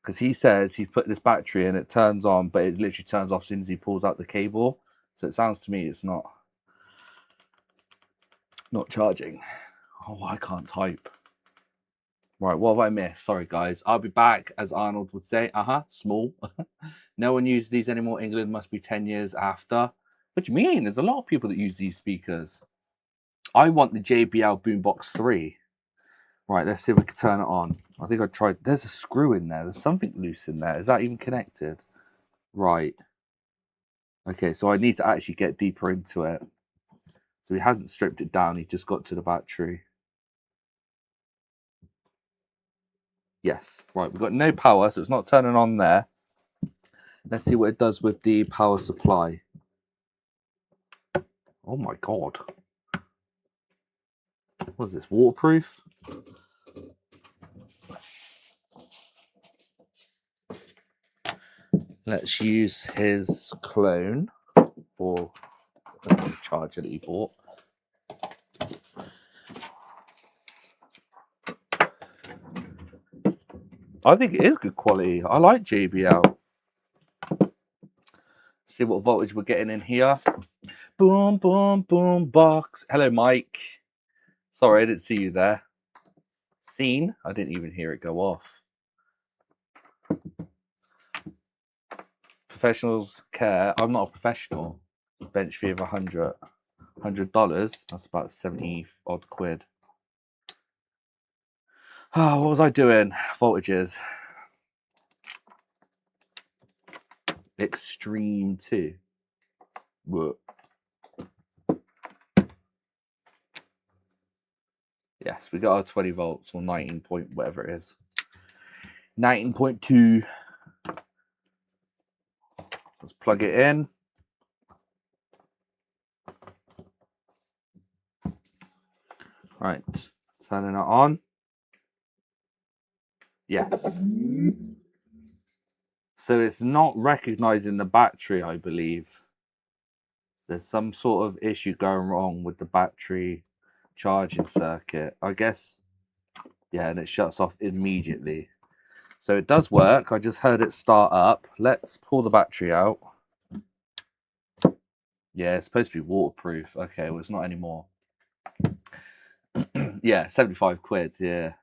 A: Because he says he put this battery in, it turns on, but it literally turns off as soon as he pulls out the cable. So it sounds to me it's not charging. Oh, I can't type. Right, what have I missed? Sorry, guys. I'll be back, as Arnold would say. Small. No one uses these anymore. England must be 10 years after. What do you mean? There's a lot of people that use these speakers. I want the JBL Boombox 3. Right, let's see if we can turn it on. I think I tried. There's a screw in there. There's something loose in there. Is that even connected? Right. Okay, so I need to actually get deeper into it. So he hasn't stripped it down. He just got to the battery. Yes. Right, we've got no power, so it's not turning on there. Let's see what it does with the power supply. Oh my God. What is this, waterproof? Let's use his clone or charger that he bought. I think it is good quality. I like JBL. See what voltage we're getting in here. Boom, boom, boom, box. Hello, Mike. Sorry, I didn't see you there. Scene. I didn't even hear it go off. Professionals care. I'm not a professional. Bench fee of $100. That's about 70 odd quid. Oh, what was I doing? Voltages. Extreme 2. Whoa. Yes, we got our 20 volts or 19 point whatever it is. 19.2. Let's plug it in. Right, turning it on. Yes. So it's not recognizing the battery, I believe. There's some sort of issue going wrong with the battery charging circuit. I guess, yeah, and it shuts off immediately. So it does work. I just heard it start up. Let's pull the battery out. Yeah, it's supposed to be waterproof. Okay, well, it's not anymore. Yeah, 75 quid, yeah.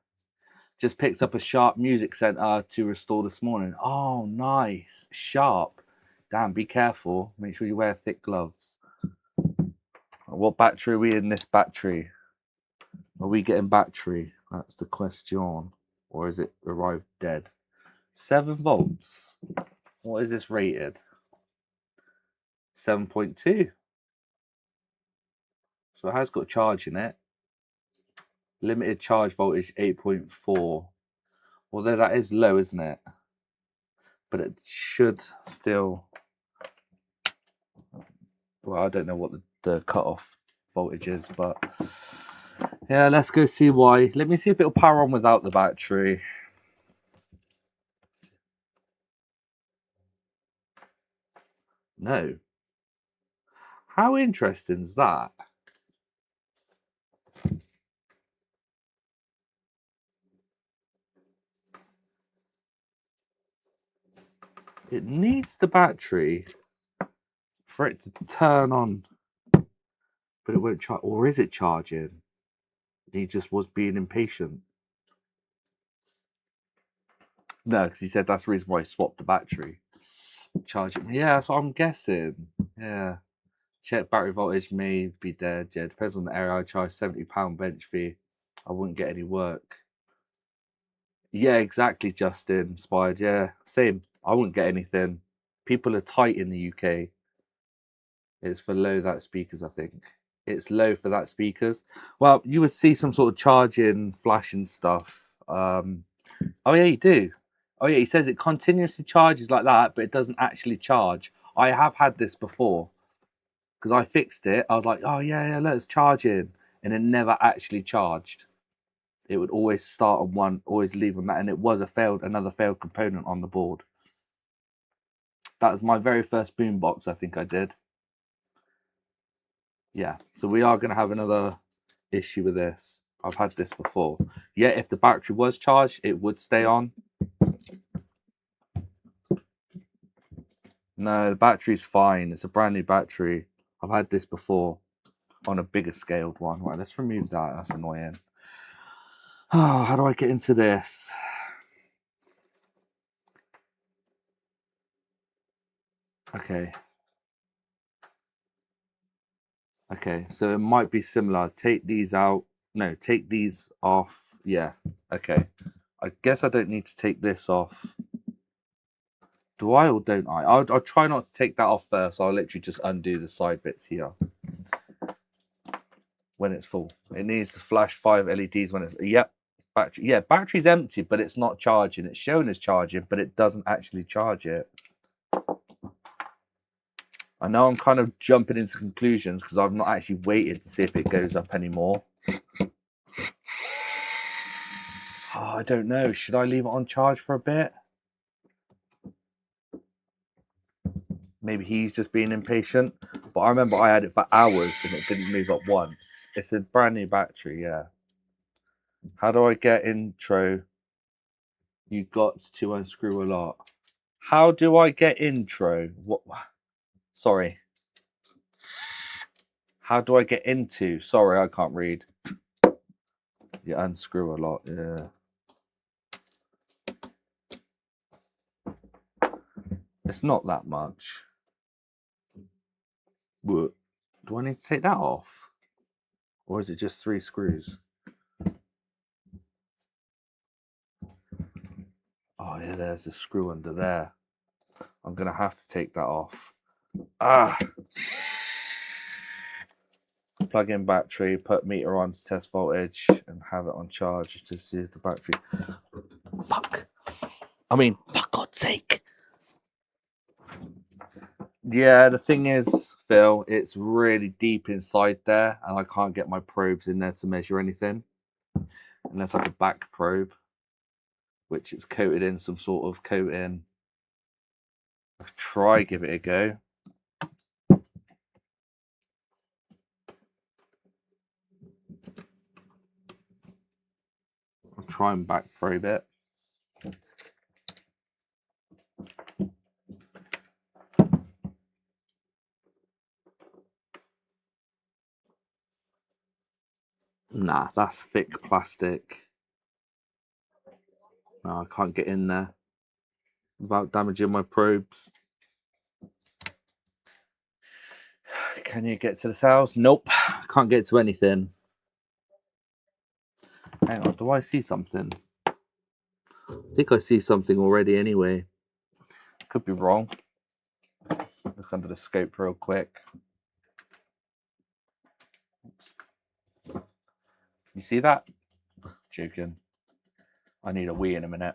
A: Just picked up a Sharp Music Center to restore this morning. Oh, nice. Sharp. Damn, be careful. Make sure you wear thick gloves. What battery are we in this battery? Are we getting battery? That's the question. Or is it arrived dead? 7 volts. What is this rated? 7.2. So it has got charge in it. Limited charge voltage 8.4. Although that is low, isn't it? But it should still... Well, I don't know what the cutoff voltage is, but... Yeah, let's go see why. Let me see if it'll power on without the battery. No. How interesting is that? It needs the battery for it to turn on, but it won't charge. Or is it charging? He just was being impatient. No, because he said that's the reason why he swapped the battery. Charge it. Yeah, that's what I'm guessing. Yeah. Check battery voltage may be dead. Yeah, depends on the area. I charge £70 bench fee. I wouldn't get any work Yeah, exactly, Justin. Inspired, yeah. Same. I wouldn't get anything. People are tight in the UK. It's for low that speakers, I think. It's low for that speakers. Well, you would see some sort of charging, flashing stuff. Oh yeah, you do. Oh yeah, he says it continuously charges like that, but it doesn't actually charge. I have had this before because I fixed it. I was like, oh yeah, look, it's charging, and it never actually charged. It would always start on one, always leave on that, and it was another failed component on the board. That was my very first boombox, I think I did. Yeah, so we are going to have another issue with this. I've had this before. Yeah, if the battery was charged, it would stay on. No, the battery's fine. It's a brand new battery. I've had this before on a bigger scaled one. Right, let's remove that. That's annoying. Oh, how do I get into this? Okay. Okay, so it might be similar. Take these out. No, take these off. Yeah, okay. I guess I don't need to take this off. Do I or don't I? I'll try not to take that off first. I'll literally just undo the side bits here when it's full. It needs to flash 5 LEDs when it's... Yep, battery. Yeah, battery's empty, but it's not charging. It's shown as charging, but it doesn't actually charge it. I know I'm kind of jumping into conclusions because I've not actually waited to see if it goes up anymore. Oh, I don't know. Should I leave it on charge for a bit? Maybe he's just being impatient. But I remember I had it for hours and it didn't move up once. It's a brand new battery, yeah. How do I get intro? You got to unscrew a lot. How do I get intro? What? Sorry. How do I get into? Sorry, I can't read. You unscrew a lot, yeah. It's not that much. What? Do I need to take that off? Or is it just 3 screws? Oh yeah, there's a screw under there. I'm gonna have to take that off. Ah! Plug in battery, put meter on to test voltage, and have it on charge to see if the battery... Fuck! I mean, for God's sake! Yeah, the thing is, Phil, it's really deep inside there, and I can't get my probes in there to measure anything. Unless like a back probe, which is coated in some sort of coating. I'll try give it a go. I'll try and back probe it. Nah, that's thick plastic. No, I can't get in there without damaging my probes. Can you get to the cells? Nope, can't get to anything. Hang on, do I see something? I think I see something already anyway. Could be wrong. Look under the scope real quick. Oops. You see that? Joking. I need a wee in a minute.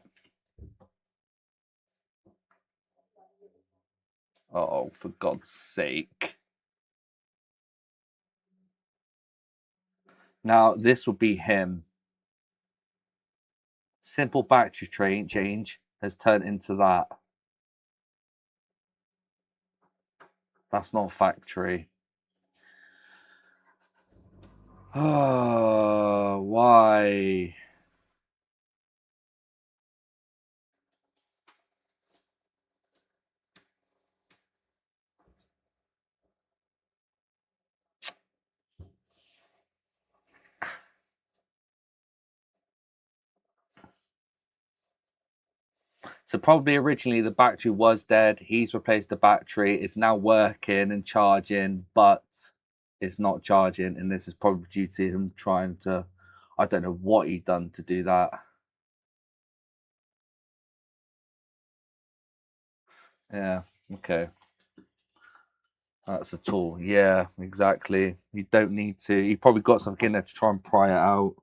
A: Oh, for God's sake. Now, this will be him. Simple battery change has turned into that. That's not factory. Oh, why? So probably originally the battery was dead. He's replaced the battery. It's now working and charging, but it's not charging. And this is probably due to him trying to, I don't know what he done to do that. Yeah, okay. That's a tool. Yeah, exactly. You don't need to. You probably got something in there to try and pry it out.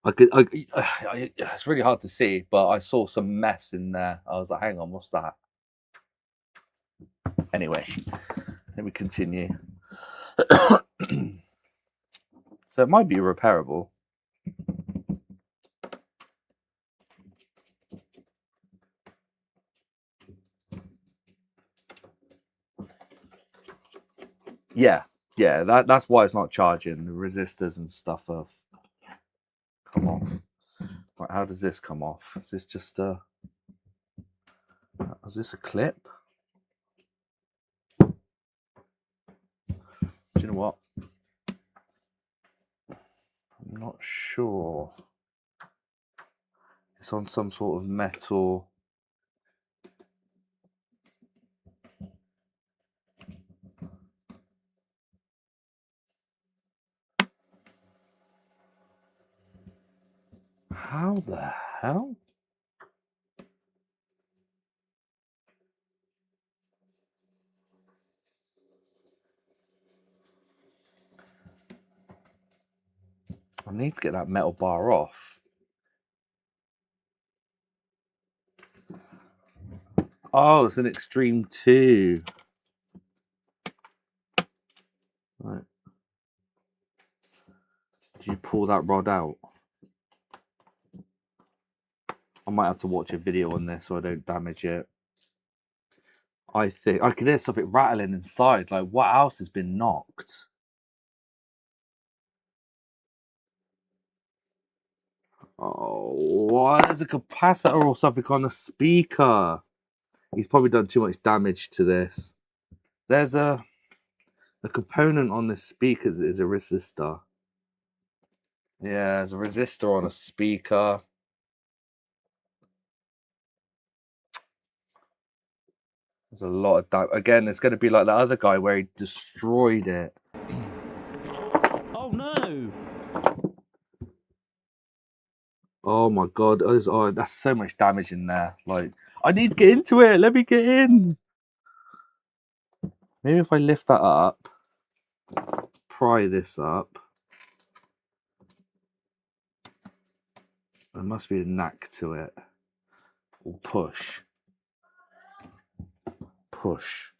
A: It's really hard to see, but I saw some mess in there. I was like, hang on, what's that? Anyway, let me continue. So it might be repairable. Yeah, yeah, that's why it's not charging. The resistors and stuff have come off. Right, how does this come off? Is this just a... Is this a clip? Do you know what? I'm not sure. It's on some sort of metal. How the hell? I need to get that metal bar off. Oh, it's an Extreme 2. Right. Do you pull that rod out? I might have to watch a video on this so I don't damage it. I think I could hear something rattling inside. Like, what else has been knocked? Oh, there's a capacitor or something on the speaker. He's probably done too much damage to this. There's a component on this speaker is a resistor. Yeah, there's a resistor on a speaker. There's a lot of damage. Again, it's going to be like the other guy where he destroyed it.
B: Oh no!
A: Oh my god, that's so much damage in there. Like, I need to get into it. Let me get in. Maybe if I lift that up, pry this up. There must be a knack to it. Or push. Push.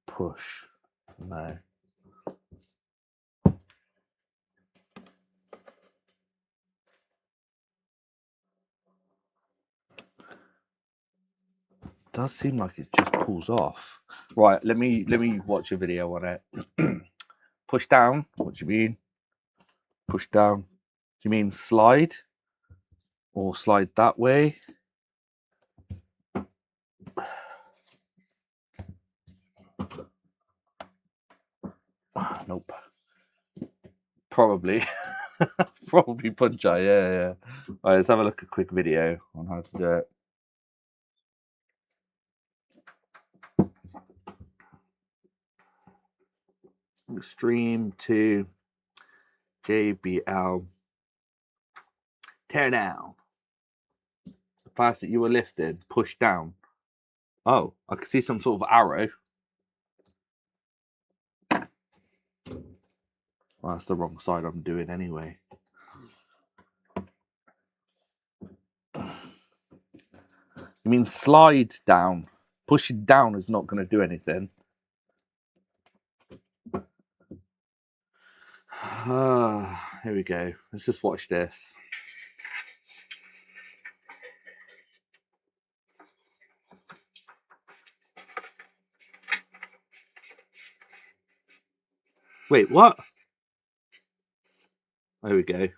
A: Push. No. Does seem like it just pulls off. Right, let me watch a video on it. Push down. What do you mean? Push down. Do you mean slide? Or slide that way? Nope. Probably. Probably punch out, yeah. Alright, let's have a look at a quick video on how to do it. Extreme to JBL. Tear down. The plastic you were lifting, push down. Oh, I can see some sort of arrow. Well, that's the wrong side I'm doing anyway. You mean slide down? Pushing down is not going to do anything. Here we go. Let's just watch this. Wait, what? There we go.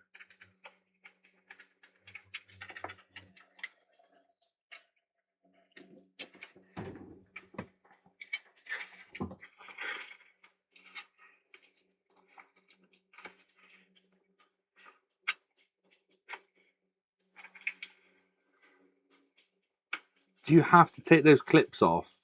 A: Do you have to take those clips off?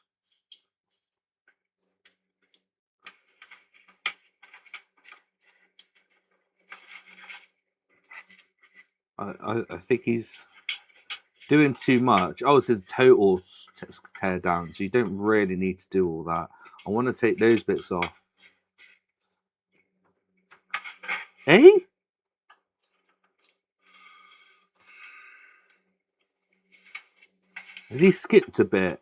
A: I think he's doing too much. Oh, it says total tear down. So you don't really need to do all that. I want to take those bits off. Eh? Has he skipped a bit?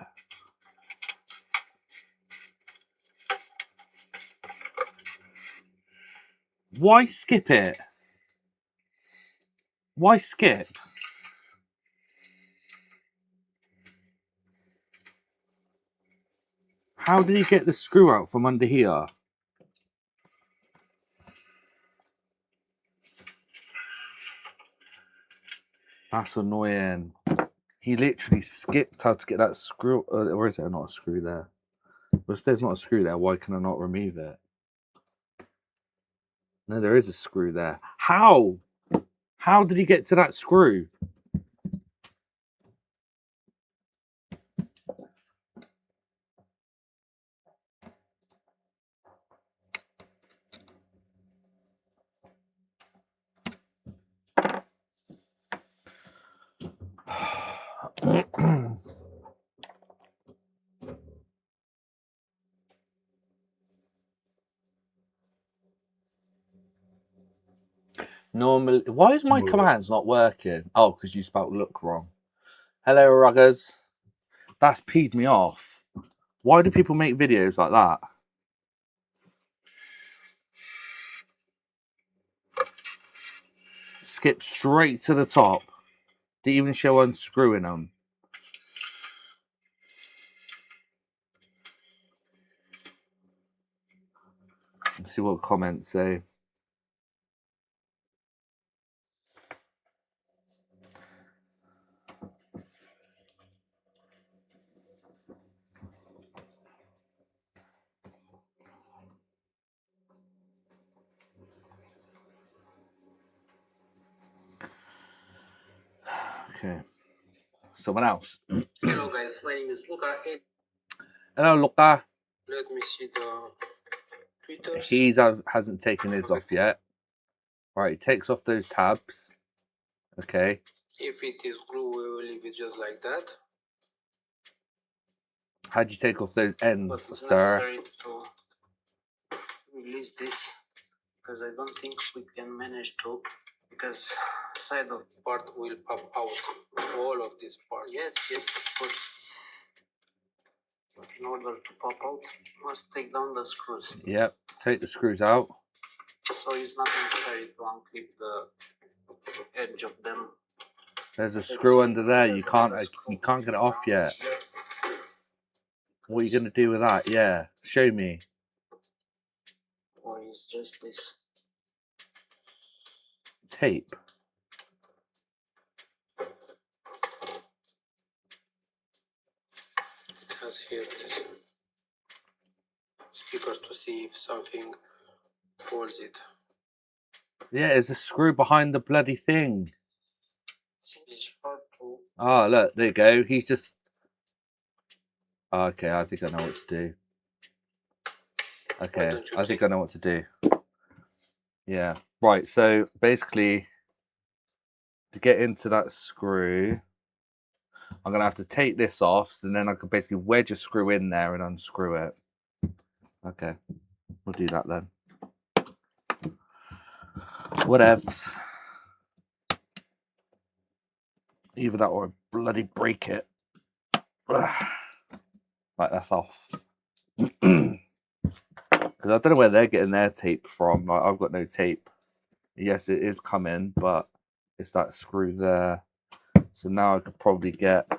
A: Why skip it? Why skip? How did he get the screw out from under here? That's annoying. He literally skipped how to get that screw. Or is there not a screw there? But if there's not a screw there, why can I not remove it? No, there is a screw there. How? How did he get to that screw? Normally, why is my commands not working? Oh, because you spelled look wrong. Hello, ruggers. That's peed me off. Why do people make videos like that? Skip straight to the top. Didn't even show unscrewing them. Let's see what comments say. Okay. Someone else.
F: Hello guys, my name is Luca and
A: Hello, Luca.
F: let me see the tweeters.
A: He hasn't taken his off yet. Right, he takes off those tabs. Okay.
F: If it is glue, we will leave it just like that.
A: How'd you take off those
F: But
A: ends,
F: it's
A: sir?
F: necessary to release this because I don't think we can manage to, because side of part will pop out. All of this part. Yes, of course. But in order to pop out, you must take down the screws.
A: Yep. Take the screws out.
F: So it's not necessary to unclip the edge of them.
A: There's a screw under there. You can't get it off yet. What are you gonna do with that? Yeah, show me.
F: Or it's just this.
A: Tape.
F: It has here this speakers to see if something holds it.
A: Yeah, there's a screw behind the bloody thing.
F: It's hard to.
A: Oh, look, there you go. He's just. Okay, I think I know what to do. Okay, I think I know what to do. Yeah, right. So basically, to get into that screw, I'm gonna have to take this off, so then I can basically wedge a screw in there and unscrew it. Okay, we'll do that then. Whatevs. Either that or bloody break it. Right, that's off. Because I don't know where they're getting their tape from. Like, I've got no tape. Yes, it is coming, but it's that screw there. So now I could probably get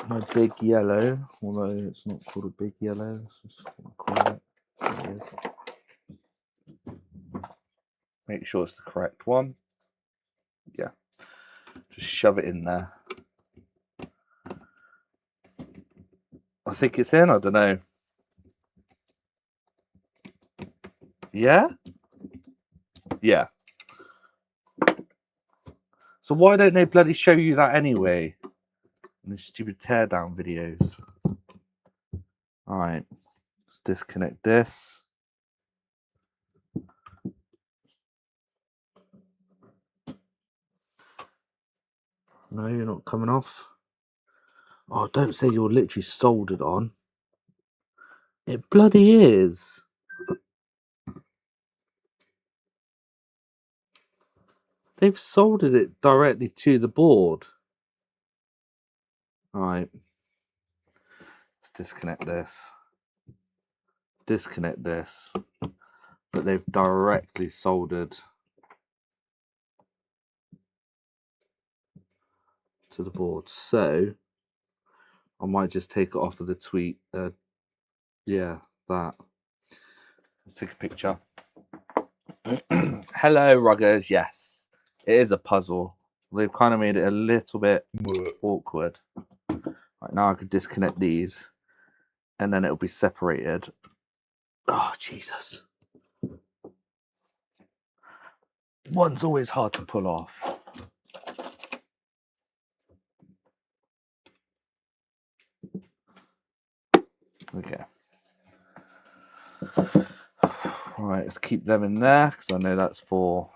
A: my big yellow, although it's not called a big yellow. It's just what I call it. It is. Make sure it's the correct one. Yeah. Just shove it in there. I think it's in, I don't know. Yeah? Yeah. So why don't they bloody show you that anyway? In the stupid teardown videos. Alright. Let's disconnect this. No, you're not coming off. Oh, don't say you're literally soldered on. It bloody is. They've soldered it directly to the board. Alright. Let's disconnect this. Disconnect this. But they've directly soldered to the board. So I might just take it off of the tweet. Yeah, that. Let's take a picture. Hello, ruggers. Yes, it is a puzzle. They've kind of made it a little bit awkward. Right, now I could disconnect these and then it'll be separated. Oh, Jesus. One's always hard to pull off. Okay. Right, let's keep them in there because I know that's for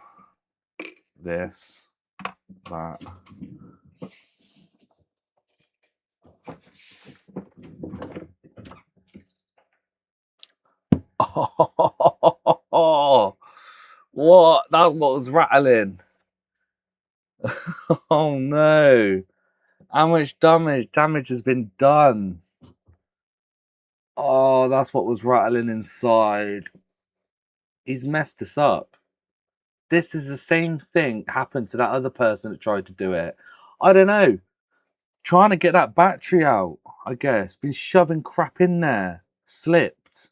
A: this, that. Oh, what? That was rattling. Oh no. How much damage has been done? Oh, that's what was rattling inside. He's messed this up. This is the same thing happened to that other person that tried to do it. I don't know. Trying to get that battery out, I guess. Been shoving crap in there. Slipped.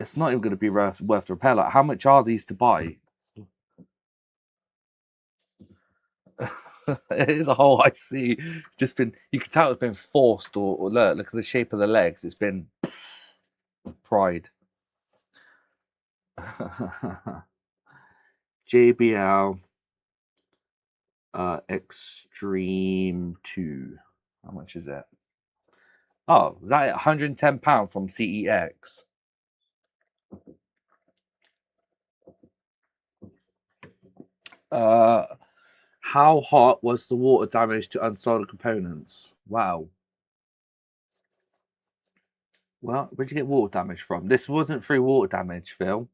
A: It's not even going to be worth the repair. Like, how much are these to buy? It is a hole I see. Just been, you can tell it's been forced, or look at the shape of the legs. It's been pried. JBL Extreme 2. How much is it? Oh, is that £110 from CEX? How hot was the water damage to unsoldered components? Wow. Well, where'd you get water damage from? This wasn't through water damage, Phil.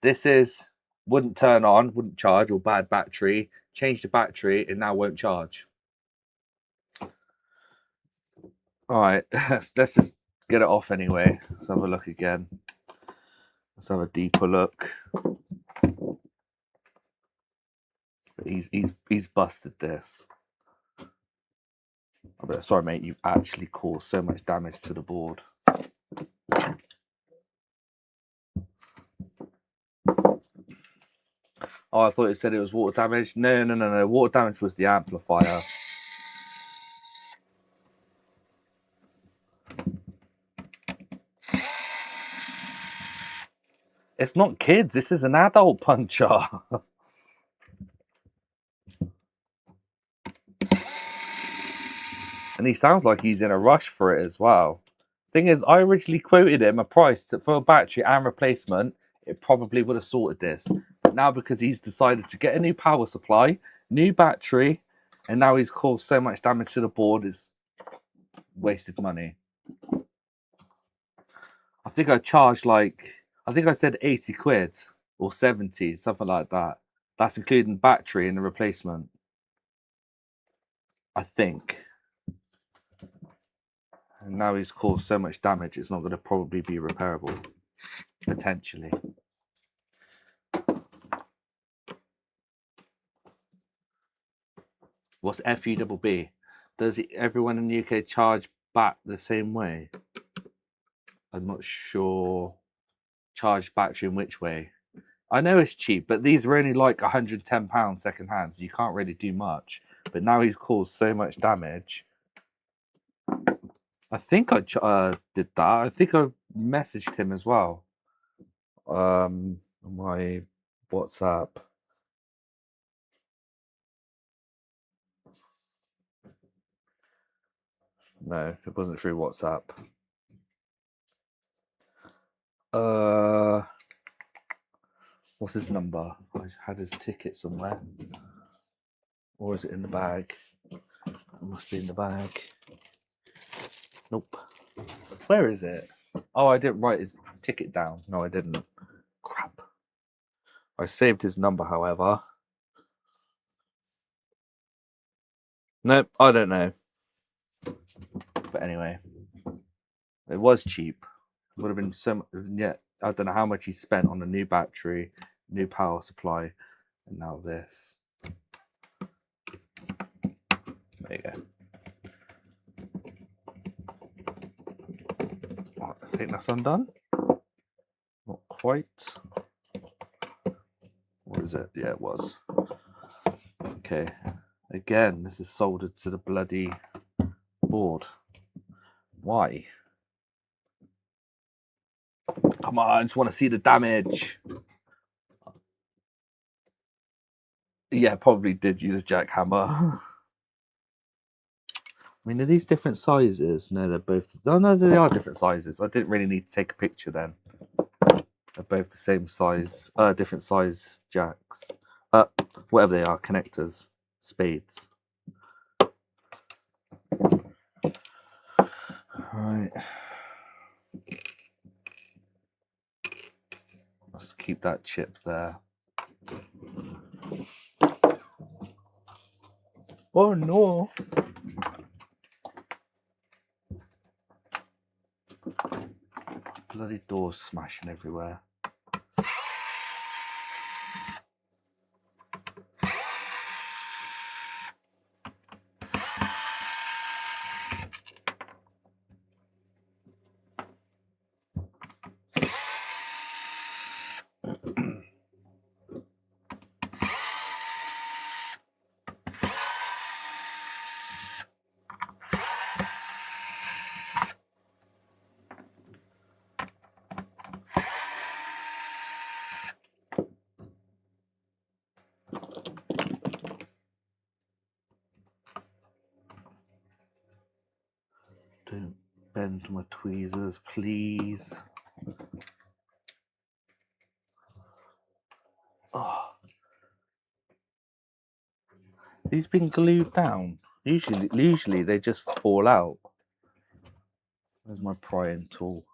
A: This is wouldn't turn on, wouldn't charge, or bad battery. Change the battery, it now won't charge. All right, let's just get it off anyway. Let's have a look again. Let's have a deeper look. He's busted this. Sorry, mate. You've actually caused so much damage to the board. Oh, I thought it said it was water damage. No. Water damage was the amplifier. It's not kids. This is an adult puncher. And he sounds like he's in a rush for it as well. Thing is, I originally quoted him a price for a battery and replacement. It probably would have sorted this. But now because he's decided to get a new power supply, new battery, and now he's caused so much damage to the board, it's wasted money. I think I charged I think I said 80 quid or 70, something like that. That's including battery and the replacement. I think. And now he's caused so much damage, it's not going to probably be repairable. Potentially. What's FUBB? Does everyone in the UK charge back the same way? I'm not sure. Charge battery in which way? I know it's cheap, but these are only like £110 second hand, so you can't really do much. But now he's caused so much damage. I think I did that. I think I messaged him as well. My WhatsApp. No, it wasn't through WhatsApp. What's his number? I had his ticket somewhere. Or is it in the bag? It must be in the bag. Nope. Where is it? Oh, I didn't write his ticket down. No, I didn't. Crap. I saved his number, however. Nope, I don't know. But anyway, it was cheap. Would have been so. Yeah, I don't know how much he spent on a new battery, new power supply, and now this. There you go. Oh, I think that's undone. Not quite. What is it? Yeah, it was. Okay. Again, this is soldered to the bloody board. Why? Come on, I just want to see the damage. Yeah, probably did use a jackhammer. I mean, are these different sizes? No, they're both... Oh, no, they are different sizes. I didn't really need to take a picture then. They're both the same size. Different size jacks. Whatever they are, connectors. Spades. Right. Let's keep that chip there. Oh no! Bloody doors smashing everywhere. Don't bend my tweezers, please. Oh. These been glued down. Usually they just fall out. Where's my prying tool?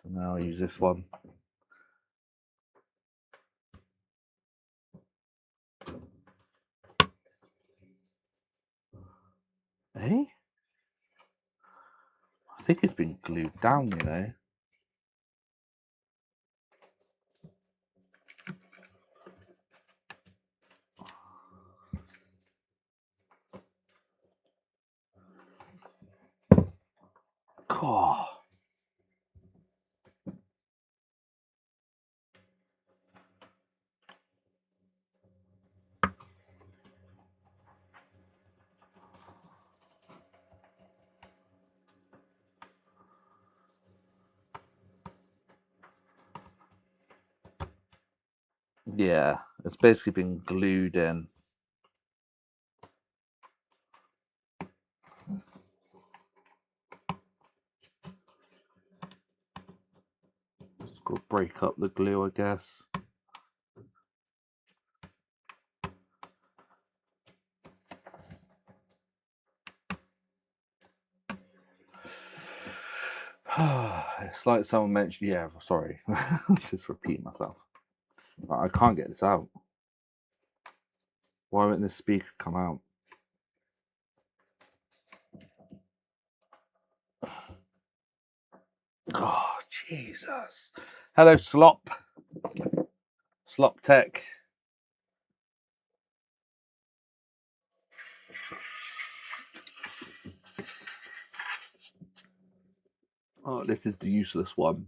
A: Now I'll use this one. Eh? I think it's been glued down, you know. God. Yeah, it's basically been glued in. Just got to break up the glue, I guess. It's like someone mentioned. Yeah, sorry, just repeat myself. I can't get this out. Why won't this speaker come out? Oh, Jesus. Hello, Slop. Slop Tech. Oh, this is the useless one.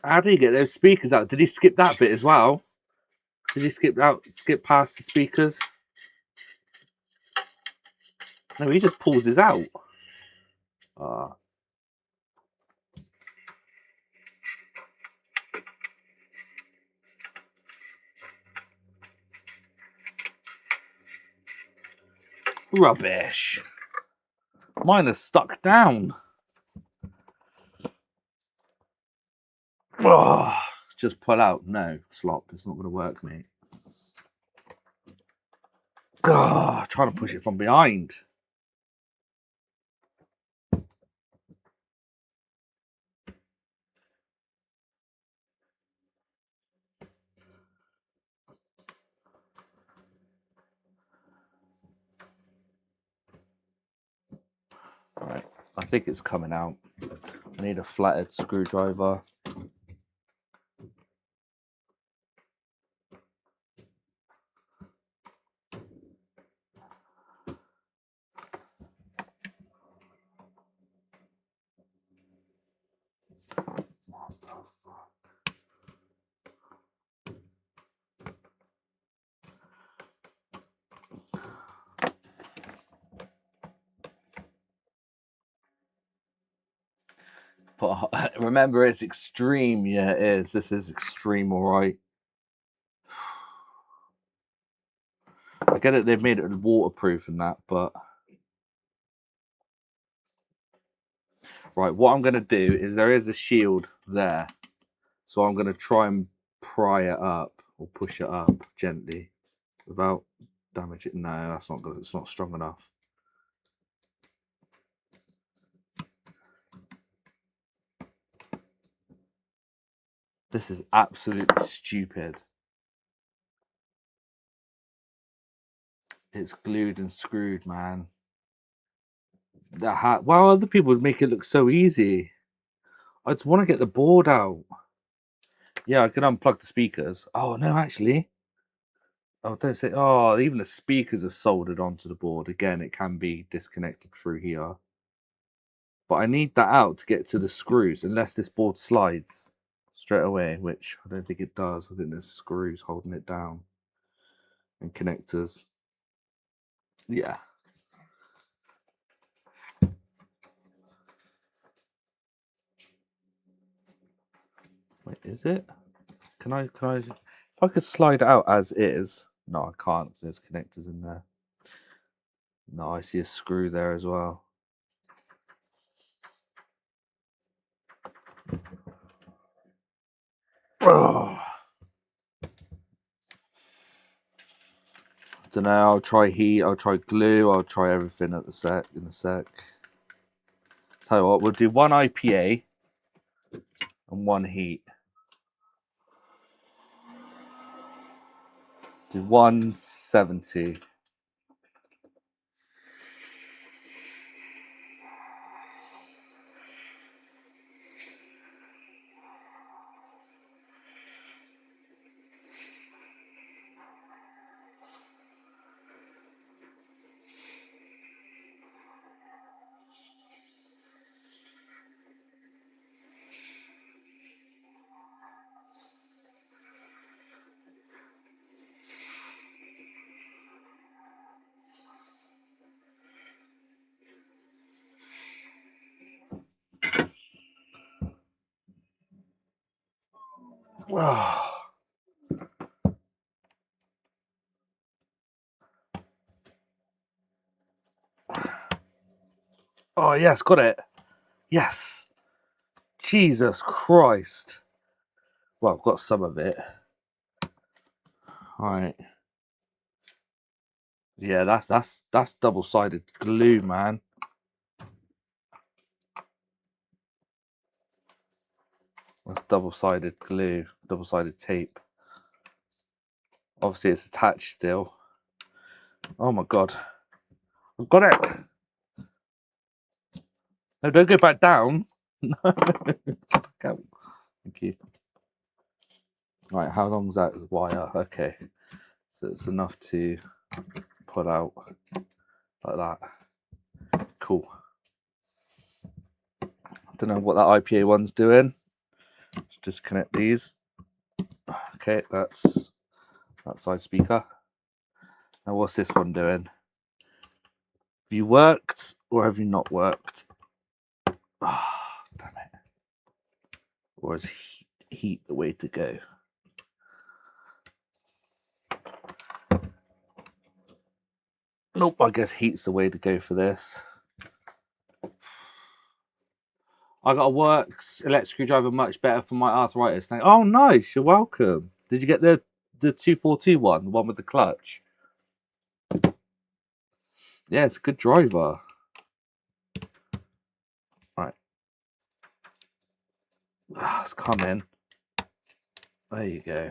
A: How did he get those speakers out? Did he skip that bit as well? Did he skip past the speakers? No, he just pulls his out. Ah. Rubbish. Mine is stuck down. Oh, just pull out. No, slop. It's not going to work, mate. Oh, trying to push it from behind. Right, I think it's coming out. I need a flathead screwdriver. But remember, it's extreme. Yeah, it is. This is extreme, all right. I get it. They've made it waterproof and that, but right. What I'm going to do is there is a shield there, so I'm going to try and pry it up or push it up gently without damaging. No, that's not good. It's not strong enough. This is absolutely stupid. It's glued and screwed, man. Wow, other people would make it look so easy. I just want to get the board out. Yeah, I can unplug the speakers. Oh, no, actually. Oh, don't say. Oh, even the speakers are soldered onto the board. Again, it can be disconnected through here. But I need that out to get to the screws, unless this board slides straight away, which I don't think it does. I think there's screws holding it down and connectors. Yeah. Wait, is it? Can I, if I could slide it out as is. No, I can't. There's connectors in there. No, I see a screw there as well. Oh. Don't know. I'll try heat. I'll try glue. I'll try everything in a sec. Tell you what, we'll do one IPA and one heat. Do 170. Oh, yes, got it. Yes. Jesus Christ. Well, I've got some of it. All right. Yeah, that's double-sided glue, man. That's double-sided glue, double-sided tape. Obviously, it's attached still. Oh my god. I've got it. No, don't go back down. No. Thank you. Right, how long's that wire? Okay. So it's enough to put out like that. Cool. Don't know what that IPA one's doing. Let's disconnect these. Okay, that's that side speaker. Now what's this one doing? Have you worked or have you not worked? Ah, damn it. Or is heat the way to go? Nope, I guess heat's the way to go for this. I got a Works electric screwdriver much better for my arthritis. Oh, nice. You're welcome. Did you get the 242 one, the one with the clutch? Yeah, it's a good driver. Right. It's coming. There you go.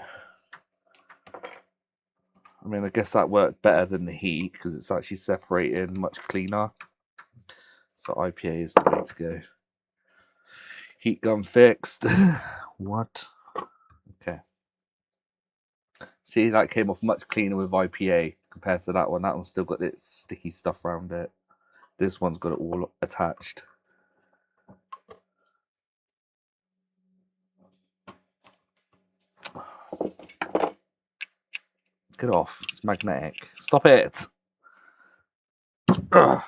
A: I mean, I guess that worked better than the heat because it's actually separating much cleaner. So IPA is the way to go. Heat gun fixed. What? Okay. See, that came off much cleaner with IPA compared to that one. That one's still got its sticky stuff around it. This one's got it all attached. Get off. It's magnetic. Stop it. Ugh.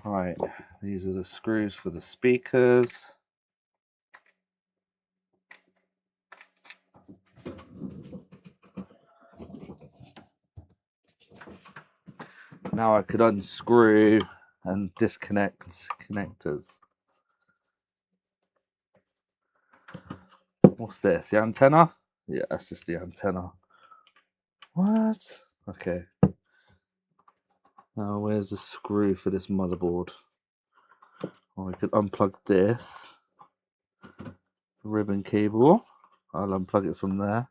A: Right. These are the screws for the speakers. Now I could unscrew and disconnect connectors. What's this? The antenna? Yeah, that's just the antenna. What? Okay. Now where's the screw for this motherboard? Oh, we could unplug this ribbon cable. I'll unplug it from there.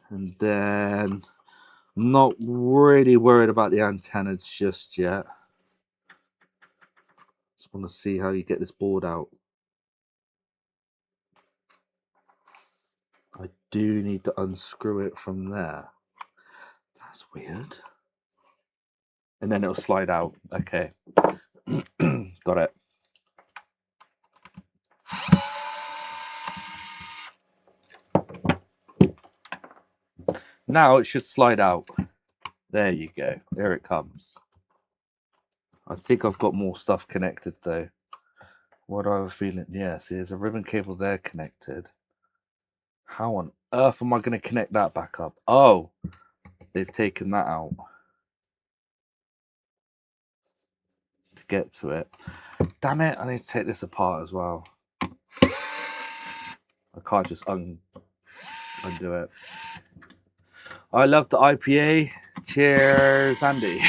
A: And then I'm not really worried about the antenna just yet. Just want to see how you get this board out. I do need to unscrew it from there. That's weird. And then it'll slide out. Okay. Got it. Now it should slide out. There you go. There it comes. I think I've got more stuff connected though. What do I have a feeling? Yeah, see, there's a ribbon cable there connected. How on earth am I going to connect that back up? Oh, they've taken that out to get to it. Damn it, I need to take this apart as well. I can't just undo it. I love the IPA. Cheers, Andy.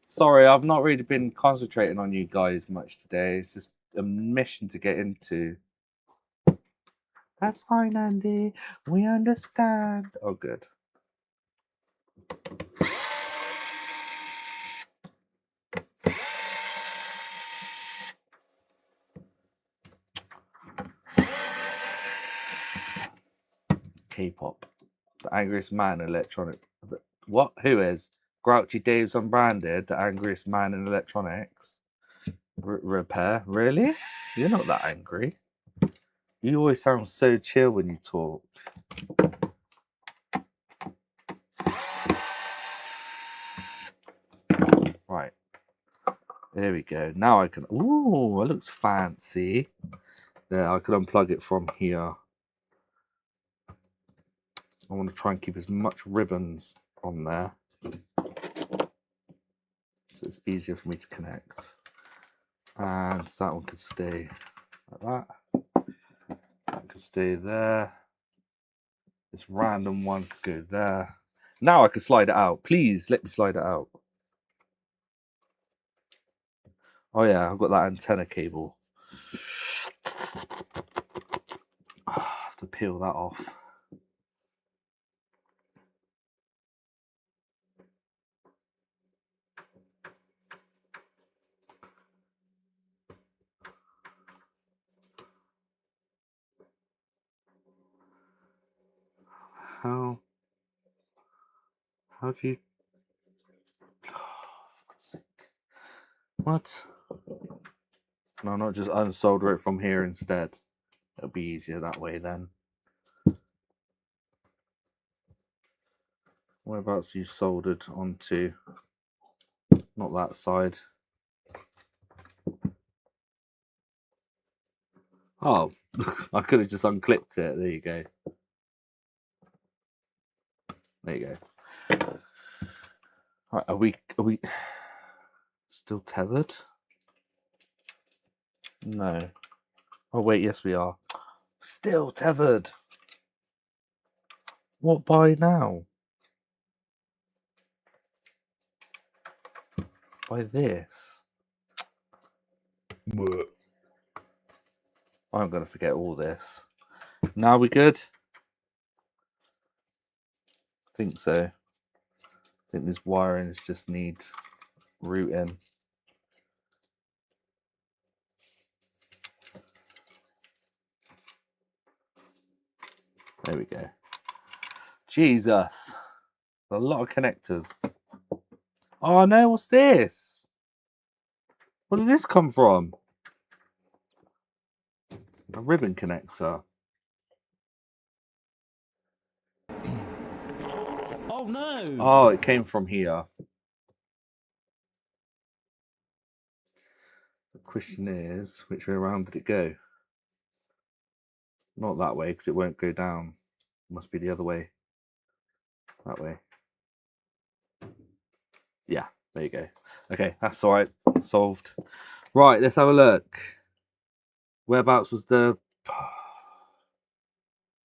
A: Sorry, I've not really been concentrating on you guys much today. It's just a mission to get into. That's fine, Andy. We understand. Oh, good. K-pop. The angriest man in electronic. What? Who is? Grouchy Dave's Unbranded, the angriest man in electronics. Repair? Really? You're not that angry. You always sound so chill when you talk. Right. There we go. Now I can... Ooh, it looks fancy. There, I can unplug it from here. I want to try and keep as much ribbons on there. So it's easier for me to connect. And that one could stay like that. That could stay there. This random one could go there. Now I can slide it out. Please let me slide it out. Oh yeah, I've got that antenna cable. I have to peel that off. How do you... Oh, for God's sake. What? No, not just unsolder it from here instead. It'll be easier that way then. Whereabouts you soldered onto? Not that side. Oh, I could have just unclipped it. There you go. There you go. Right, are we still tethered? No. Oh wait, yes we are. Still tethered. What by now? By this? I'm gonna forget all this. Now we good? I think so. I think this wiring just need routing. There we go. Jesus. A lot of connectors. Oh no, what's this? Where did this come from? A ribbon connector.
B: Oh no!
A: Oh, it came from here. The question is, which way around did it go? Not that way, because it won't go down. It must be the other way. That way. Yeah, there you go. Okay, that's all right. Solved. Right, let's have a look. Whereabouts was the...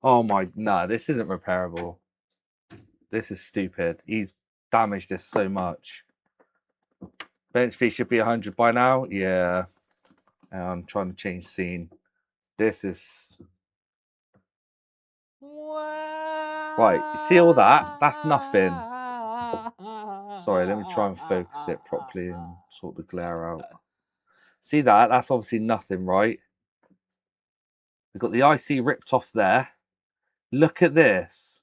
A: Oh my... No, this isn't repairable. This is stupid. He's damaged this so much. Bench fee should be 100 by now. Yeah. I'm trying to change scene. This is... Right, you see all that? That's nothing. Sorry, let me try and focus it properly and sort the glare out. See that? That's obviously nothing, right? We've got the IC ripped off there. Look at this.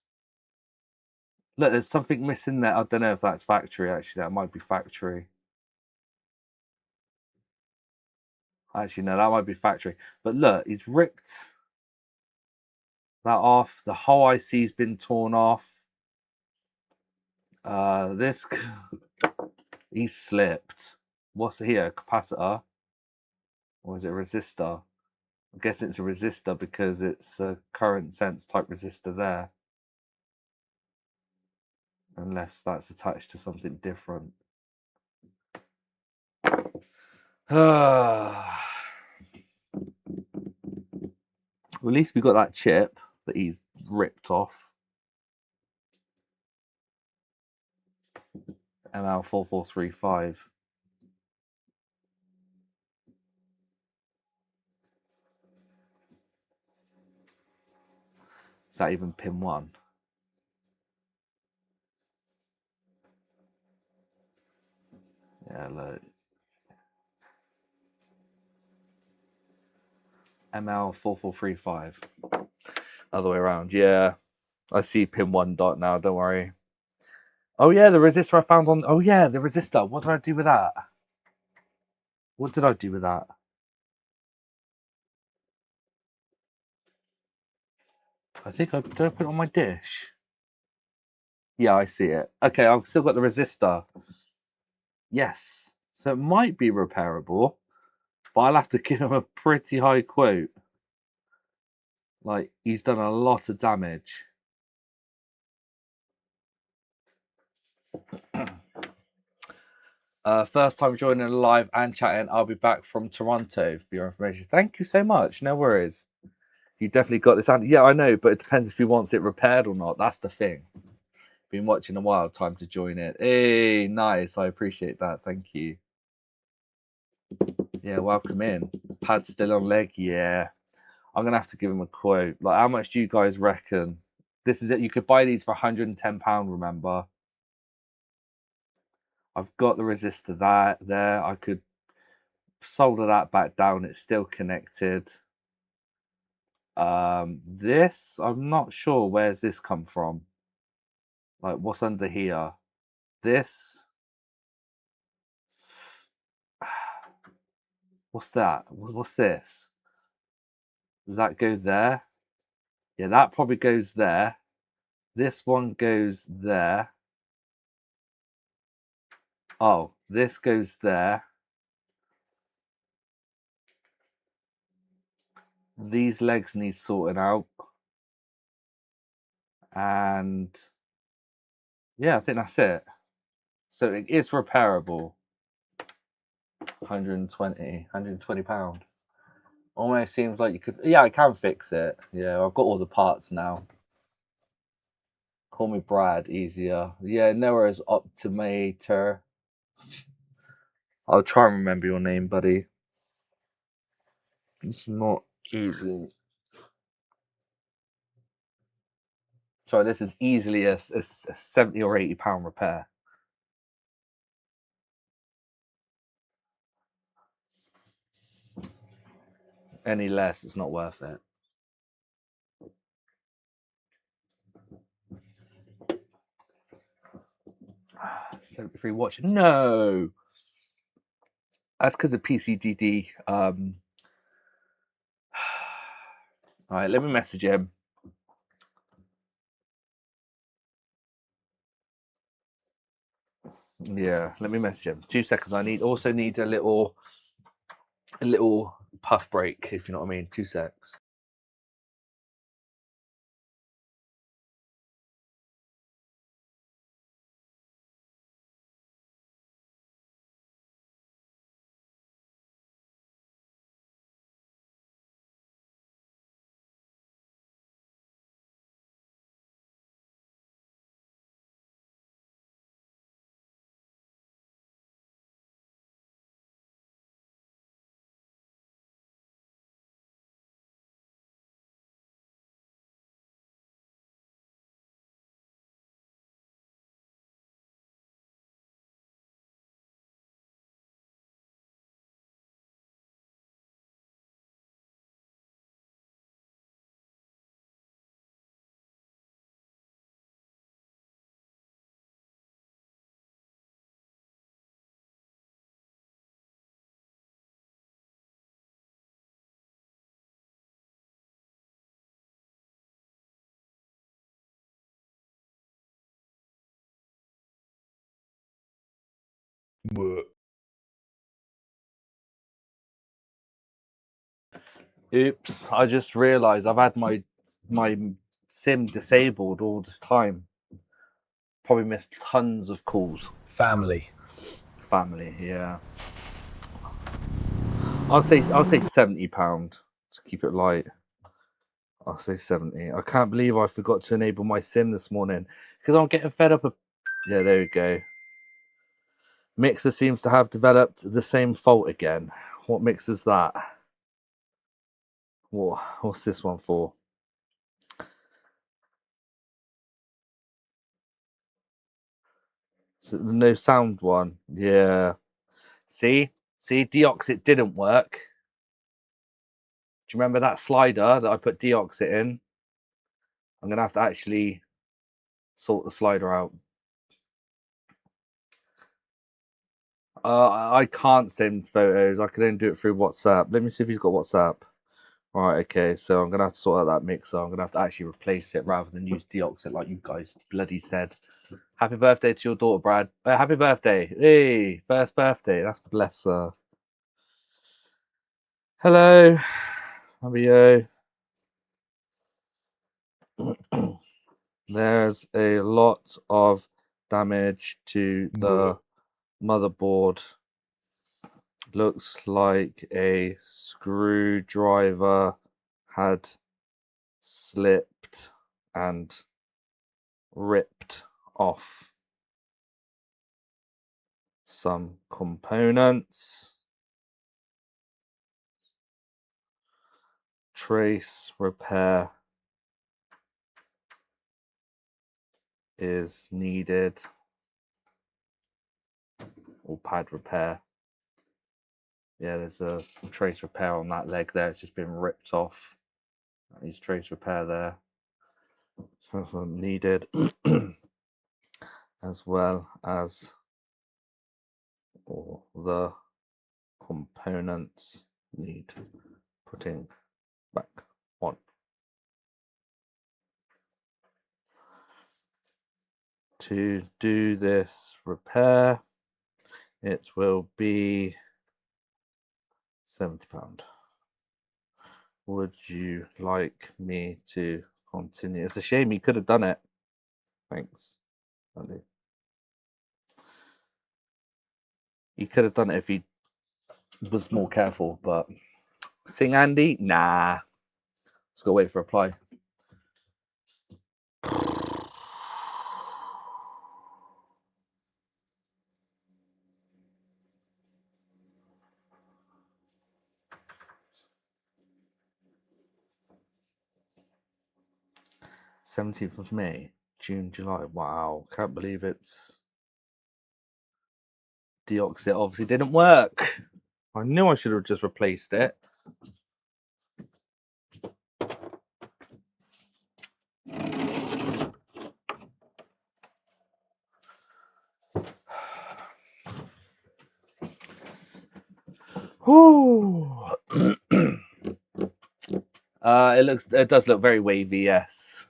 A: Look, there's something missing there. I don't know if that's factory, actually. That might be factory. Actually, no, that might be factory. But look, he's ripped that off. The whole IC's been torn off. This... He's slipped. What's here? A capacitor? Or is it a resistor? I'm guessing it's a resistor because it's a current sense type resistor there. Unless that's attached to something different. Well, at least we got that chip that he's ripped off. ML4435. Is that even pin 1? Yeah, look. ML4435. Other way around. Yeah. I see pin 1 dot now, don't worry. Oh yeah, the resistor I found on... Oh yeah, the resistor. What did I do with that? What did I do with that? I think did I put it on my dish? Yeah, I see it. Okay, I've still got the resistor. Yes. So it might be repairable, but I'll have to give him a pretty high quote. Like, he's done a lot of damage. First time joining live and chatting. I'll be back from Toronto for your information. Thank you so much. No worries. You definitely got this. Yeah, I know, but it depends if he wants it repaired or not. That's the thing. Been watching a while. Time to join it. Hey, nice. I appreciate that. Thank you. Yeah, welcome in. Pad still on leg. Yeah. I'm going to have to give him a quote. Like, how much do you guys reckon? This is it. You could buy these for £110, remember? I've got the resistor there. I could solder that back down. It's still connected. This, I'm not sure. Where's this come from? Like, what's under here? This. What's that? What's this? Does that go there? Yeah, that probably goes there. This one goes there. Oh, this goes there. These legs need sorting out. And yeah, I think that's it. So it is repairable. 120 pound. Almost seems like you could. Yeah, I can fix it. Yeah, I've got all the parts now. Call me Brad, easier. Yeah, Noah's Optimator. I'll try and remember your name, buddy. It's not easy. Sorry, this is easily a 70 or 80 pound repair. Any less, it's not worth it. 73 watching. No, that's because of PCDD. All right, let me message him. Yeah, let me message him. 2 seconds. I also need a little puff break, if you know what I mean. 2 secs. Oops, I just realised I've had my SIM disabled all this time. Probably missed tons of calls.
G: Family,
A: Yeah. I'll say £70 to keep it light. I'll say 70. I can't believe I forgot to enable my SIM this morning because I'm getting fed up. Yeah, there we go. Mixer seems to have developed the same fault again. What mixer's that? What's this one for? Is it the no sound one? Yeah. See, Deoxit didn't work. Do you remember that slider that I put Deoxit in? I'm gonna have to actually sort the slider out. I can't send photos. I can only do it through WhatsApp. Let me see if he's got WhatsApp. All right, okay. So I'm gonna have to sort out that mixer. I'm gonna have to actually replace it rather than use Deoxit like you guys bloody said. Happy birthday to your daughter, Brad. Happy birthday. Hey, first birthday. That's bless her. Hello. How are you? There's a lot of damage to the motherboard. Looks like a screwdriver had slipped and ripped off some components. Trace repair is needed, or pad repair. Yeah, there's a trace repair on that leg there. It's just been ripped off. That needs trace repair there. So needed, as well as all the components need putting back on. To do this repair, it will be £70. Would you like me to continue? It's a shame you could have done it. Thanks, Andy. He could have done it if he was more careful, but Sing Andy? Nah. Let's go wait for a reply. "17th of May, June, July." Wow, can't believe it's Deoxit obviously didn't work. I knew I should have just replaced it. Ooh. It does look very wavy, yes.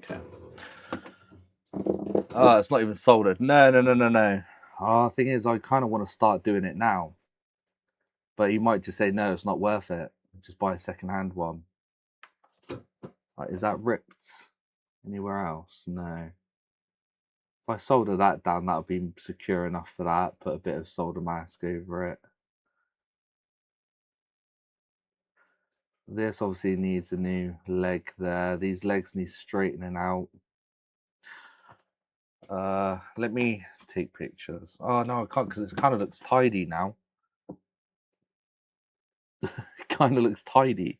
A: Okay. Oh, it's not even soldered. No. Oh, the thing is, I kind of want to start doing it now. But you might just say, no, it's not worth it. Just buy a second-hand one. Like, is that ripped anywhere else? No. If I solder that down, that would be secure enough for that. Put a bit of solder mask over it. This obviously needs a new leg there. These legs need straightening out. Let me take pictures. Oh no, I can't because it kind of looks tidy now. It kind of looks tidy.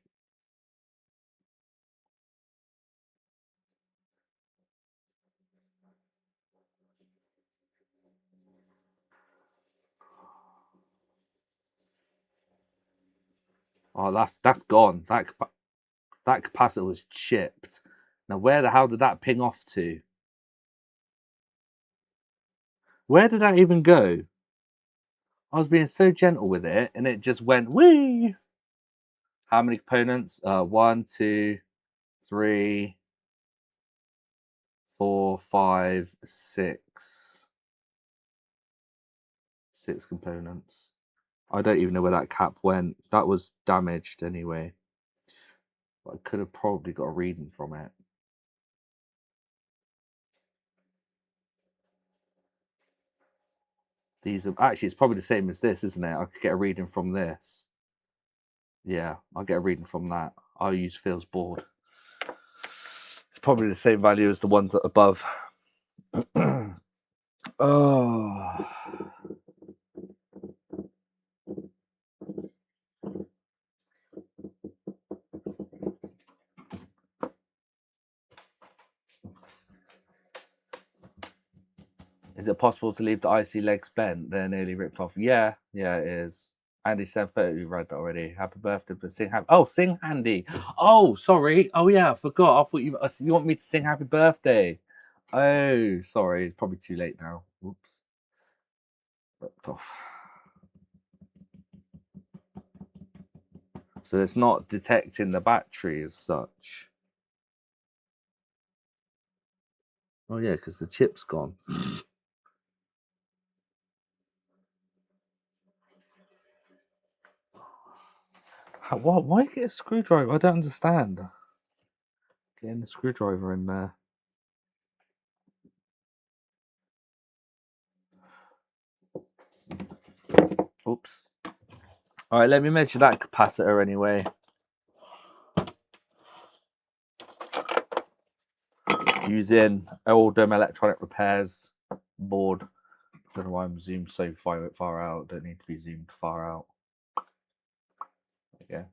A: Oh, that's gone. That capacitor was chipped. Now, where the hell did that ping off to? Where did that even go? I was being so gentle with it, and it just went whee. How many components? 1, 2, 3, 4, 5, 6. 6 components. I don't even know where that cap went. That was damaged anyway. But I could have probably got a reading from it. These are actually, it's probably the same as this, isn't it? I could get a reading from this. Yeah, I'll get a reading from that. I'll use Phil's board. It's probably the same value as the ones above. Oh. Is it possible to leave the IC legs bent? They're nearly ripped off. Yeah, it is. Andy said 30, we read that already. Happy birthday, but sing happy. Oh, sing Andy. Oh, sorry. Oh, yeah, I forgot. I thought you want me to sing happy birthday. Oh, sorry. It's probably too late now. Oops. Ripped off. So it's not detecting the battery as such. Oh, yeah, because the chip's gone. Why get a screwdriver? I don't understand. Getting the screwdriver in there. Oops. All right, let me measure that capacitor anyway. Using Oldham Electronic Repairs board. I don't know why I'm zoomed so far out. Don't need to be zoomed far out. There you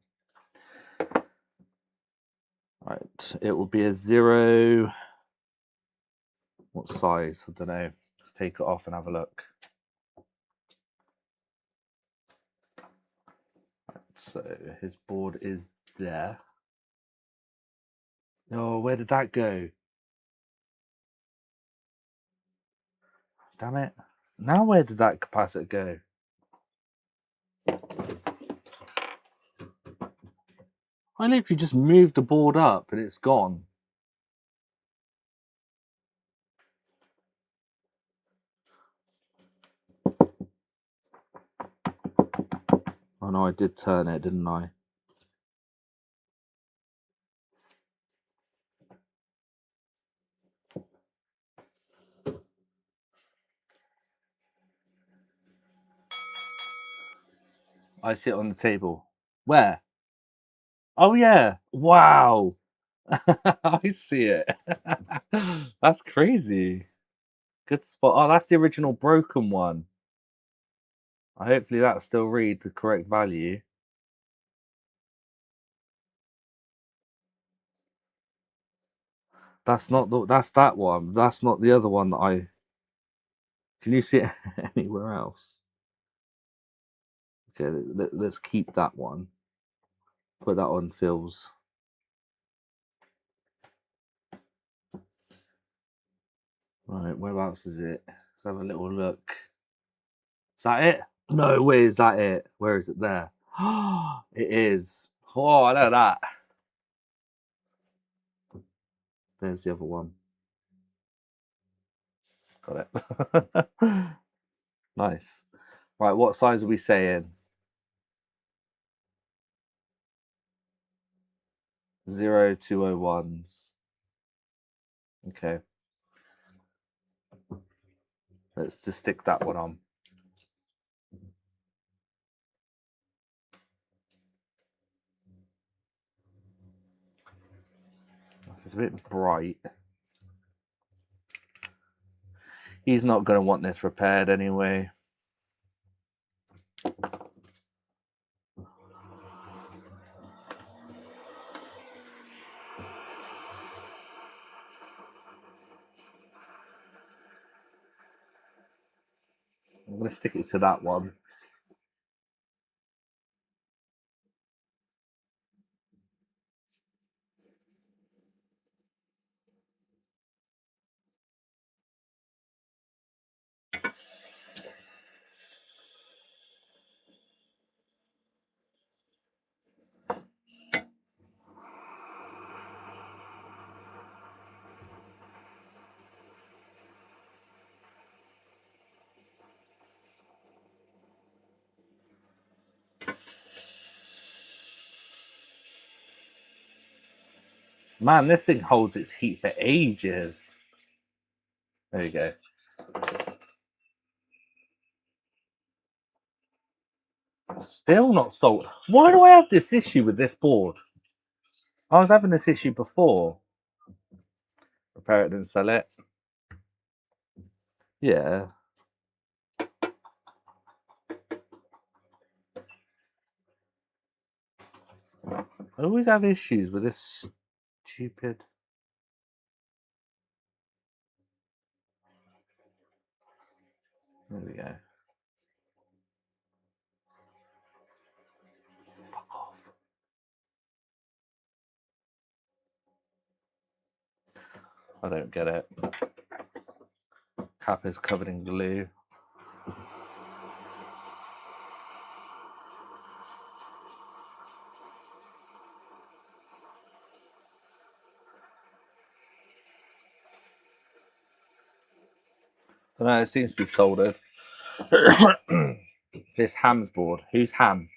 A: go. Right, it will be a 0. What size? I don't know. Let's take it off and have a look. Right, so his board is there. Oh, where did that go? Damn it. Now where did that capacitor go? I literally just moved the board up and it's gone. Oh no, I did turn it, didn't I? I see it on the table. Where? Oh yeah. Wow. I see it. That's crazy. Good spot. Oh, that's the original broken one. Hopefully that'll still read the correct value. That's not the. That's that one. That's not the other one that I. Can you see it anywhere else? Okay, let's keep that one. Put that on Phil's. Right, whereabouts is it? Let's have a little look. Is that it? No way, is that it? Where is it there? It is. Oh, I know that. There's the other one. Got it. Nice. Right, what size are we saying? 0201s. Okay. Let's just stick that one on. It's a bit bright. He's not going to want this repaired anyway. I'm going to stick it to that one. Man, this thing holds its heat for ages. There you go. Still not sold. Why do I have this issue with this board? I was having this issue before. Repair it and sell it. Yeah. I always have issues with this stupid. There we go. Fuck off. I don't get it. Cap is covered in glue. I know, it seems to be soldered. This Ham's board. Who's Ham?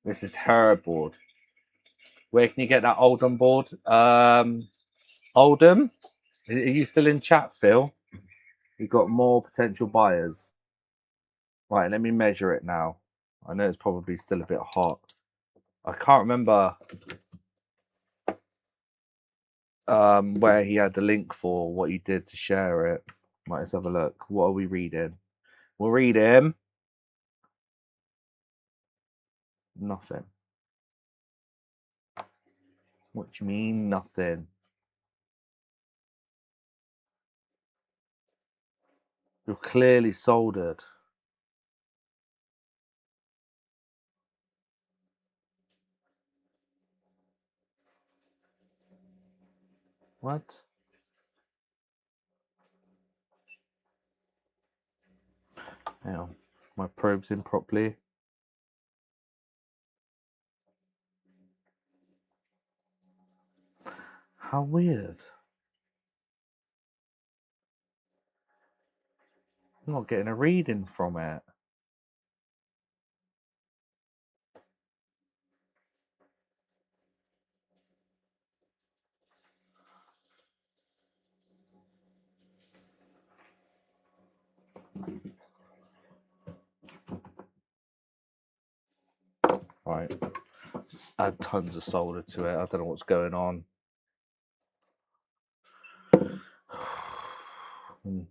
A: This is her board. Where can you get that Oldham board? Oldham? Are you still in chat, Phil? We've got more potential buyers. Right, let me measure it now. I know it's probably still a bit hot. I can't remember where he had the link for what he did to share it. Right, let's have a look. What are we reading? We'll read him. Nothing. What do you mean, nothing? You're clearly soldered. What? Hang on. My probe's in properly. How weird. I'm not getting a reading from it. Right. Just add tons of solder to it. I don't know what's going on. Hmm.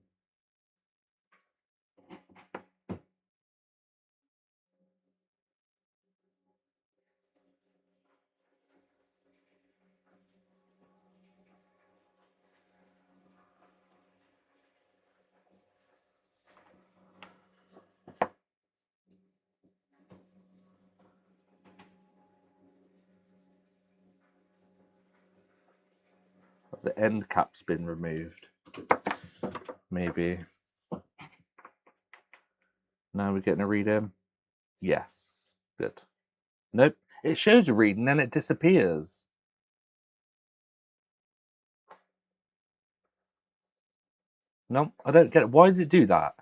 A: The end cap's been removed. Maybe. Now we're getting a reading. Yes. Good. Nope. It shows a reading, then it disappears. No, I don't get it. Why does it do that?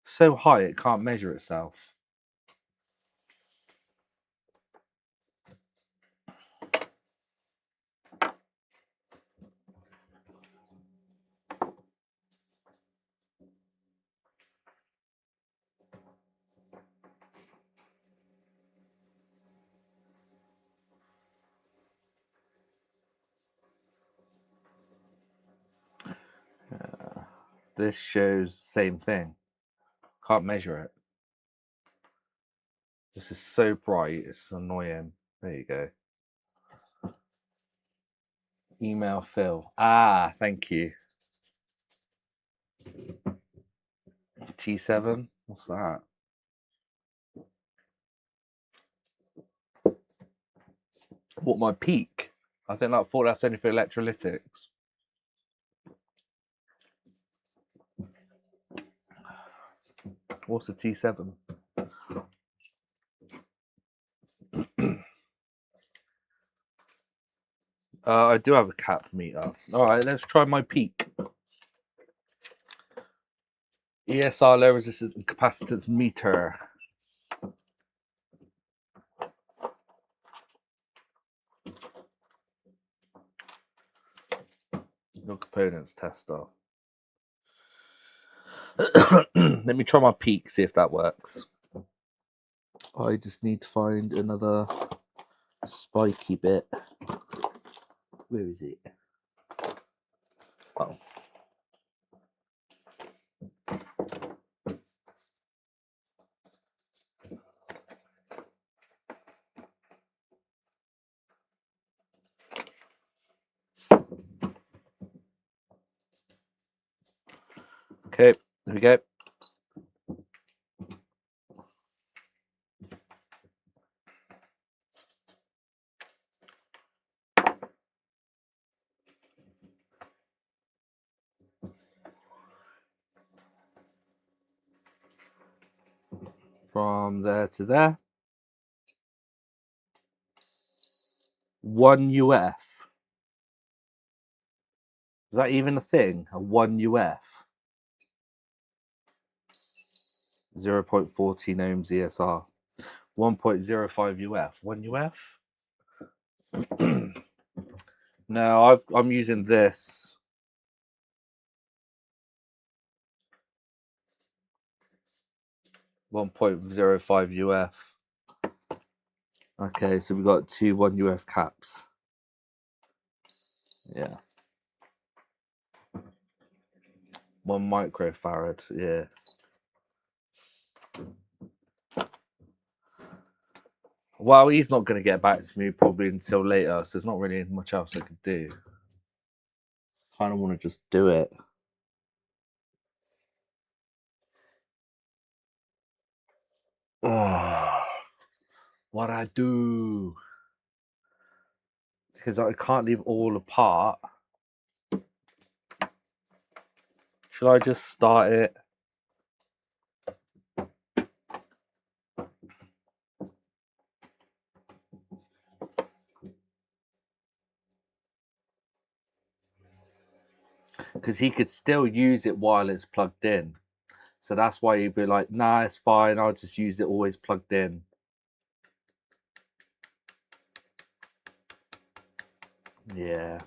A: So high it can't measure itself. This shows the same thing. Can't measure it. This is so bright, it's annoying. There you go. Email Phil. Ah, thank you. T7? What's that? What, my peak? I thought that's only for electrolytics. What's a T7? I do have a cap meter. Alright, let's try my peak. ESR low resistance and capacitance meter. No components tester. Let me try my peak, see if that works. I just need to find another spiky bit. Where is it? Oh. Okay, there we go. From there to there. 1 UF. Is that even a thing? A 1 UF? 0.14 ohms ESR. 1.05 UF. 1 UF? No, I'm using this. .05 UF. Okay, so we've got two 1 UF caps. Yeah. 1 microfarad, yeah. Well, he's not going to get back to me probably until later, so there's not really much else I could do. Kind of want to just do it. Oh, what I do? Because I can't leave all apart. Should I just start it? because he could still use it while it's plugged in. So that's why he'd be like, nah, it's fine. I'll just use it always plugged in. Yeah.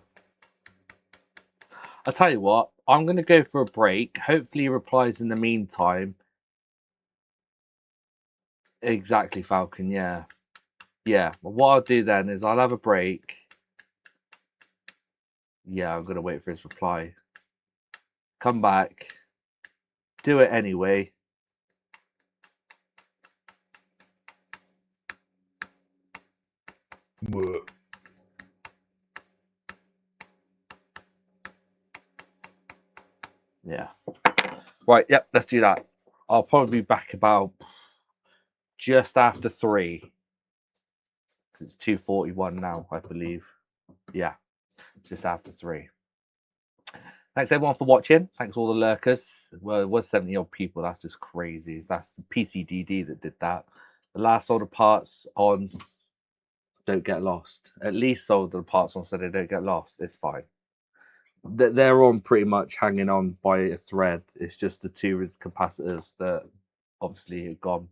A: I'll tell you what, I'm going to go for a break. Hopefully he replies in the meantime. Exactly, Falcon, yeah. Yeah, well, what I'll do then is I'll have a break. Yeah, I'm going to wait for his reply. Come back. Do it anyway. Yeah. Right, yep, let's do that. I'll probably be back about just after 3. It's 2:41 now, I believe. Yeah, just after 3. Thanks everyone for watching. Thanks all the lurkers. Well, it was 70 odd people. That's just crazy. That's the PCDD that did that. The last sold the parts on Don't Get Lost. At least sold the parts on so they don't get lost. It's fine. They're on pretty much hanging on by a thread. It's just the 2 capacitors that obviously have gone.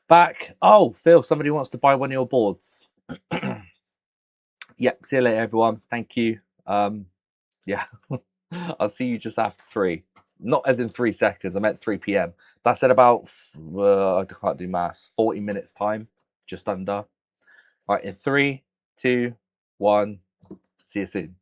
A: Back. Oh, Phil, somebody wants to buy one of your boards. Yep, see you later, everyone. Thank you. Yeah, I'll see you just after 3. Not as in 3 seconds. I meant 3 p.m. That's at about, I can't do maths, 40 minutes time, just under. All right, in 3, 2, 1. See you soon.